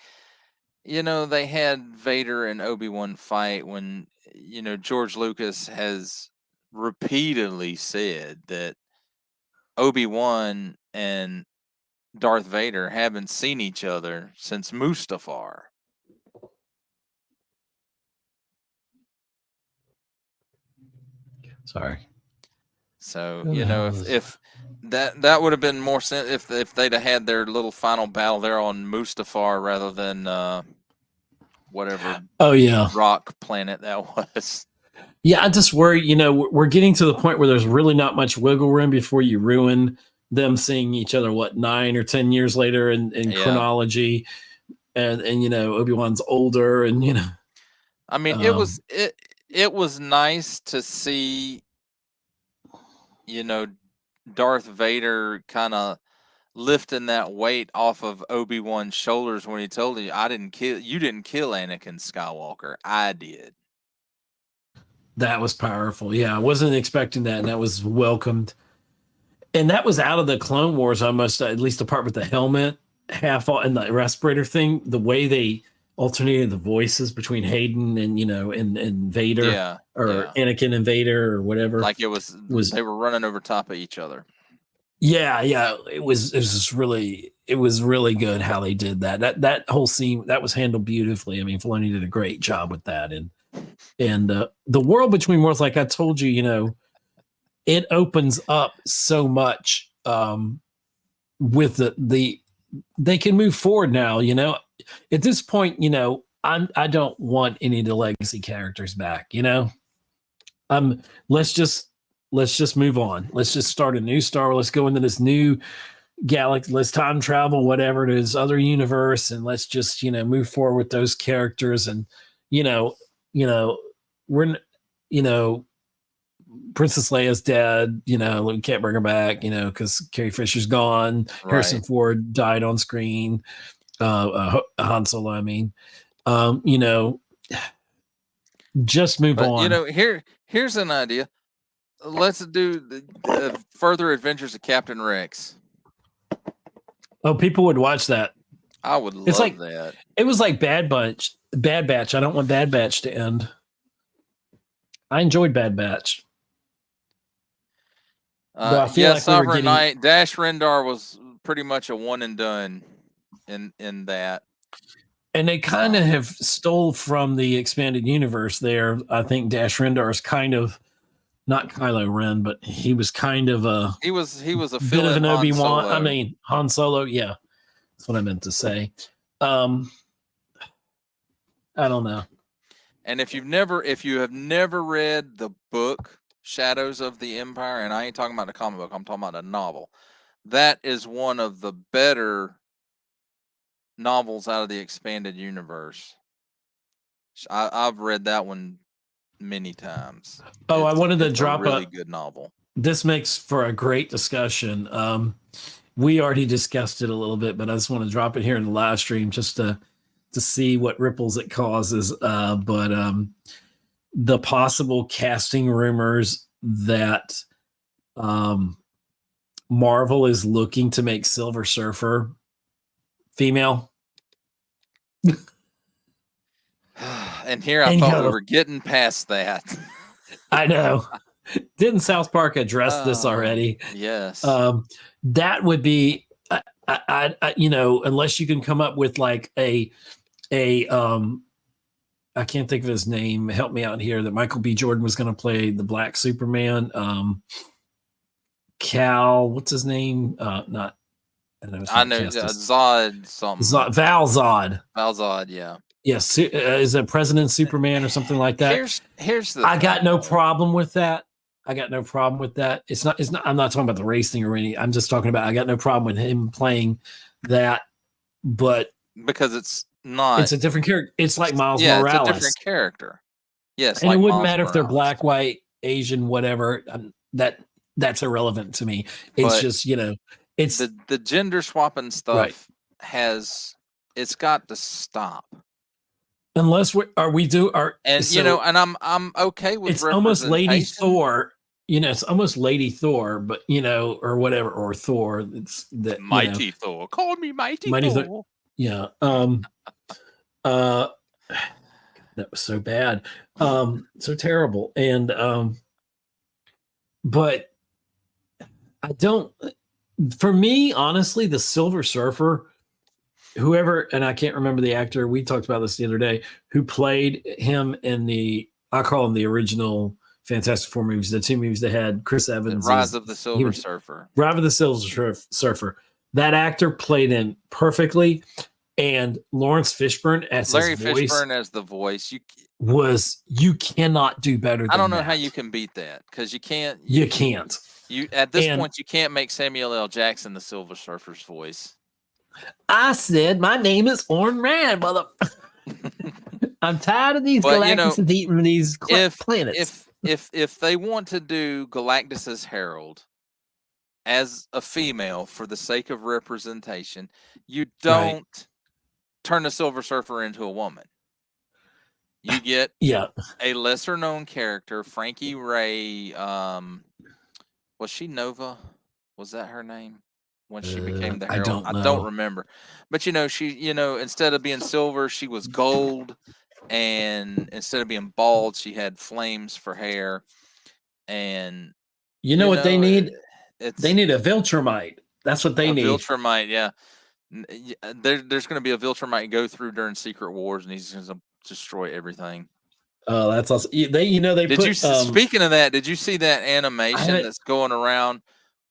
they had Vader and Obi-Wan fight when, George Lucas has repeatedly said that Obi-Wan and Darth Vader haven't seen each other since Mustafar. Sorry. So, if that would have been more sense if they'd have had their little final battle there on Mustafar rather than whatever rock planet that was. Yeah, I just worry, we're getting to the point where there's really not much wiggle room before you ruin them seeing each other, 9 or 10 years later in chronology. And Obi-Wan's older and, I mean, it was nice to see, Darth Vader kind of lifting that weight off of Obi-Wan's shoulders when he told him, you didn't kill Anakin Skywalker. I did. That was powerful. Yeah, I wasn't expecting that, and that was welcomed. And that was out of the Clone Wars almost, at least the part with the helmet, and the respirator thing, the way they alternated the voices between Hayden and, and Vader, Anakin and Vader or whatever. Like it was they were running over top of each other. Yeah. It was just really good how they did that. That whole scene, that was handled beautifully. I mean, Filoni did a great job with that. And the world between worlds, like I told you, it opens up so much with they can move forward now, at this point, I don't want any of the legacy characters back, let's just move on. Let's just start a new Star Wars. Let's go into this new galaxy. Let's time travel, whatever it is, other universe, and let's just move forward with those characters. And we're Princess Leia's dead. We can't bring her back. Because Carrie Fisher's gone. Right. Harrison Ford died on screen. Han Solo. I mean, just move on. Here's an idea. Let's do the further adventures of Captain Rex. Oh, people would watch that. I would love that. It was like Bad Batch. I don't want Bad Batch to end. I enjoyed Bad Batch. Sovereign Knight. Dash Rendar was pretty much a one and done in that. And they kind of have stole from the expanded universe there. I think Dash Rendar is kind of not Kylo Ren, but he was kind of a he was a bit of an Obi-Wan. I mean, Han Solo. Yeah, that's what I meant to say. I don't know. And if you have never read the book Shadows of the Empire, and I ain't talking about the comic book, I'm talking about a novel. That is one of the better novels out of the expanded universe. I've read that one many times. I wanted to drop a really good novel. This makes for a great discussion. We already discussed it a little bit, but I just want to drop it here in the live stream just to see what ripples it causes. But the possible casting rumors that Marvel is looking to make Silver Surfer female. And here I thought we were getting past that. I know. Didn't South Park address this already? Yes. That would be, unless you can come up with like a I can't think of his name. Help me out here. That Michael B. Jordan was going to play the Black Superman. Cal, what's his name? I know Zod something. Val Zod. Val Zod, yeah. Yes, is it President Superman or something like that? Here's the. I got no problem with that. It's not. I'm not talking about the race thing or anything. I'm just talking about. I got no problem with him playing that, but because it's not. It's a different character. It's like Miles Morales. It's a different character. Yes, and like it wouldn't Miles matter Morales. if they're black, white, Asian, whatever. That's irrelevant to me. It's just it's the gender swapping stuff right. It's got to stop. Unless and I'm okay with it's almost Lady Thor. It's almost Lady Thor, but or whatever, or Thor. It's that Mighty Thor. Call me Mighty Thor. Yeah. That was so bad. So terrible. And but I don't. For me, honestly, the Silver Surfer. Whoever, and I can't remember the actor, we talked about this the other day, who played him in I call them the original Fantastic Four movies, the two movies that had Chris Evans. Rise of the Silver Surfer. Rise of the Silver Surfer. That actor played him perfectly. And Lawrence Fishburne as Larry his voice Fishburne as the voice. You cannot do better than that. I don't know how you can beat that, because you can't. You can't. At this point, you can't make Samuel L. Jackson the Silver Surfer's voice. I said my name is Orn Rand, mother. I'm tired of these Galactus and these planets. If they want to do Galactus's Herald as a female for the sake of representation, you don't turn the Silver Surfer into a woman. You get a lesser known character, Frankie Ray. Was she Nova? Was that her name? When she became the Herald, I don't remember, but she, instead of being silver, she was gold, and instead of being bald, she had flames for hair, and what they need? They need a Viltrumite. That's what they need. Viltrumite, yeah. There's going to be a Viltrumite go through during Secret Wars, and he's going to destroy everything. Oh, that's awesome. They speaking of that, did you see that animation that's going around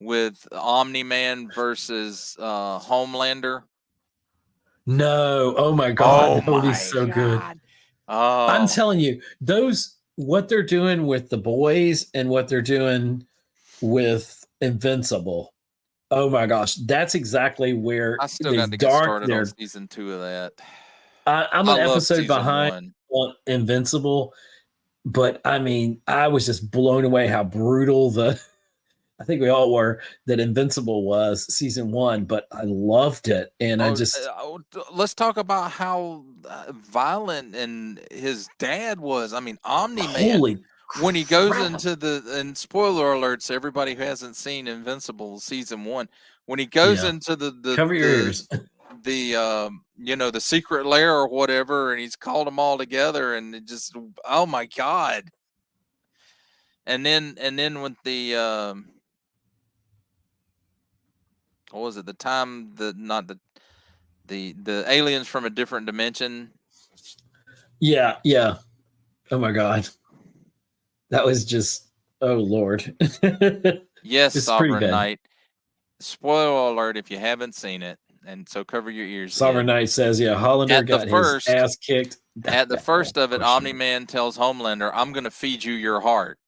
with Omni-Man versus Homelander? No. Oh my God. That would be so good. Oh. I'm telling you, those what they're doing with the boys and what they're doing with Invincible. Oh my gosh, that's exactly where I still they've got to get dark started their. on season 2 of that. I'm I an love episode season behind 1. on Invincible, but I mean, I was just blown away how brutal I think we all were, that Invincible was season 1, but I loved it. And I just, Let's talk about how violent and his dad was. I mean, Omni-Man. holy When he goes crap. into and spoiler alerts, everybody who hasn't seen Invincible season 1, when he goes Yeah. into Cover your ears. the secret lair or whatever, and he's called them all together, and it just, oh my God. And then with the what was it, the time, the aliens from a different dimension. Yeah. Oh my God. That was just, oh Lord. Yes, It's pretty Sovereign bad. Knight. Spoiler alert if you haven't seen it, and so cover your ears. Sovereign Knight says, yeah, Hollander At the got first- his ass kicked. At the first of it, for sure. Omni-Man tells Homelander, "I'm going to feed you your heart."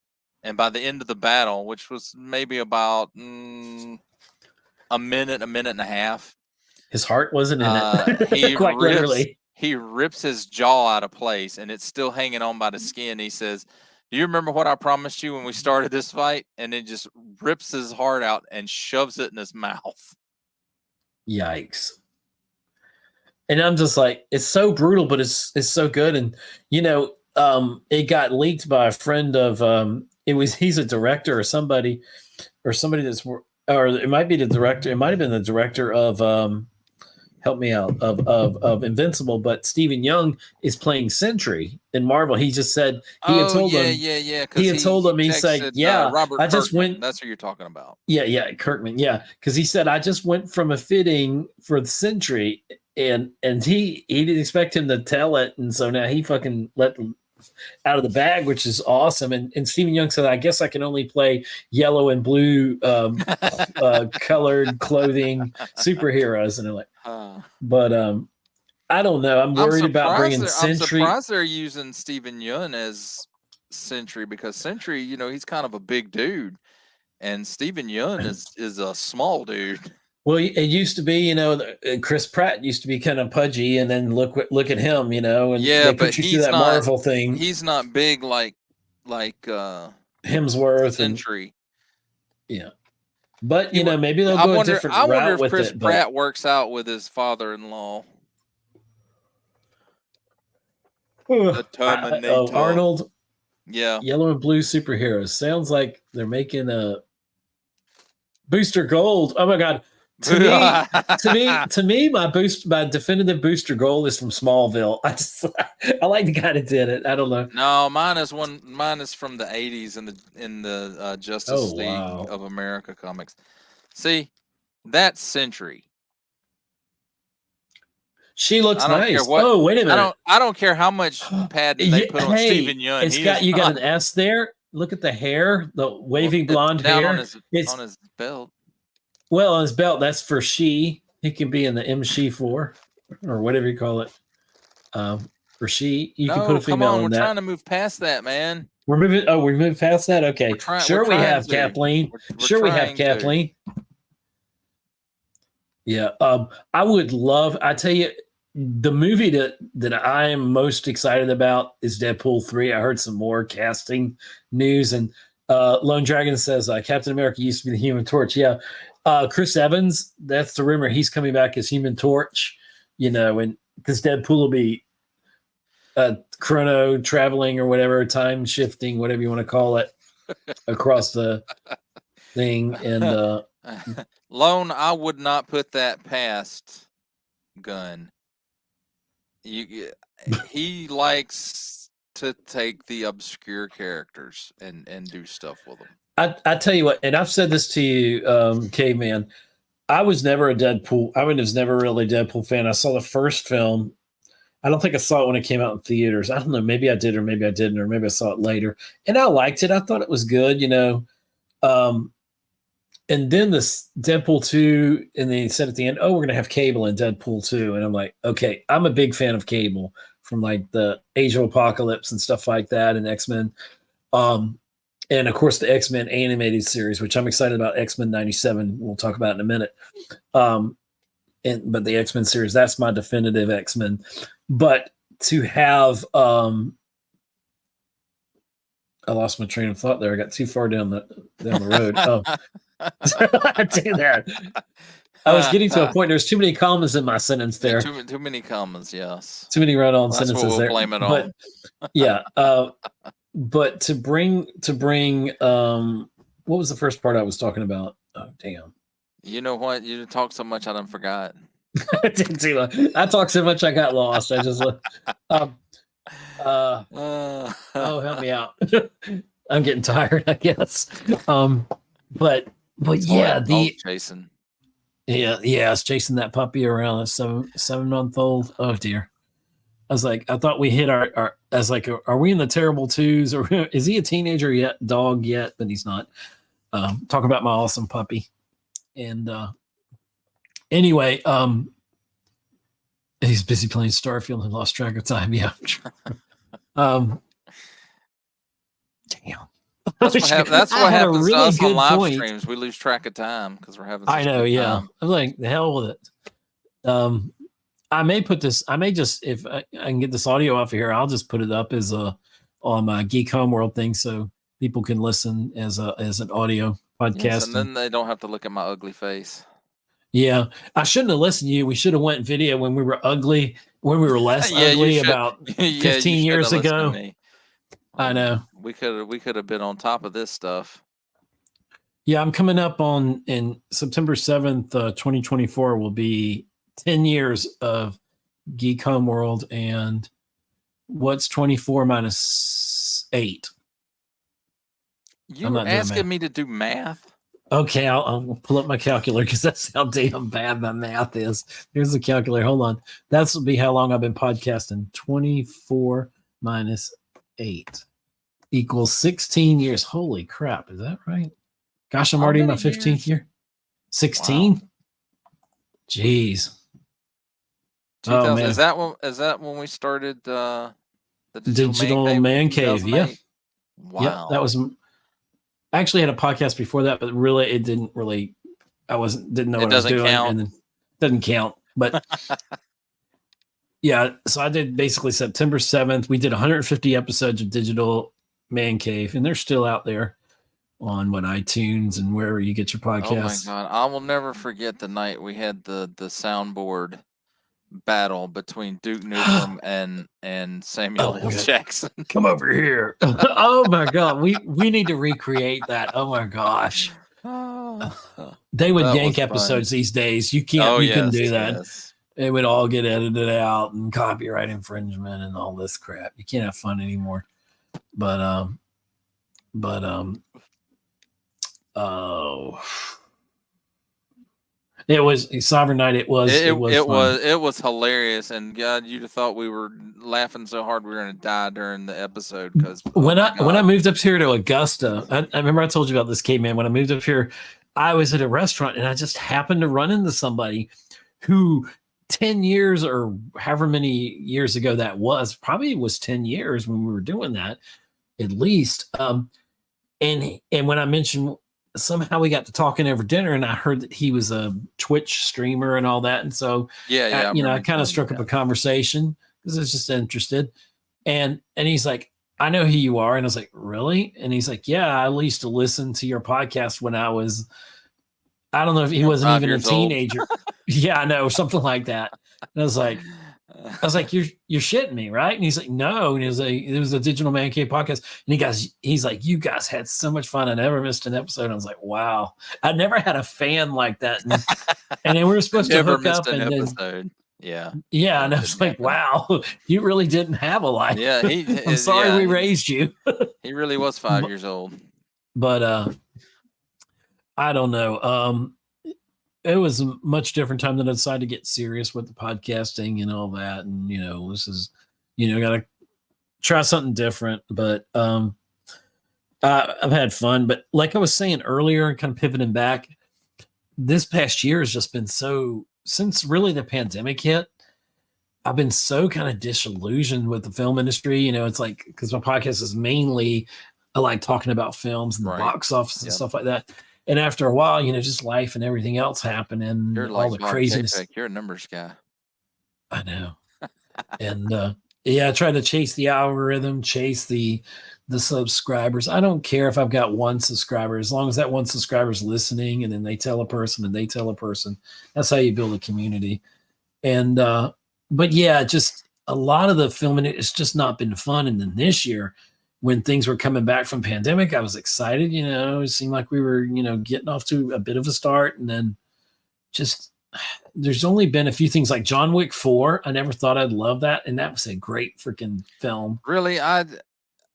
And by the end of the battle, which was maybe about a minute and a half, his heart wasn't in it. he Quite literally. He rips his jaw out of place, and it's still hanging on by the skin. He says, "Do you remember what I promised you when we started this fight?" And it just rips his heart out and shoves it in his mouth. Yikes. And I'm just like, it's so brutal, but it's so good. And it got leaked by a friend of he's a director or somebody that's, or it might be the director, it might have been the director of help me out, of Invincible, but Stephen Young is playing Sentry in Marvel. He just said he had told him. Yeah. He had told him, he said, texted, yeah, Robert I just Kirkman. went. That's who you're talking about. Yeah, Kirkman. Yeah, because he said, I just went from a fitting for the Sentry, and he didn't expect him to tell it, and so now he fucking let them out of the bag, which is awesome. And Stephen Young said, I guess I can only play yellow and blue colored clothing superheroes, and they're like, but I don't know. I'm worried about bringing Sentry. I'm surprised they're using Stephen Yeun as Sentry, because Sentry, he's kind of a big dude, and Stephen Yeun is a small dude. Well, it used to be, Chris Pratt used to be kind of pudgy, and then look at him, and yeah, they but put you he's through that not, Marvel thing. He's not big like Hemsworth Sentry. Yeah, but maybe they'll go a different route with it. I wonder if Chris Pratt works out with his father-in-law. The Terminator. Arnold. Yeah. Yellow and blue superheroes. Sounds like they're making a Booster Gold. Oh my God. To me, my definitive Booster Gold is from Smallville. I like the guy that did it. I don't know. No, mine is from the 80s in the Justice League of America comics. See, that's Sentry. She looks nice. Oh, wait a minute. I don't care how much padding they put on Stephen Yeun. You got an S there. Look at the hair, the waving blonde hair. On his belt. Well, on his belt, that's for she. He can be in the MC4 or whatever you call it. For she, you can put a female in we're that. We're trying to move past that, man. We're moving. Oh, we moved past that. Okay, we have Kathleen. We have Kathleen. Yeah. I would love. I tell you, the movie that I am most excited about is Deadpool 3. I heard some more casting news, and Lone Dragon says Captain America used to be the Human Torch. Yeah. Chris Evans, that's the rumor. He's coming back as Human Torch, and because Deadpool will be chrono traveling or whatever, time shifting, whatever you want to call it, across the thing. And Lone, I would not put that past Gunn. He likes to take the obscure characters and do stuff with them. I tell you what, and I've said this to you, Caveman. I was never a Deadpool. I was never really a Deadpool fan. I saw the first film. I don't think I saw it when it came out in theaters. I don't know. Maybe I did, or maybe I didn't, or maybe I saw it later. And I liked it. I thought it was good, and then this Deadpool 2, and they said at the end, oh, we're going to have Cable in Deadpool 2. And I'm like, okay, I'm a big fan of Cable from like the Age of Apocalypse and stuff like that, and X-Men. And of course the X-Men animated series, which I'm excited about. X-Men 97, we'll talk about in a minute. But the X-Men series, that's my definitive X-Men. But to have I lost my train of thought there. I got too far down the road. Oh, I do that. I was getting to a point. There's too many commas in my sentence there. Too many commas. Yes. Too many run-on That's sentences what we'll there. blame it but, on. Yeah. But to bring. What was the first part I was talking about? Oh, damn. You know what? You talk so much, I done forgot. I talked so much, I got lost. I just. Oh, help me out. I'm getting tired, I guess. But yeah, Jason. Yeah, it's chasing that puppy around. A 7-month-old. Oh dear. I was like, I thought we hit our I was like, are we in the terrible twos, or is he a teenager yet? Dog yet? But he's not. Talk about my awesome puppy. And anyway, he's busy playing Starfield and lost track of time. Yeah. Damn. That's what happens to us on live streams. We lose track of time because we're having. I know. Yeah. I'm like, the hell with it. I may put this. I may just, if I can get this audio off of here, I'll just put it up as on my Geek Homeworld thing, so people can listen as an audio podcast. Yes, and then they don't have to look at my ugly face. Yeah, I shouldn't have listened to you. We should have went video when we were ugly, when we were less ugly about 15 years ago. I know. We could have been on top of this stuff. Yeah, I'm coming up in September 7th, 2024 will be 10 years of Geek Homeworld, and what's 24 minus 8? You were asking me to do math? Okay, I'll pull up my calculator because that's how damn bad my math is. Here's the calculator. Hold on. That's will be how long I've been podcasting. 24 minus 8 equals 16 years. Holy crap. Is that right? Gosh, I'm already in my 15th year. 16? Wow. Jeez. Oh, man. Is that when we started the Digital Man Cave? Yeah. Wow. Yeah, that was. I actually had a podcast before that, but really, it didn't really. Didn't know what I was doing, and then doesn't count. But yeah, so I did basically September 7th. We did 150 episodes of Digital Man Cave, and they're still out there on iTunes and wherever you get your podcasts. Oh my God, I will never forget the night we had the soundboard battle between Duke Nukem and Samuel L. Jackson. Come over here. Oh my God, we need to recreate that. Oh my gosh. They would yank episodes these days. You can't. You couldn't do that. Yes. It would all get edited out and copyright infringement and all this crap. You can't have fun anymore. But it was Sovereign Night. It was hilarious, and God, you'd have thought we were laughing so hard we were going to die during the episode. Because when I moved up here to Augusta, I remember I told you about this, Caveman. When I moved up here, I was at a restaurant and I just happened to run into somebody who 10 years or however many years ago that was, probably was 10 years when we were doing that, at least. And when I mentioned, somehow we got to talking over dinner, and I heard that he was a Twitch streamer and all that. And so, I kind of struck up a conversation because I was just interested. And he's like, I know who you are. And I was like, really? And he's like, yeah, I used to listen to your podcast when I was, I don't know if he wasn't even a teenager. Yeah, I know, something like that. And I was like, you're shitting me, right? And he's like, no. And it was a Digital Man Cave podcast. And he's like, you guys had so much fun. I never missed an episode. And I was like, wow, I never had a fan like that. And then we were supposed to hook up and episode. Yeah. And I was like, wow, you really didn't have a life. Yeah. I'm sorry we raised you. He really was 5 years old. But I don't know. It was a much different time that I decided to get serious with the podcasting and all that. And, this is, got to try something different. But I've had fun. But like I was saying earlier, kind of pivoting back, this past year has just been since really the pandemic hit, I've been so kind of disillusioned with the film industry. You know, it's like, because my podcast is mainly, I like talking about films and the Right. box office and Yep. stuff like that. And after a while, you know, just life and everything else happening, You're all like the Bob craziness. Chapek. You're a numbers guy. I know. And yeah, I try to chase the algorithm, chase the subscribers. I don't care if I've got one subscriber, as long as that one subscriber is listening, and then they tell a person and they tell a person. That's how you build a community. And but yeah, just a lot of the filming, it's just not been fun. And then this year, when things were coming back from pandemic, I was excited. You know, it seemed like we were, you know, getting off to a bit of a start, and then just there's only been a few things like John Wick 4. I never thought I'd love that, and that was a great freaking film. Really, I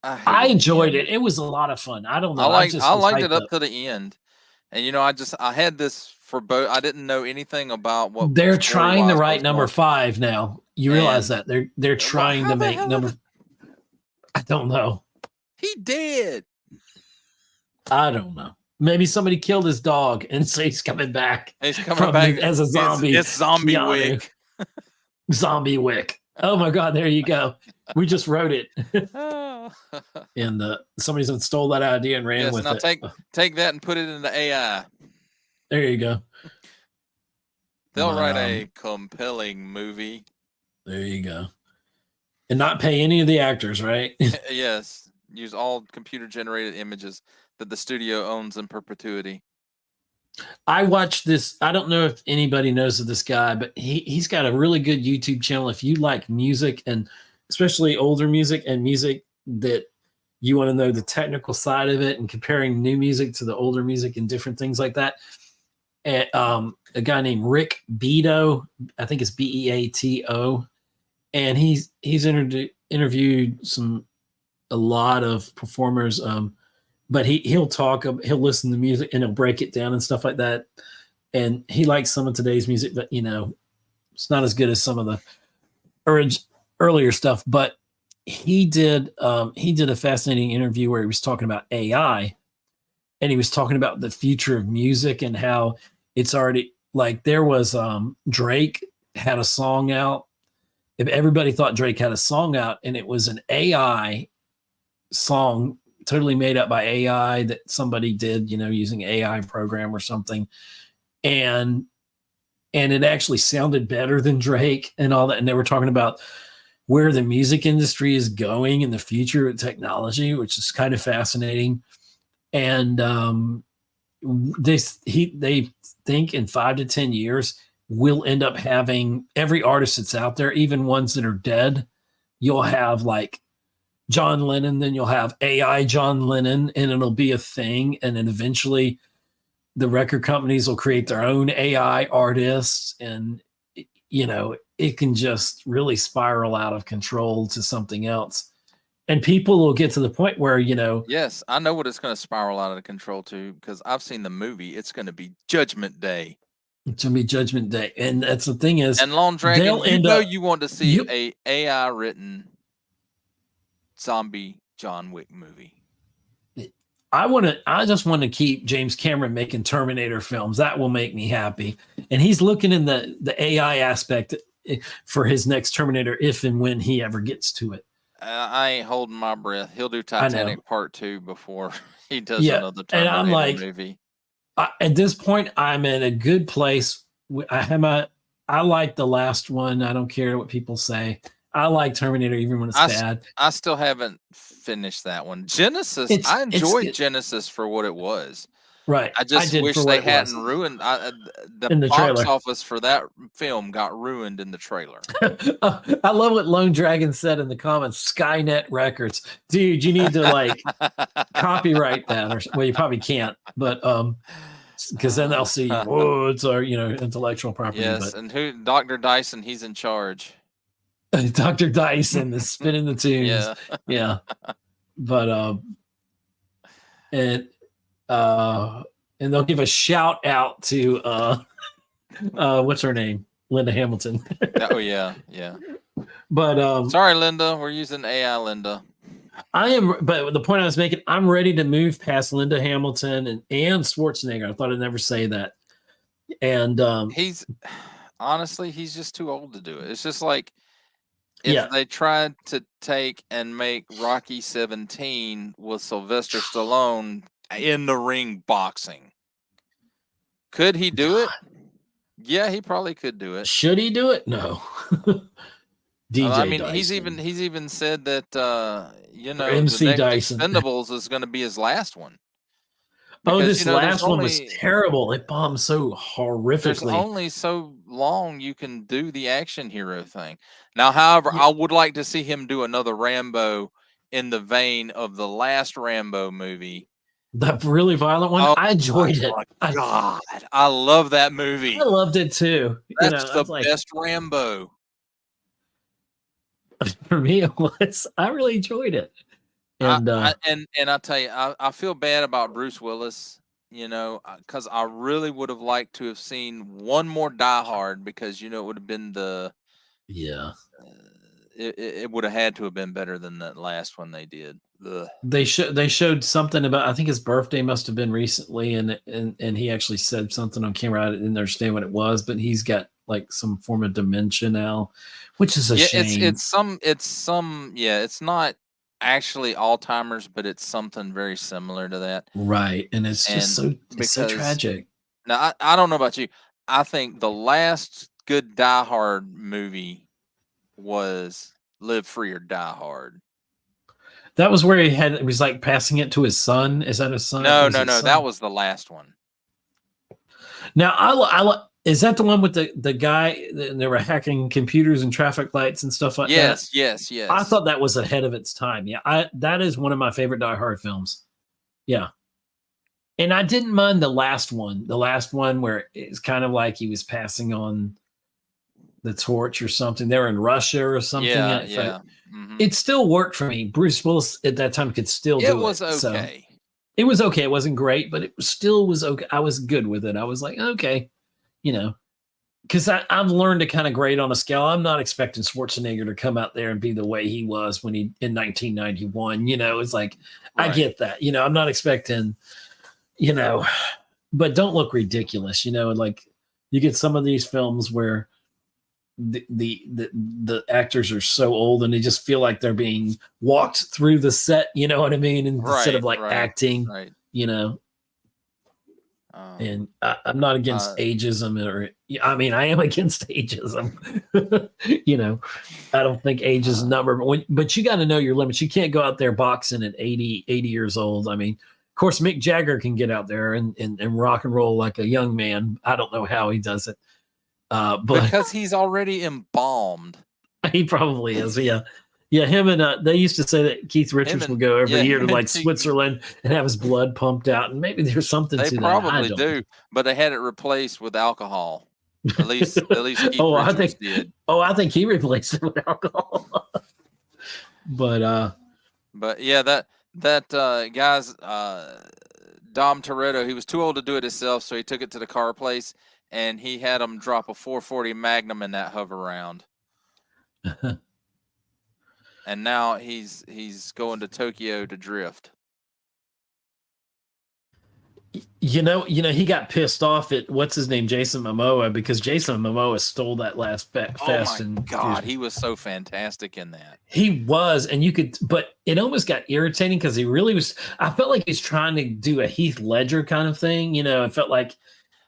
I hated the enjoyed end. it. It was a lot of fun. I don't know. I just was liked it hyped up to the end, and you know, I had this for both. I didn't know anything about what They're trying to story-wise write was number going. 5 now. You realize And- that they're Well, trying how to the make hell number. did- I don't know. He did. I don't know. Maybe somebody killed his dog, and so he's coming back. He's coming From back as a zombie. It's zombie Keanu. Wick. Zombie Wick. Oh my God! There you go. We just wrote it, Oh. and somebody's stole that idea and ran Yes, with now it. take that and put it into AI. There you go. They'll But, write a compelling movie. There you go. And not pay any of the actors, right? Yes, use all computer generated images that the studio owns in perpetuity. I watched this. I don't know if anybody knows of this guy, but he's got a really good YouTube channel. If you like music, and especially older music and music that you want to know the technical side of it and comparing new music to the older music and different things like that. And a guy named Rick Beato, I think it's Beato, and he's interviewed a lot of performers. But he'll listen to music and he'll break it down and stuff like that. And he likes some of today's music, but you know, it's not as good as some of the earlier stuff. But he did a fascinating interview where he was talking about AI, and he was talking about the future of music and how it's already, like, there was Drake had a song out. If everybody thought Drake had a song out, and it was an AI song, totally made up by AI that somebody did, you know, using AI program or something. And it actually sounded better than Drake and all that. And they were talking about where the music industry is going in the future with technology, which is kind of fascinating. And they think in 5 to 10 years, we'll end up having every artist that's out there, even ones that are dead. You'll have like John Lennon, then you'll have AI John Lennon, and it'll be a thing. And then eventually the record companies will create their own AI artists, and you know, it can just really spiral out of control to something else. And people will get to the point where, you know, Yes, I know what it's going to spiral out of control to, because I've seen the movie. It's going to be Judgment Day. it's gonna be Judgment Day. And that's the thing is, And Lone Dragon, they'll you end know, up- you want to see a AI written zombie John Wick movie. I just want to keep James Cameron making Terminator films. That will make me happy. And he's looking in the AI aspect for his next Terminator, if and when he ever gets to it. I ain't holding my breath. He'll do Titanic Part 2 before he does Yeah, another and Terminator I'm like- movie. At this point, I'm in a good place. I like the last one. I don't care what people say. I like Terminator even when it's bad. I still haven't finished that one. Genesis, It's- I enjoyed it's- Genesis for what it was. Right. I just did wish for what they it hadn't was. ruined In the box trailer. office for that film got ruined in the trailer. I love what Lone Dragon said in the comments. Skynet Records, dude. You need to like copyright that, or well, you probably can't, but because then they'll see, whoa, it's our intellectual property. Yes, and who Dr. Dyson, he's in charge. But Dr. Dyson is spinning the tunes. Yeah. Yeah. But and they'll give a shout out to what's her name? Linda Hamilton. Oh yeah, yeah. But Sorry, Linda, we're using AI, Linda. but the point I was making, I'm ready to move past Linda Hamilton and Schwarzenegger. I thought I'd never say that. And He's honestly, he's just too old to do it. It's just like if they tried to take and make Rocky 17 with Sylvester Stallone in the ring boxing, could he do it? Yeah, he probably could do it. Should he do it? No. DJ I mean, Dyson. he's even said that you know, MC the next Dyson. Expendables is going to be his last one. Oh, Because, this you know, last one was terrible. It bombed so horrifically. There's only so long you can do the action hero thing. Now, however, I would like to see him do another Rambo in the vein of the last Rambo movie. That really violent one. Oh, I enjoyed it. God, I love that movie. I loved it too. That's the best Rambo. For me, it was. I really enjoyed it. And and I tell you, I feel bad about Bruce Willis, you know, because I really would have liked to have seen one more Die Hard, because, you know, it would have been it would have had to have been better than that last one they did. Ugh. They showed something about, I think his birthday must have been recently, and he actually said something on camera. I didn't understand what it was, but he's got like some form of dementia now, which is a shame. It's not actually Alzheimer's, but it's something very similar to that. Right. And it's just so tragic. Now, I don't know about you. I think the last good Die Hard movie was Live Free or Die Hard. That was where it was like passing it to his son. Is that his son? No. That was the last one. Now, is that the one with the guy? They were hacking computers and traffic lights and stuff like that. Yes. I thought that was ahead of its time. Yeah, that is one of my favorite Die Hard films. Yeah, and I didn't mind the last one. The last one where it's kind of like he was passing on the torch or something. They were in Russia or something. Yeah. It still worked for me. Bruce Willis at that time could still do it. It was okay. So it was okay. It wasn't great, but it still was okay. I was good with it. I was like, okay. You know, because I've learned to kind of grade on a scale. I'm not expecting Schwarzenegger to come out there and be the way he was when he in 1991. You know, it's like, right. I get that. You know, I'm not expecting, you know, but don't look ridiculous. You know, like you get some of these films where the actors are so old and they just feel like they're being walked through the set. You know what I mean? And instead of like acting, you know. And I'm not against ageism, or I mean, I am against ageism. You know, I don't think age is a number, but you got to know your limits. You can't go out there boxing at 80 years old. I mean, of course, Mick Jagger can get out there and rock and roll like a young man. I don't know how he does it, but because he's already embalmed. He probably is. Yeah. Yeah, him and they used to say that Keith Richards would go every year to like Switzerland and have his blood pumped out, and maybe there's something to that. They probably do, but they had it replaced with alcohol. At least Keith Richards did. I think he replaced it with alcohol. But yeah, that guy's Dom Toretto, he was too old to do it himself, so he took it to the car place and he had him drop a 440 Magnum in that hover round. And now he's going to Tokyo to drift. You know, he got pissed off at what's his name, Jason Momoa, because Jason Momoa stole that last Fast. Oh my God, he was so fantastic in that. He was, and but it almost got irritating because he really was. I felt like he's trying to do a Heath Ledger kind of thing. You know, it felt like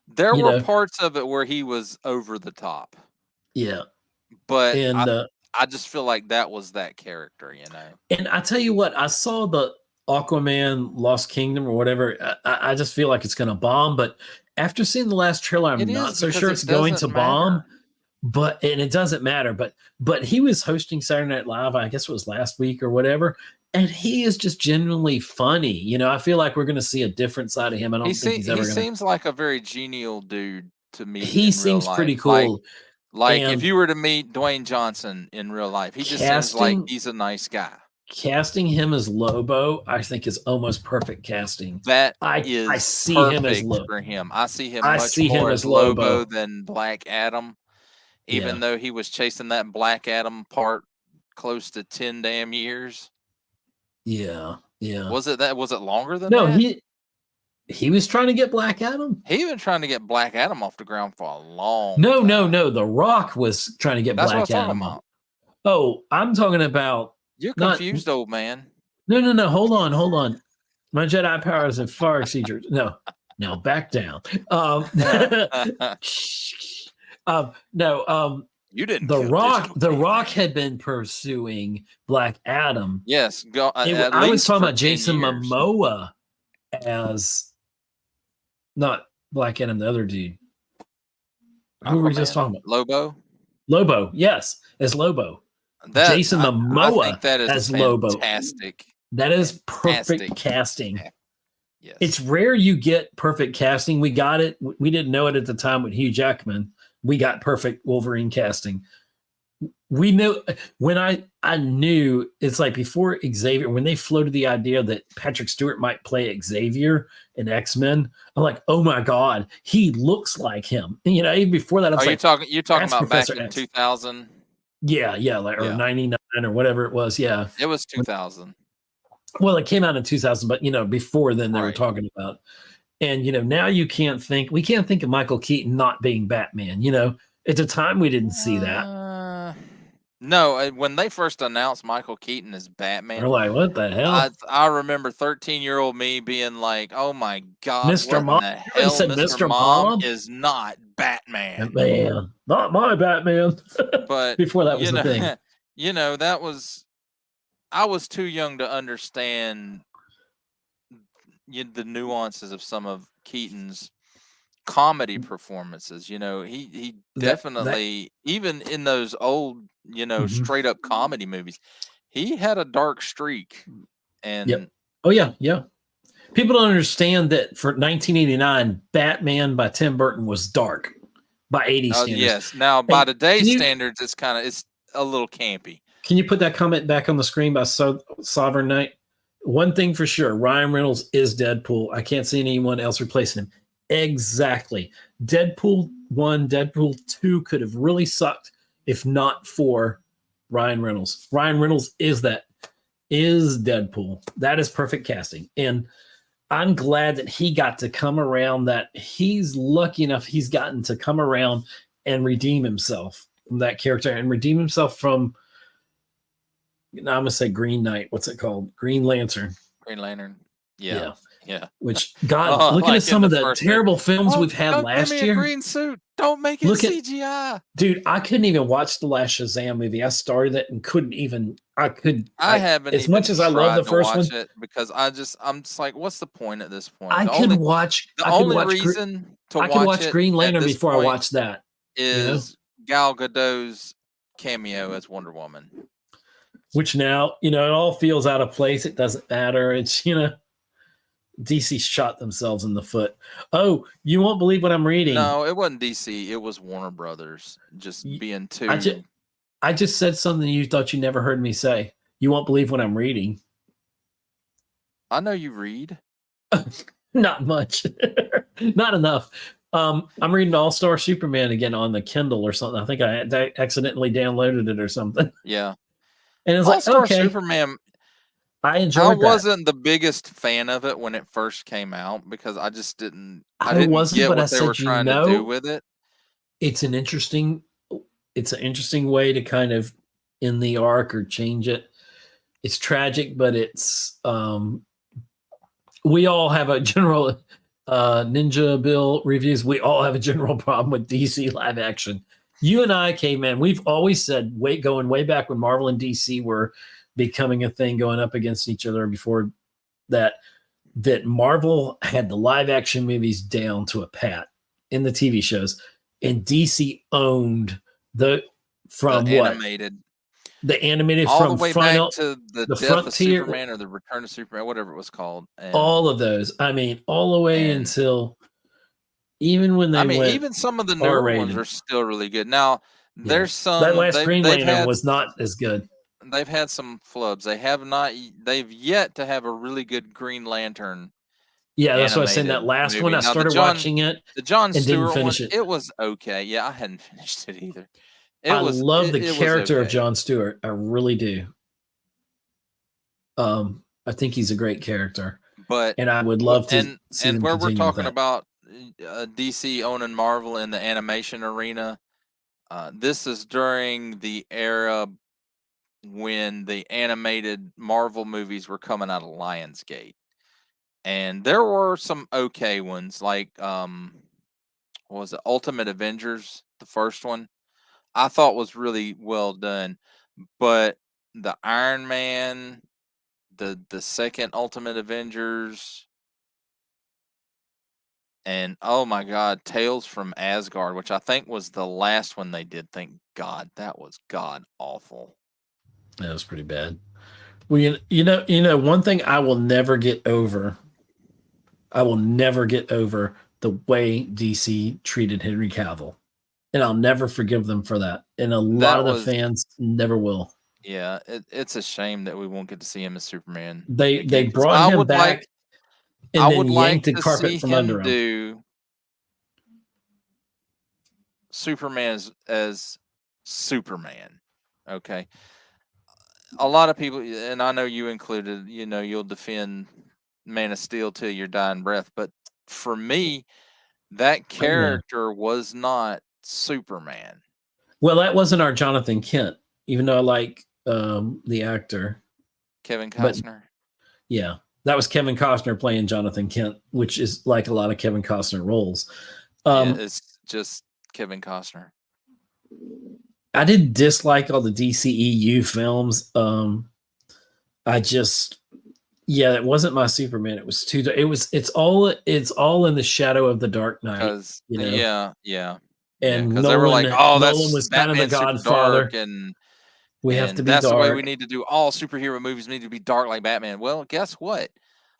there were parts of it where he was over the top. Yeah, but I just feel like that was that character, you know. And I tell you what, I saw the Aquaman Lost Kingdom or whatever. I just feel like it's going to bomb. But after seeing the last trailer, I'm not so sure it's going to bomb. And it doesn't matter. But he was hosting Saturday Night Live, I guess it was last week or whatever. And he is just genuinely funny. You know, I feel like we're going to see a different side of him. I don't think he's ever going to. He seems like a very genial dude to me. He seems pretty cool. Like if you were to meet Dwayne Johnson in real life, he just seems like he's a nice guy. Casting him as Lobo, I think, is almost perfect casting. I see him as Lobo for him. I see him much more as Lobo than Black Adam, even though he was chasing that Black Adam part close to 10 damn years. Yeah. Was it longer than that? No, he was trying to get Black Adam. He was trying to get Black Adam off the ground for a long time. No. The Rock was trying to get Black Adam. Oh, I'm talking about You're not. confused, old man. No. Hold on. My Jedi powers have far exceed No, now back down. No. You didn't The kill Rock. Digital The Rock Caveman. had been pursuing Black Adam. Yes, go. At I was least talking for about 10 Jason years. Momoa as not Black Adam, the other dude. Who were we just Aquaman? talking about? Lobo. Lobo, yes, as Lobo. That Jason I Momoa think that is as Lobo. fantastic. That is perfect Fantastic. casting. Yes. It's rare you get perfect casting. We got it. We didn't know it at the time with Hugh Jackman. We got perfect Wolverine casting. We knew when I knew it's like before Xavier, when they floated the idea that Patrick Stewart might play Xavier in X-Men, I'm like, oh my God, he looks like him. And, even before that, I was Are like, you're talking that's about back Professor in X. 2000? Yeah, or 99 or whatever it was. Yeah. It was 2000. Well, it came out in 2000, but before then they were Right. talking about. And now we can't think of Michael Keaton not being Batman. At the time we didn't see that. No, when they first announced Michael Keaton as Batman, We're like, what the hell? I remember 13-year-old me being like, "Oh my God, Mr. what Mom. in the He hell? said Mr. Mr. Mom Mom is not Batman." Man, not my Batman. But before that was the thing. that was I was too young to understand the nuances of some of Keaton's comedy performances. He definitely, even in those old, straight up comedy movies, he had a dark streak. And yep. Oh yeah. People don't understand that for 1989, Batman by Tim Burton was dark by 80 standards. Yes. Now by today's standards, it's a little campy. Can you put that comment back on the screen by Sovereign Knight? One thing for sure, Ryan Reynolds is Deadpool. I can't see anyone else replacing him. Exactly. Deadpool 1, Deadpool 2 could have really sucked if not for Ryan Reynolds. Ryan Reynolds is Deadpool. That is perfect casting. And I'm glad that he got to come around, that he's lucky enough he's gotten to come around and redeem himself from that character and redeem himself from, I'm going to say Green Knight. What's it called? Green Lantern. Green Lantern. Yeah. Which, God, looking at some of the terrible films we've had last year. Give me a green suit. Don't make it CGI. Dude, I couldn't even watch the last Shazam movie. I started it and couldn't even. I haven't. As much as I love the first one, because I'm just like, what's the point at this point? I could watch Green Lantern before I watch that. Is Gal Gadot's cameo as Wonder Woman, which now it all feels out of place. It doesn't matter. It's DC shot themselves in the foot. Oh, you won't believe what I'm reading. No, it wasn't DC. It was Warner Brothers just being too. I just said something you thought you never heard me say. You won't believe what I'm reading. I know you read. Not much. Not enough. I'm reading All-Star Superman again on the Kindle or something. I think I accidentally downloaded it or something. Yeah. And it's All-Star like, okay. Superman. I enjoyed that. I wasn't the biggest fan of it when it first came out because I just didn't. I didn't wasn't, get but what they were trying to do with it. It's an interesting way to kind of end the arc or change it. It's tragic, but it's we all have a general Ninja Bill reviews. We all have a general problem with DC live action. You and I, Caveman, we've always said, going way back when Marvel and DC were becoming a thing, going up against each other before that Marvel had the live action movies down to a pat in the TV shows, and DC owned the animated all from the way back to the Death Frontier, of Superman or the Return of Superman, whatever it was called. And, all of those. I mean, all the way until even when they went. Even some of the newer ones are still really good. Now there's some that last Green Lantern was not as good. They've had some flubs. They've yet to have a really good Green Lantern. Yeah, that's why I said that last movie. One. I started watching it. The John Stewart one. It. It was okay. Yeah, I hadn't finished it either. I love the character of John Stewart. I really do. I think he's a great character. And I would love to. And where we're talking about DC owning Marvel in the animation arena, this is during the era when the animated Marvel movies were coming out of Lionsgate. And there were some okay ones, like what was it, Ultimate Avengers, the first one, I thought was really well done. But the Iron Man, the second Ultimate Avengers, and oh my God, Tales from Asgard, which I think was the last one they did. Thank God, that was god awful. That was pretty bad. Well, you know, one thing I will never get over. I will never get over the way DC treated Henry Cavill, and I'll never forgive them for that. And a lot of the fans never will. Yeah, it's a shame that we won't get to see him as Superman. They again, brought him back and then yanked the carpet from under him. Do Superman as Superman. Okay. A lot of people, and I know you included, you know, you'll defend Man of Steel till your dying breath, but for me, that character was not Superman. Well, that wasn't our Jonathan Kent, even though I like the actor. Kevin Costner. Yeah, that was Kevin Costner playing Jonathan Kent, which is like a lot of Kevin Costner roles. Yeah, it's just Kevin Costner. I didn't dislike all the DCEU films. I just, yeah, it wasn't my Superman. It was too. It's all in the shadow of the Dark Knight. You know? Yeah. And because they were like, "Oh, that's Nolan was Batman, kind of the Godfather, and we have to be that's dark. the way we need to do. All superhero movies need to be dark like Batman." Well, guess what?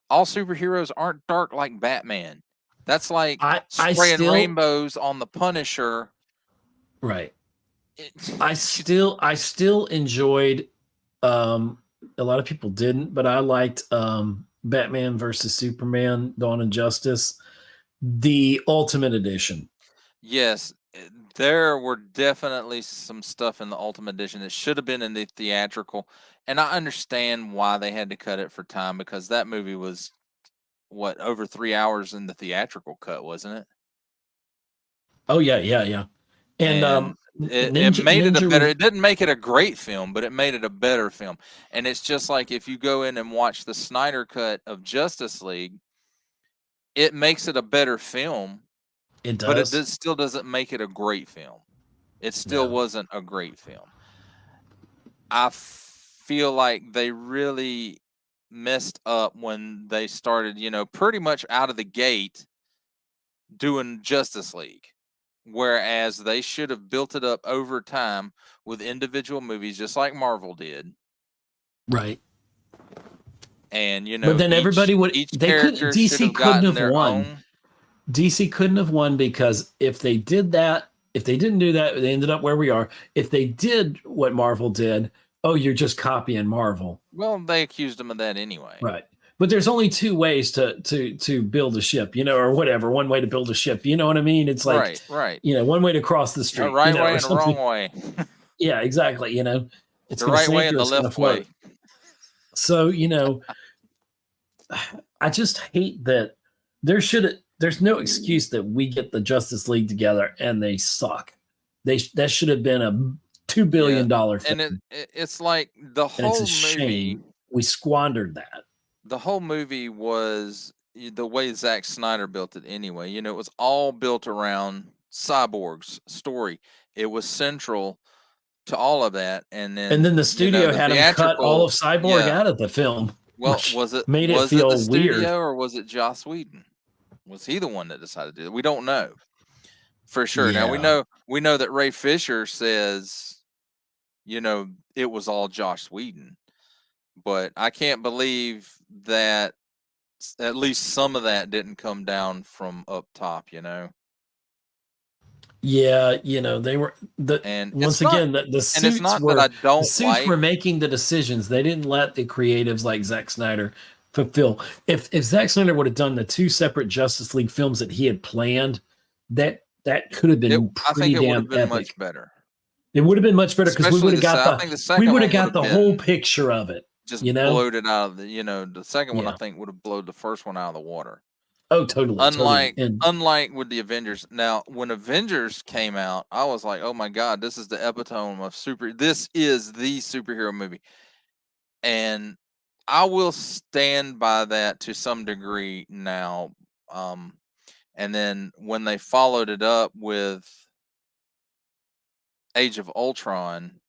All superheroes aren't dark like Batman. That's like spraying rainbows on the Punisher. Right. I still enjoyed. A lot of people didn't, but I liked Batman versus Superman: Dawn of Justice, the Ultimate Edition. Yes, there were definitely some stuff in the Ultimate Edition that should have been in the theatrical, and I understand why they had to cut it for time, because that movie was over 3 hours in the theatrical cut, wasn't it? Oh yeah. And it made it a better. It didn't make it a great film, but it made it a better film. And it's just like if you go in and watch the Snyder cut of Justice League, it makes it a better film. It does, but it still doesn't make it a great film. It still wasn't a great film. I feel like they really messed up when they started, pretty much out of the gate doing Justice League. Whereas they should have built it up over time with individual movies, just like Marvel did. Right. And, but then everybody would, DC couldn't have won. DC couldn't have won, because if they didn't do that, they ended up where we are. If they did what Marvel did, you're just copying Marvel. Well, they accused them of that anyway. Right. But there's only two ways to build a ship, or whatever. One way to build a ship, you know what I mean? It's like, right. One way to cross the street. A right way and a wrong way. Yeah, exactly. It's the right way and the left way. So, I just hate that there's no excuse that we get the Justice League together and they suck. That should have been a $2 billion film. And it's like the whole movie. Shame we squandered that. The whole movie was the way Zack Snyder built it anyway. It was all built around Cyborg's story. It was central to all of that. And then the studio had him cut all of Cyborg out of the film. Well, was it feel the studio weird, or was it Joss Whedon? Was he the one that decided to do it? We don't know for sure. Yeah. Now we know that Ray Fisher says, it was all Joss Whedon, but I can't believe that at least some of that didn't come down from up top, Yeah, they were the suits were making the decisions. They didn't let the creatives like Zack Snyder fulfill. If Zack Snyder would have done the two separate Justice League films that he had planned, that could have been pretty damn epic. Much better. It would have been much better, because we would have got the whole picture of it. Just blowed it out of the, the second one I think would have blown the first one out of the water. Oh, totally. Unlike Totally. And unlike with the Avengers. Now, when Avengers came out, I was like, "Oh my god, this is the epitome of super. This is the superhero movie." And I will stand by that to some degree now. And then when they followed it up with Age of Ultron,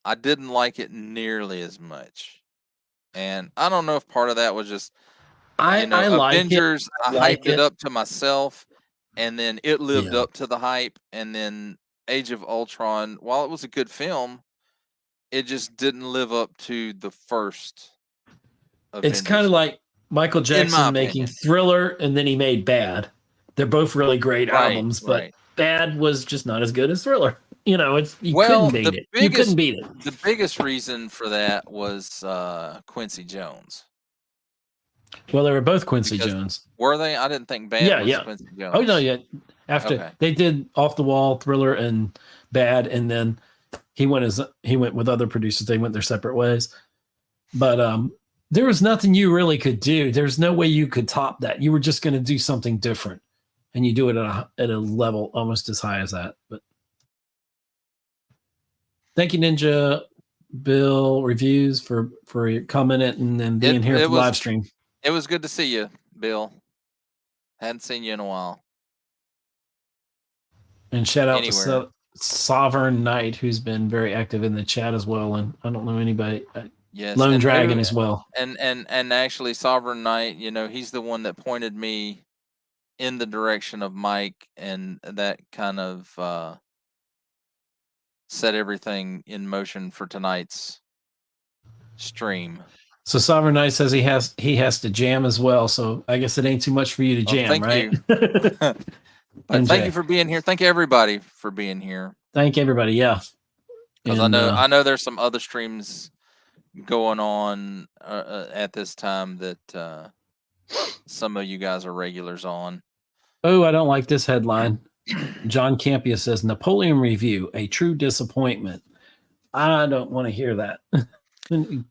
I didn't like it nearly as much. And I don't know if part of that was just, I like it. Avengers, I Like hyped it it. up to myself, and then it lived Yeah. up to the hype. And then Age of Ultron, while it was a good film, it just didn't live up to the first It's kind Avengers, of like Michael in my Jackson making opinion. Thriller and then he made Bad. They're both really great Right, albums, but right. Bad was just not as good as Thriller. You know, you Well, couldn't beat it. You couldn't beat it. the biggest reason for that was Quincy Jones. Well, they were both Quincy Because Jones. were they? I didn't think Bad Yeah, was yeah. Quincy Jones. Oh no, yeah. After Okay. they did Off the Wall, Thriller, and Bad, and then he went with other producers. They went their separate ways. But there was nothing you really could do. There's no way you could top that. You were just going to do something different, and you do it at a level almost as high as that. But thank you, Ninja Bill Reviews, for commenting and being here for the live stream. It was good to see you, Bill. Hadn't seen you in a while. And shout out to Sovereign Knight, who's been very active in the chat as well. And I don't know anybody. Yes, Lone Dragon as well. And actually, Sovereign Knight, he's the one that pointed me in the direction of Mike, and that kind of set everything in motion for tonight's stream. So Sovereign Knight says he has to jam as well. So I guess it ain't too much for you to jam, thank right? You. But thank you for being here. Thank everybody for being here. Thank everybody. Yeah, because I know there's some other streams going on at this time that some of you guys are regulars on. Oh, I don't like this headline. John Campia says Napoleon review, a true disappointment. I don't want to hear that. I want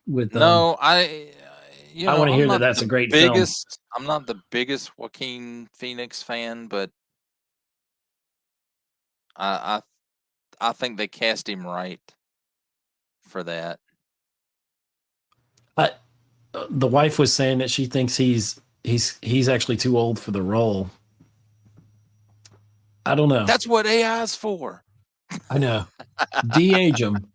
to hear that that's a great film. I'm not the biggest Joaquin Phoenix fan, but I think they cast him right for that. The wife was saying that she thinks he's actually too old for the role. I don't know. That's what AI is for. I know. De-age him.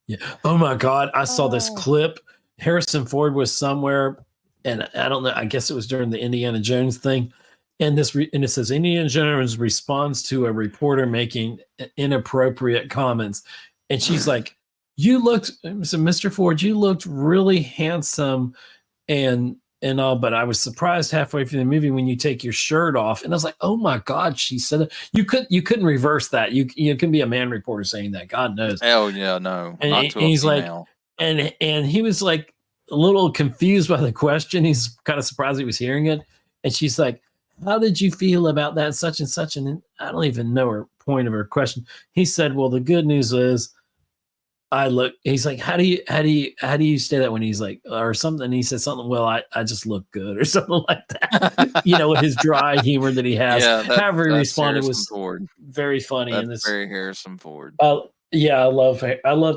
Yeah. Oh my God. I saw this clip. Harrison Ford was somewhere, and I don't know. I guess it was during the Indiana Jones thing. And and it says Indiana Jones responds to a reporter making inappropriate comments. And she's like, so Mr. Ford, you looked really handsome and all, but I was surprised halfway through the movie when you take your shirt off. And I was like, oh my God, she said it. You couldn't reverse that. You can be a man reporter saying that. God knows. Hell yeah, no. And, not to and he's female. like, and he was like a little confused by the question. He's kind of surprised he was hearing it. And she's like, how did you feel about that? Such and such. And I don't even know her point of her question. He said, well, the good news is he's like, how do you say that when he's like, or something? And he said something, well, I just look good or something like that, with his dry humor that he has. Yeah, however he responded Harrison was Ford. very funny. That's very Harrison Ford. Yeah, I love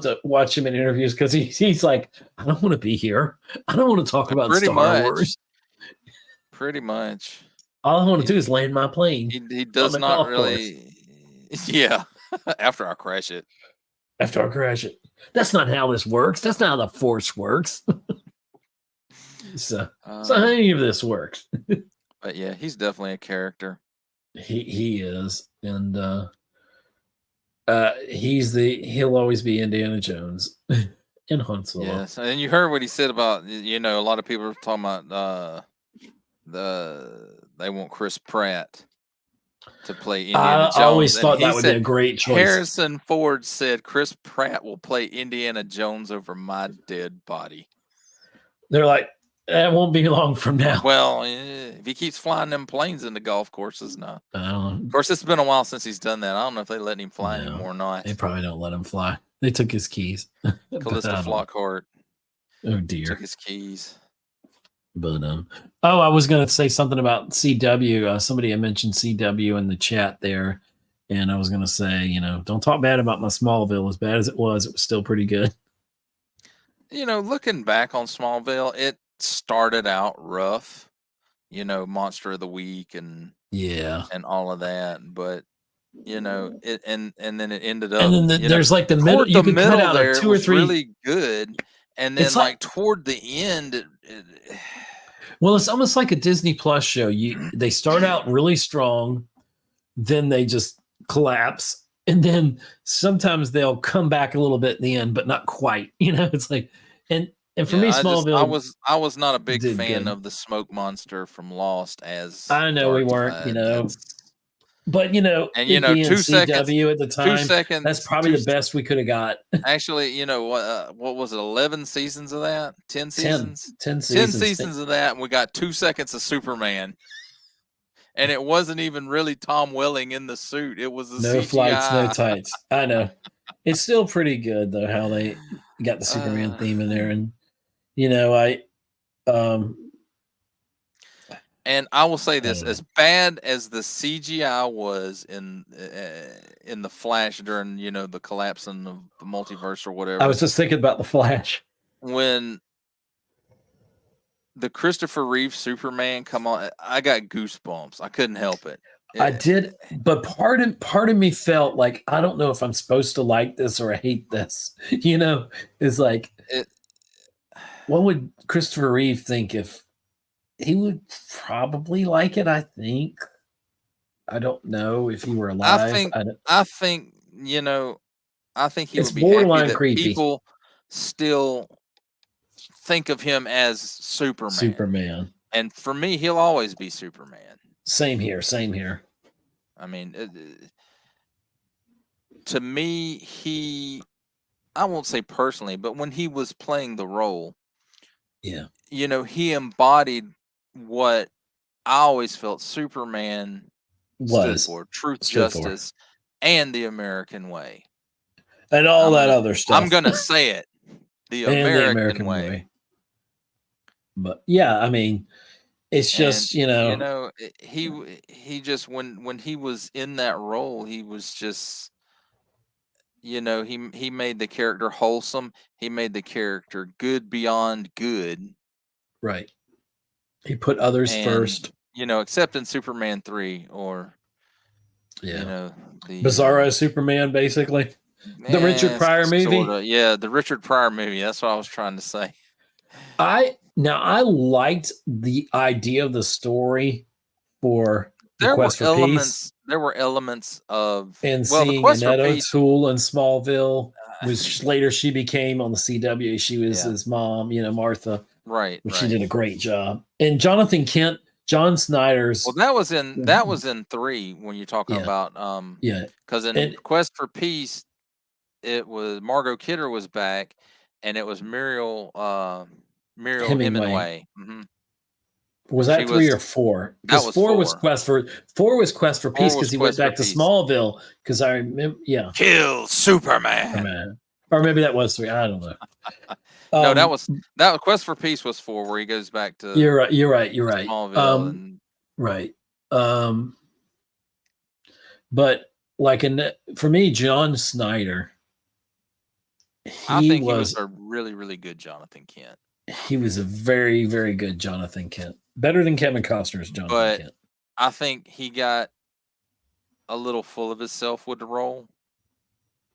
to watch him in interviews because he's like, I don't want to be here. I don't want to talk about Star Wars. Pretty much. All I want to do is land my plane. He does not really. Yeah. After I crash it. That's not how this works. That's not how the Force works. So how any of this works. But yeah, he's definitely a character. He is, and he'll always be Indiana Jones and Han Solo. Yes, and you heard what he said about a lot of people are talking about they want Chris Pratt to play Indiana Jones. I always thought that would be a great choice. Harrison Ford said Chris Pratt will play Indiana Jones over my dead body. They're like, that won't be long from now. Well, if he keeps flying them planes in the golf courses, no. Of course, it's been a while since he's done that. I don't know if they let him fly anymore or not. They probably don't let him fly. They took his keys. Callista Flockhart. Oh dear. Took his keys. But oh, I was gonna say something about CW. Somebody had mentioned CW in the chat there, and I was gonna say, you know, don't talk bad about my Smallville. As bad as it was still pretty good. You know, looking back on Smallville, it started out rough. You know, Monster of the Week and Yeah, all of that, but you know, it and then it ended and up, then you know, there's like the middle. toward You the could cut middle out a there, it 2 or was 3. really good, and then It's like, like toward the end, well, it's almost like a Disney Plus show. They start out really strong, then they just collapse, and then sometimes they'll come back a little bit in the end, but not quite. You know, it's like, and for yeah, me, I Smallville was not a big did fan good. of the smoke monster from Lost as I know we weren't, you Darkseid. know, That's but you know, and you it know, being CW at the two time, that's seconds, probably the best we could have got. actually, you know what was it? 11 seasons of that? 10 10, seasons? 10 10 seasons. seasons of that, and we got 2 seconds of Superman. And it wasn't even really Tom Welling in the suit. It was a No flights, no CGI. tights. I know. It's still pretty good though how they got the Superman theme in there, and you know, um and I will say I this: don't know. as bad as the CGI was in the Flash during, you know, the collapsing of the multiverse or I whatever, was just thinking about the Flash. when the Christopher Reeve Superman come on, I got goosebumps. I couldn't help it. I did, but part of me felt like I don't know if I'm supposed to like this or hate this. You know, it's like, It, what would Christopher Reeve think? If he would probably like it, I think. I don't know if he were I alive. think, I think, you know, I think he It's would be happy borderline that creepy. people still think of him as Superman. Superman. And for me, he'll always be Superman. Same here. Same here. I mean, to me, I won't say personally, but when he was playing the role, Yeah. you know, he embodied what I always felt Superman stood Was for: truth, stood for. justice, and the American way. And all I'm that gonna, other stuff. I'm gonna say it, the and the American way. But yeah, I mean, it's just, You know, he just when he was in that role, he was just, you know, he made the character wholesome. He made the character good beyond good. right. He put others And first. you know, except in Superman 3 or Yeah. you know, the Bizarro Superman, basically. The Richard Pryor movie. sorta, yeah, the Richard Pryor movie. That's what I was trying to say. I liked the idea of the story for the Quest for Peace, There were elements of, and well, the seeing Quest for Annette Peace. O'Toole in Smallville, which later she became on the CW. She was Yeah. his mom, you know, Martha. Right. She did a great job. And Jonathan Kent, John Snyder's. Well, that was in 3 when you're talking about yeah, because in and Quest for Peace, it was Margot Kidder was back, and it was Muriel Hemingway. was She that 3 was or 4? that Because was 4 was 4. Quest for 4 Peace, was because he went Quest for back to Peace. Smallville. Because I remember, Kill Superman. or maybe that was 3. I don't know. No, that was Quest for Peace was 4, where he goes back to You're right. Smallville and Right. But like for me, John Snyder, I he think he was was a really, really good Jonathan Kent. he was a very, very good Jonathan Kent. Better than Kevin Costner's Jonathan But Kent. I think he got a little full of himself with the role,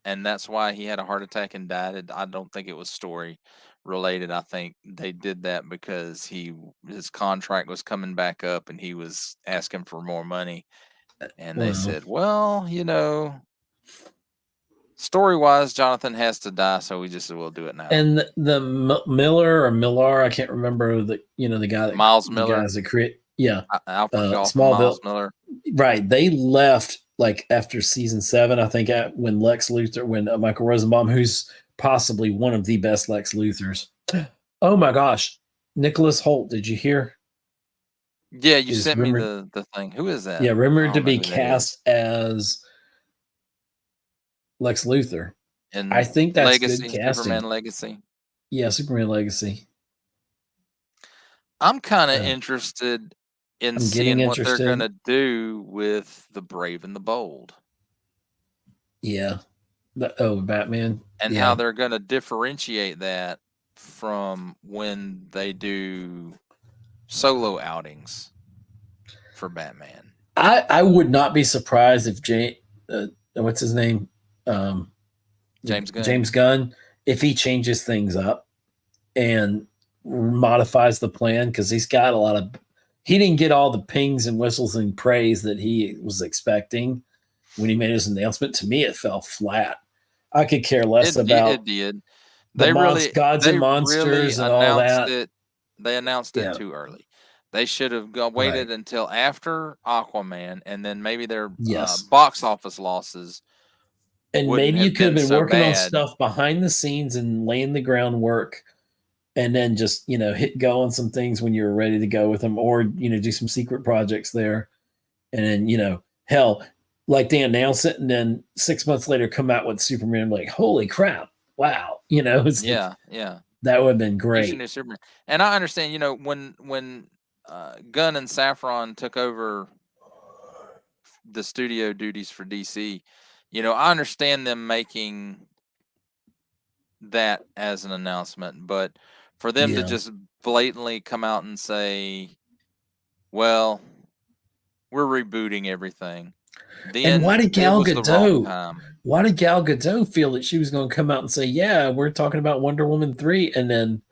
and that's why he had a heart attack and died. I don't think it was story related. I think they did that because his contract was coming back up and he was asking for more money, and they said, "Well, you know, story-wise, Jonathan has to die, so we just will do it now." And the Millar, I can't remember the guy that Miles Miller, guys that create Alfred Goff, Smallville. Miles Miller. Right, they left like after season 7, I think, when Lex Luthor, when Michael Rosenbaum, who's possibly one of the best Lex Luthors. Oh my gosh, Nicholas Hoult! Did you hear? Yeah, you sent me the thing. Who is that? Yeah, rumored to be cast as Lex Luthor. And I think that's Legacy, good casting. Superman Legacy. Yeah, Superman Legacy. I'm kind of Yeah. interested in I'm getting seeing what they're interested. gonna do with the Brave and the Bold, Yeah. Batman. and Yeah. how they're gonna differentiate that from when they do solo outings for Batman. I would not be surprised if what's his name? James Gunn. James Gunn, if he changes things up and modifies the plan, because he didn't get all the pings and whistles and praise that he was expecting when he made his announcement. To me, it fell flat. I could care less about It did. the gods and They really monsters and all announced that. it. They announced it Yeah. too early. They should have waited until after Aquaman, and then maybe their Yes. box office losses. And wouldn't maybe you have could have been been so working on bad. stuff behind the scenes and laying the groundwork, and then just hit go on some things when you're ready to go with them, or do some secret projects there, and then hell, like they announce it, and then 6 months later come out with Superman, like holy crap, wow, it's Yeah. that would have been He's great. your new Superman. And I understand, when Gunn and Saffron took over the studio duties for DC, I understand them making that as an announcement, but for them to Yeah. just blatantly come out and say, well, we're rebooting everything. Then And why did it was the wrong time. Why did Gal Gadot feel that she was going to come out and say, "Yeah, we're talking about Wonder Woman 3," and then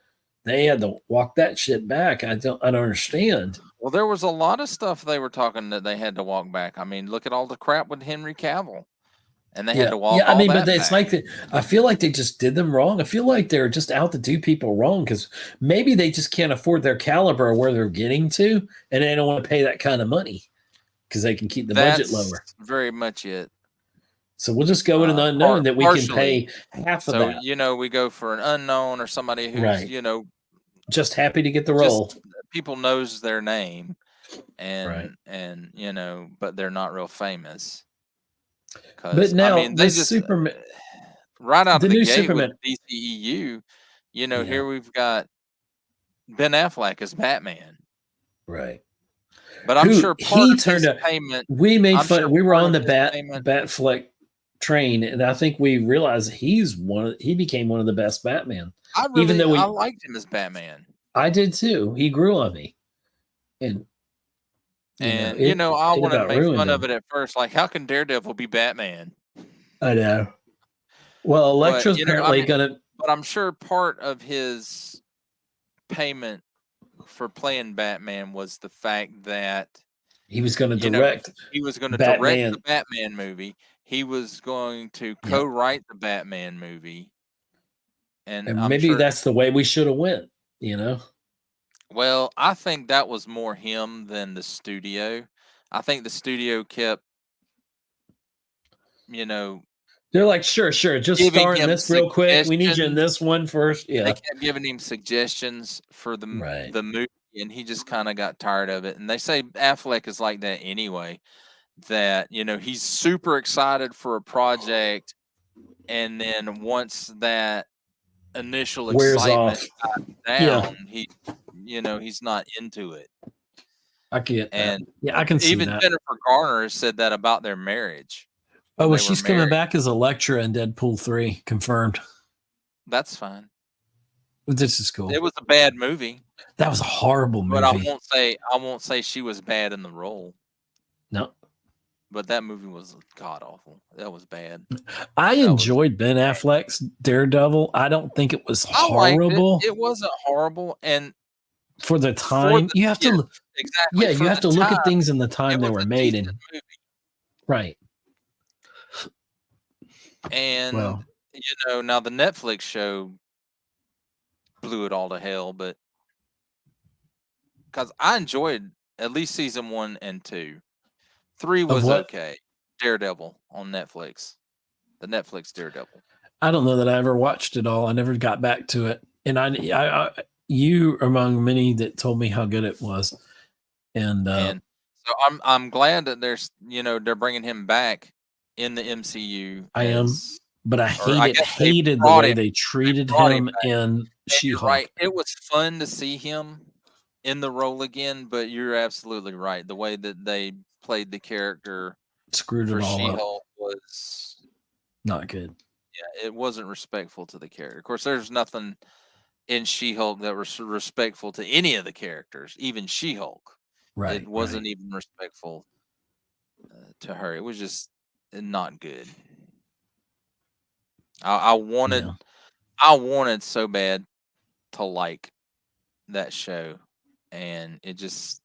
they had to walk that shit back? I don't understand. Well, there was a lot of stuff they were talking that they had to walk back. I mean, look at all the crap with Henry Cavill, and they had to walk I all mean, that but it's back. like I feel like they just did them wrong. I feel like they're just out to do people wrong, because maybe they just can't afford their caliber where they're getting to, and they don't want to pay that kind of money because they can keep the budget lower. Very much it. So we'll just go with an unknown that we can pay half of that. So, we go for an unknown or somebody who's, just happy to get the role. People knows their name, and but they're not real famous. But now, I mean, they just Superman, right out of the gate Superman with DCEU, here we've got Ben Affleck as Batman. Right. But I'm sure part of his payment. We made fun. Sure we were on the Batfleck train, and I think we realized he became one of the best Batman. I liked him as Batman. I did too. He grew on me, and I want to make fun of it at first. Like, how can Daredevil be Batman? I know. Well, Elektra's apparently gonna. But I'm sure part of his payment for playing Batman was the fact that he was going to direct. He was going to direct the Batman movie. He was going to co-write the Batman movie, and maybe that's the way we should have went. Well, I think that was more him than the studio. I think the studio kept, they're like, sure, just start in this real quick. We need you in this one first. Yeah, they kept giving him suggestions for the movie, and he just kind of got tired of it. And they say Affleck is like that anyway. That he's super excited for a project, and then once that initial excitement dies down, he's not into it. I get that. And I can see even that. Jennifer Garner has said that about their marriage. Oh, well, she's coming back as Elektra in Deadpool 3, confirmed. That's fine. This is cool. It was a bad movie. That was a horrible movie. But I won't say she was bad in the role. No. But that movie was god awful. That was bad. I enjoyed Ben Affleck's Daredevil. I don't think it was horrible. It wasn't horrible, and for the time, you have to exactly. Yeah, you have to look at things in the time they were made in. Right. And now the Netflix show blew it all to hell, but because I enjoyed at least season 1 and 2. 3 was okay. Daredevil on Netflix. The Netflix Daredevil. I don't know that I ever watched it all. I never got back to it. And I you among many that told me how good it was. And so I'm glad that they're bringing him back in the MCU. I am, but I hated the way they treated him in She-Hulk. Right. It was fun to see him in the role again, but you're absolutely right. The way that they played the character Screwed for it all up. She-Hulk was Not good. it wasn't respectful to the character. Of course, there's nothing in She-Hulk that was respectful to any of the characters, even She-Hulk. Right. It wasn't even respectful to her. It was just not good. I wanted so bad to like that show, and it just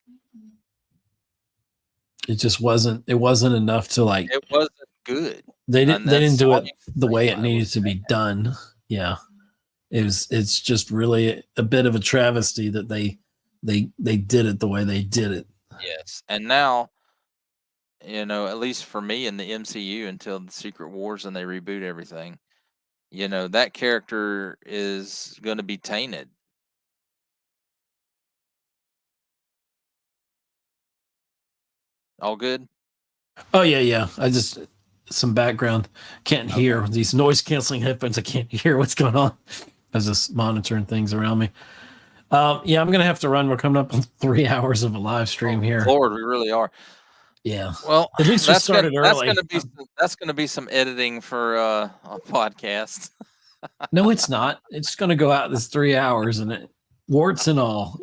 wasn't. It wasn't enough to like. It wasn't good. They didn't do it the way it needed to be bad. done. Yeah, it's just really a bit of a travesty that they did it the way they did it. Yes, and now, at least for me in the MCU until the Secret Wars and they reboot everything, that character is going to be tainted. All good? Oh yeah. I just some background. Can't hear these noise canceling headphones. I can't hear what's going on. I was just monitoring things around me. Yeah, I'm gonna have to run. We're coming up on 3 hours of a live stream here. Lord, we really are. Yeah. Well, at least we started early. That's gonna be some editing for a podcast. No, it's not. It's gonna go out this 3 hours and warts and all.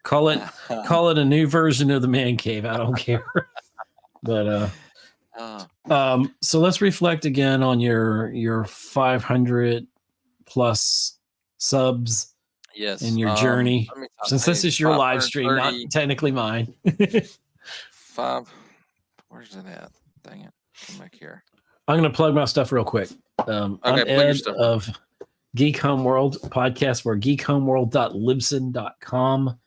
Call it a new version of the man cave. I don't care. But so let's reflect again on your 500 plus subs. Yes, in your journey. Since this is your live stream, not technically mine. Where's it at? Dang it! Come back here. I'm going to plug my stuff real quick. I'm Ed of Geek Home World podcast. We're geekhomeworld.libsyn.com.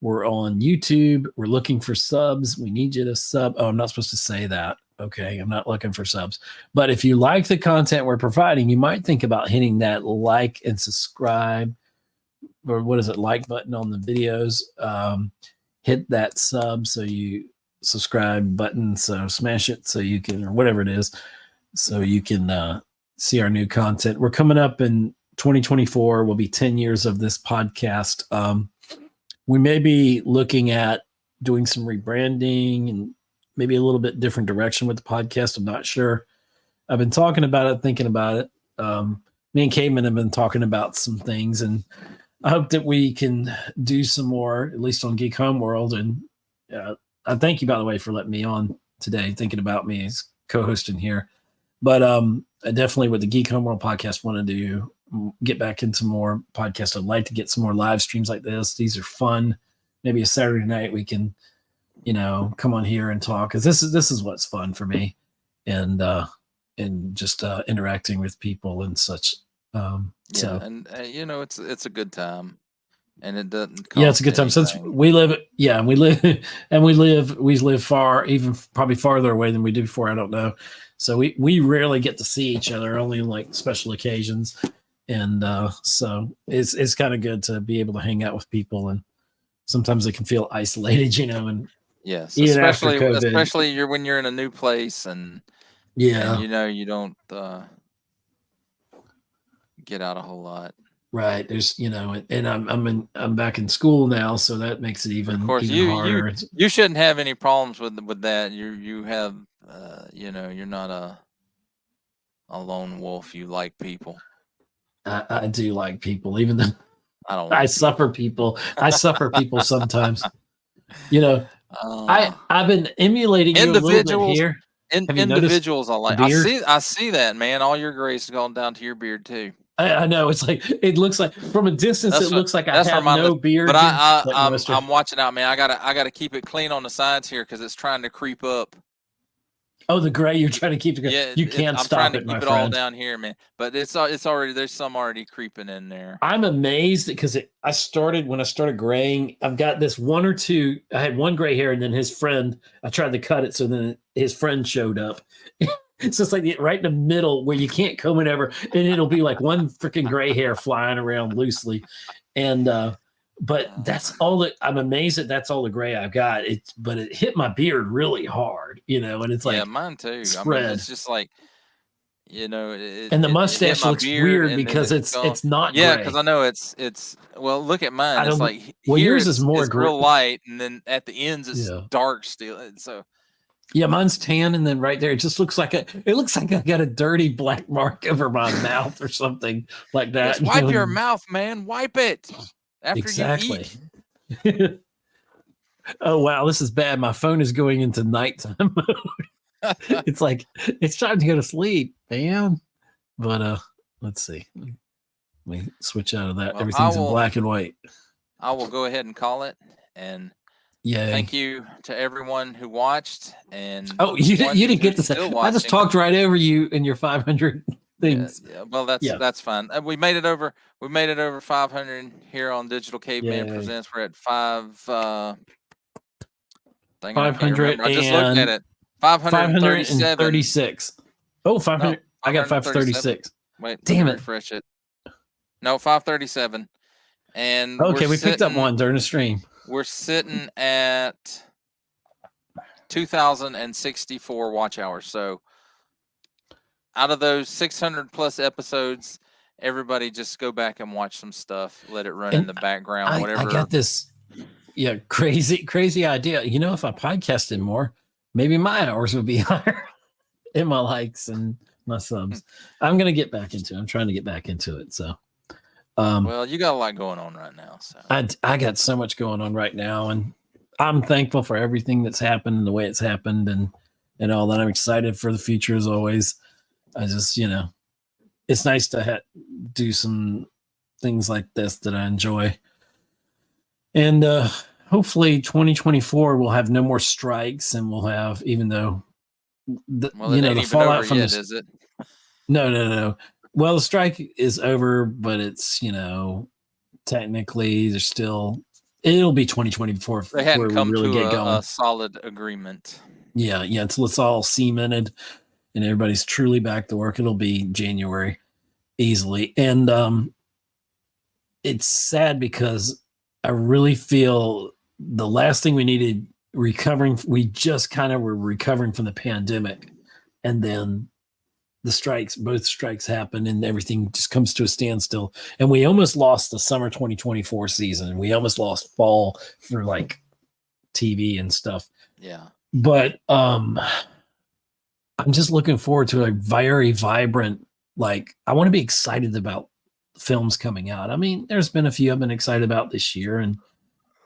We're on YouTube. We're looking for subs. We need you to sub. Oh, I'm not supposed to say that. Okay, I'm not looking for subs. But if you like the content we're providing, you might think about hitting that like and subscribe, or what is it, like button on the videos. Hit that sub, so you subscribe button, so smash it so you can, or whatever it is, so you can see our new content. We're coming up in 2024. Will be 10 years of this podcast. We may be looking at doing some rebranding and maybe a little bit different direction with the podcast. I'm not sure. I've been talking about it, thinking about it. Me and Kayne have been talking about some things, and I hope that we can do some more, at least on Geek Home World. And I thank you, by the way, for letting me on today, thinking about me as co-hosting here. But I definitely, with the Geek Home World podcast, want to get back into more podcasts. I'd like to get some more live streams like this. These are fun. Maybe a Saturday night we can, come on here and talk, because this is what's fun for me, and just interacting with people and such. It's a good time, and it doesn't. It's a good time since we live far, even probably farther away than we did before. I don't know, so we rarely get to see each other, only like special occasions, and so it's kind of good to be able to hang out with people, and sometimes it can feel isolated, and yes, especially when you're in a new place, and you don't get out a whole lot. Right. There's, and I'm back in school now, so that makes it even, harder. You shouldn't have any problems with that. You have, you're not a lone wolf. You like people. I do like people, even though I don't. I suffer people. I suffer people sometimes. I've been emulating you a little bit here. Individuals I like. I see that, man. All your grace gone down to your beard too. I know, it looks like from a distance, it looks like I have no beard. But I'm watching out, man. I gotta keep it clean on the sides here because it's trying to creep up. Oh, the gray, you're trying to keep it. Yeah, you can't stop it. I'm trying to keep it all down here, man. But it's already, there's some already creeping in there. I'm amazed because when I started graying, I've got this one or two. I had one gray hair, and then his friend. I tried to cut it, so then his friend showed up. It's just like right in the middle where you can't comb it ever, and it'll be like one freaking gray hair flying around loosely, and but that's all that I'm amazed that that's all the gray I've got. But it hit my beard really hard, and it's like, yeah, mine too. Spread. I mean, it's just like, you know, it, And the it hit mustache my looks beard weird and then because it's gone. it's not Yeah, gray. because I know it's well. Look at mine. I It's don't. like Well, here yours is more it's gray. real light, and then at the ends it's Yeah. dark still. And so Yeah, mine's tan, and then right there, it just looks like it looks like I got a dirty black mark over my mouth or something like that. yes, wipe your mouth, man. Wipe it after Exactly. you eat. Oh wow, this is bad. My phone is going into nighttime mode. It's like it's time to go to sleep, man. But let's see. Let me switch out of that. Well, Everything's in black and white. I will go ahead and call it. And Yeah. thank you to everyone who watched. And Oh, you didn't get to say. I just talked right over you in your 500 things. Yeah, well, that's fine. We made it over. We made it over 500 here on Digital Caveman Presents. We're at 500. I just looked at it. 536. Oh, 500. No, I got 536. Wait, damn it. Refresh it. No, 537. And okay, we picked up one during the stream. We're sitting at 2,064 watch hours. So out of those 600 plus episodes, everybody just go back and watch some stuff. Let it run in the background. Whatever. I got this. Yeah, crazy idea. You know, if I podcasted more, maybe my hours would be higher in my likes and my subs. I'm gonna get back into it. I'm trying to get back into it. So well, you got a lot going on right now. So I got so much going on right now, and I'm thankful for everything that's happened and the way it's happened and all that. I'm excited for the future as always. I just, you know, it's nice to do some things like this that I enjoy. And hopefully 2024 we'll have no more strikes, and we'll have, even though the fallout from this, is it? No. Well, the strike is over, but it's, you know, technically there's still, it'll be 2024. They hadn't come to a solid agreement. Yeah. Until it's all cemented and everybody's truly back to work. It'll be January easily. And it's sad because I really feel the last thing we needed we just kind of were recovering from the pandemic, and then both strikes happened and everything just comes to a standstill. And we almost lost the summer 2024 season. We almost lost fall for like TV and stuff. Yeah. But I'm just looking forward to a very vibrant, like, I want to be excited about films coming out. I mean, there's been a few I've been excited about this year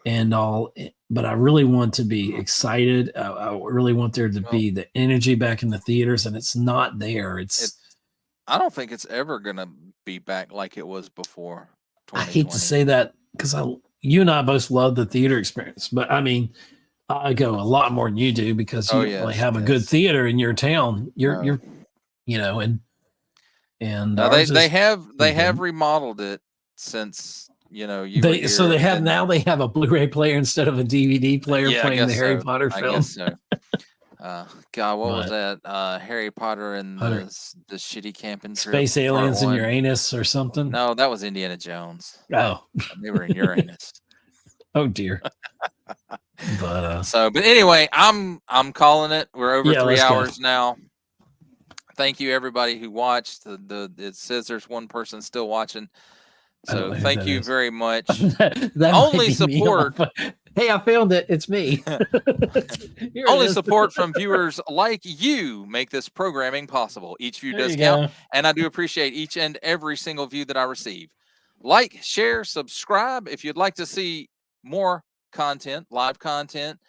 and all, but I really want to be excited. I really want there to be the energy back in the theaters, and it's not there. I don't think it's ever gonna be back like it was before. I hate to say that because you and I both love the theater experience, but I mean, I go a lot more than you do because you only have a good theater in your town. You're you know, and they have remodeled it since, you know, they have a Blu-ray player instead of a DVD player playing the Harry Potter film. I guess so. God, what was that? Harry Potter and the shitty camping trip. Space Aliens in Uranus or something? No, that was Indiana Jones. Oh. They were in Uranus. Oh dear. But anyway, I'm calling it. We're over 3 hours now. Thank you everybody who watched. It says there's one person still watching. So thank you very much. that only support. Hey, I found it. It's me. Only support from viewers like you make this programming possible. Each view does count, and I do appreciate each and every single view that I receive. Like, share, subscribe if you'd like to see more content, live content,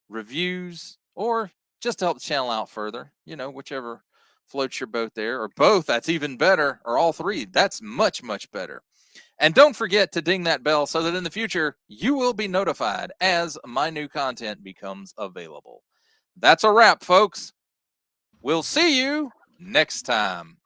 reviews, or just to help the channel out further. You know, whichever floats your boat there, or both. That's even better, or all three. That's much, much better. And don't forget to ding that bell so that in the future you will be notified as my new content becomes available. That's a wrap, folks. We'll see you next time.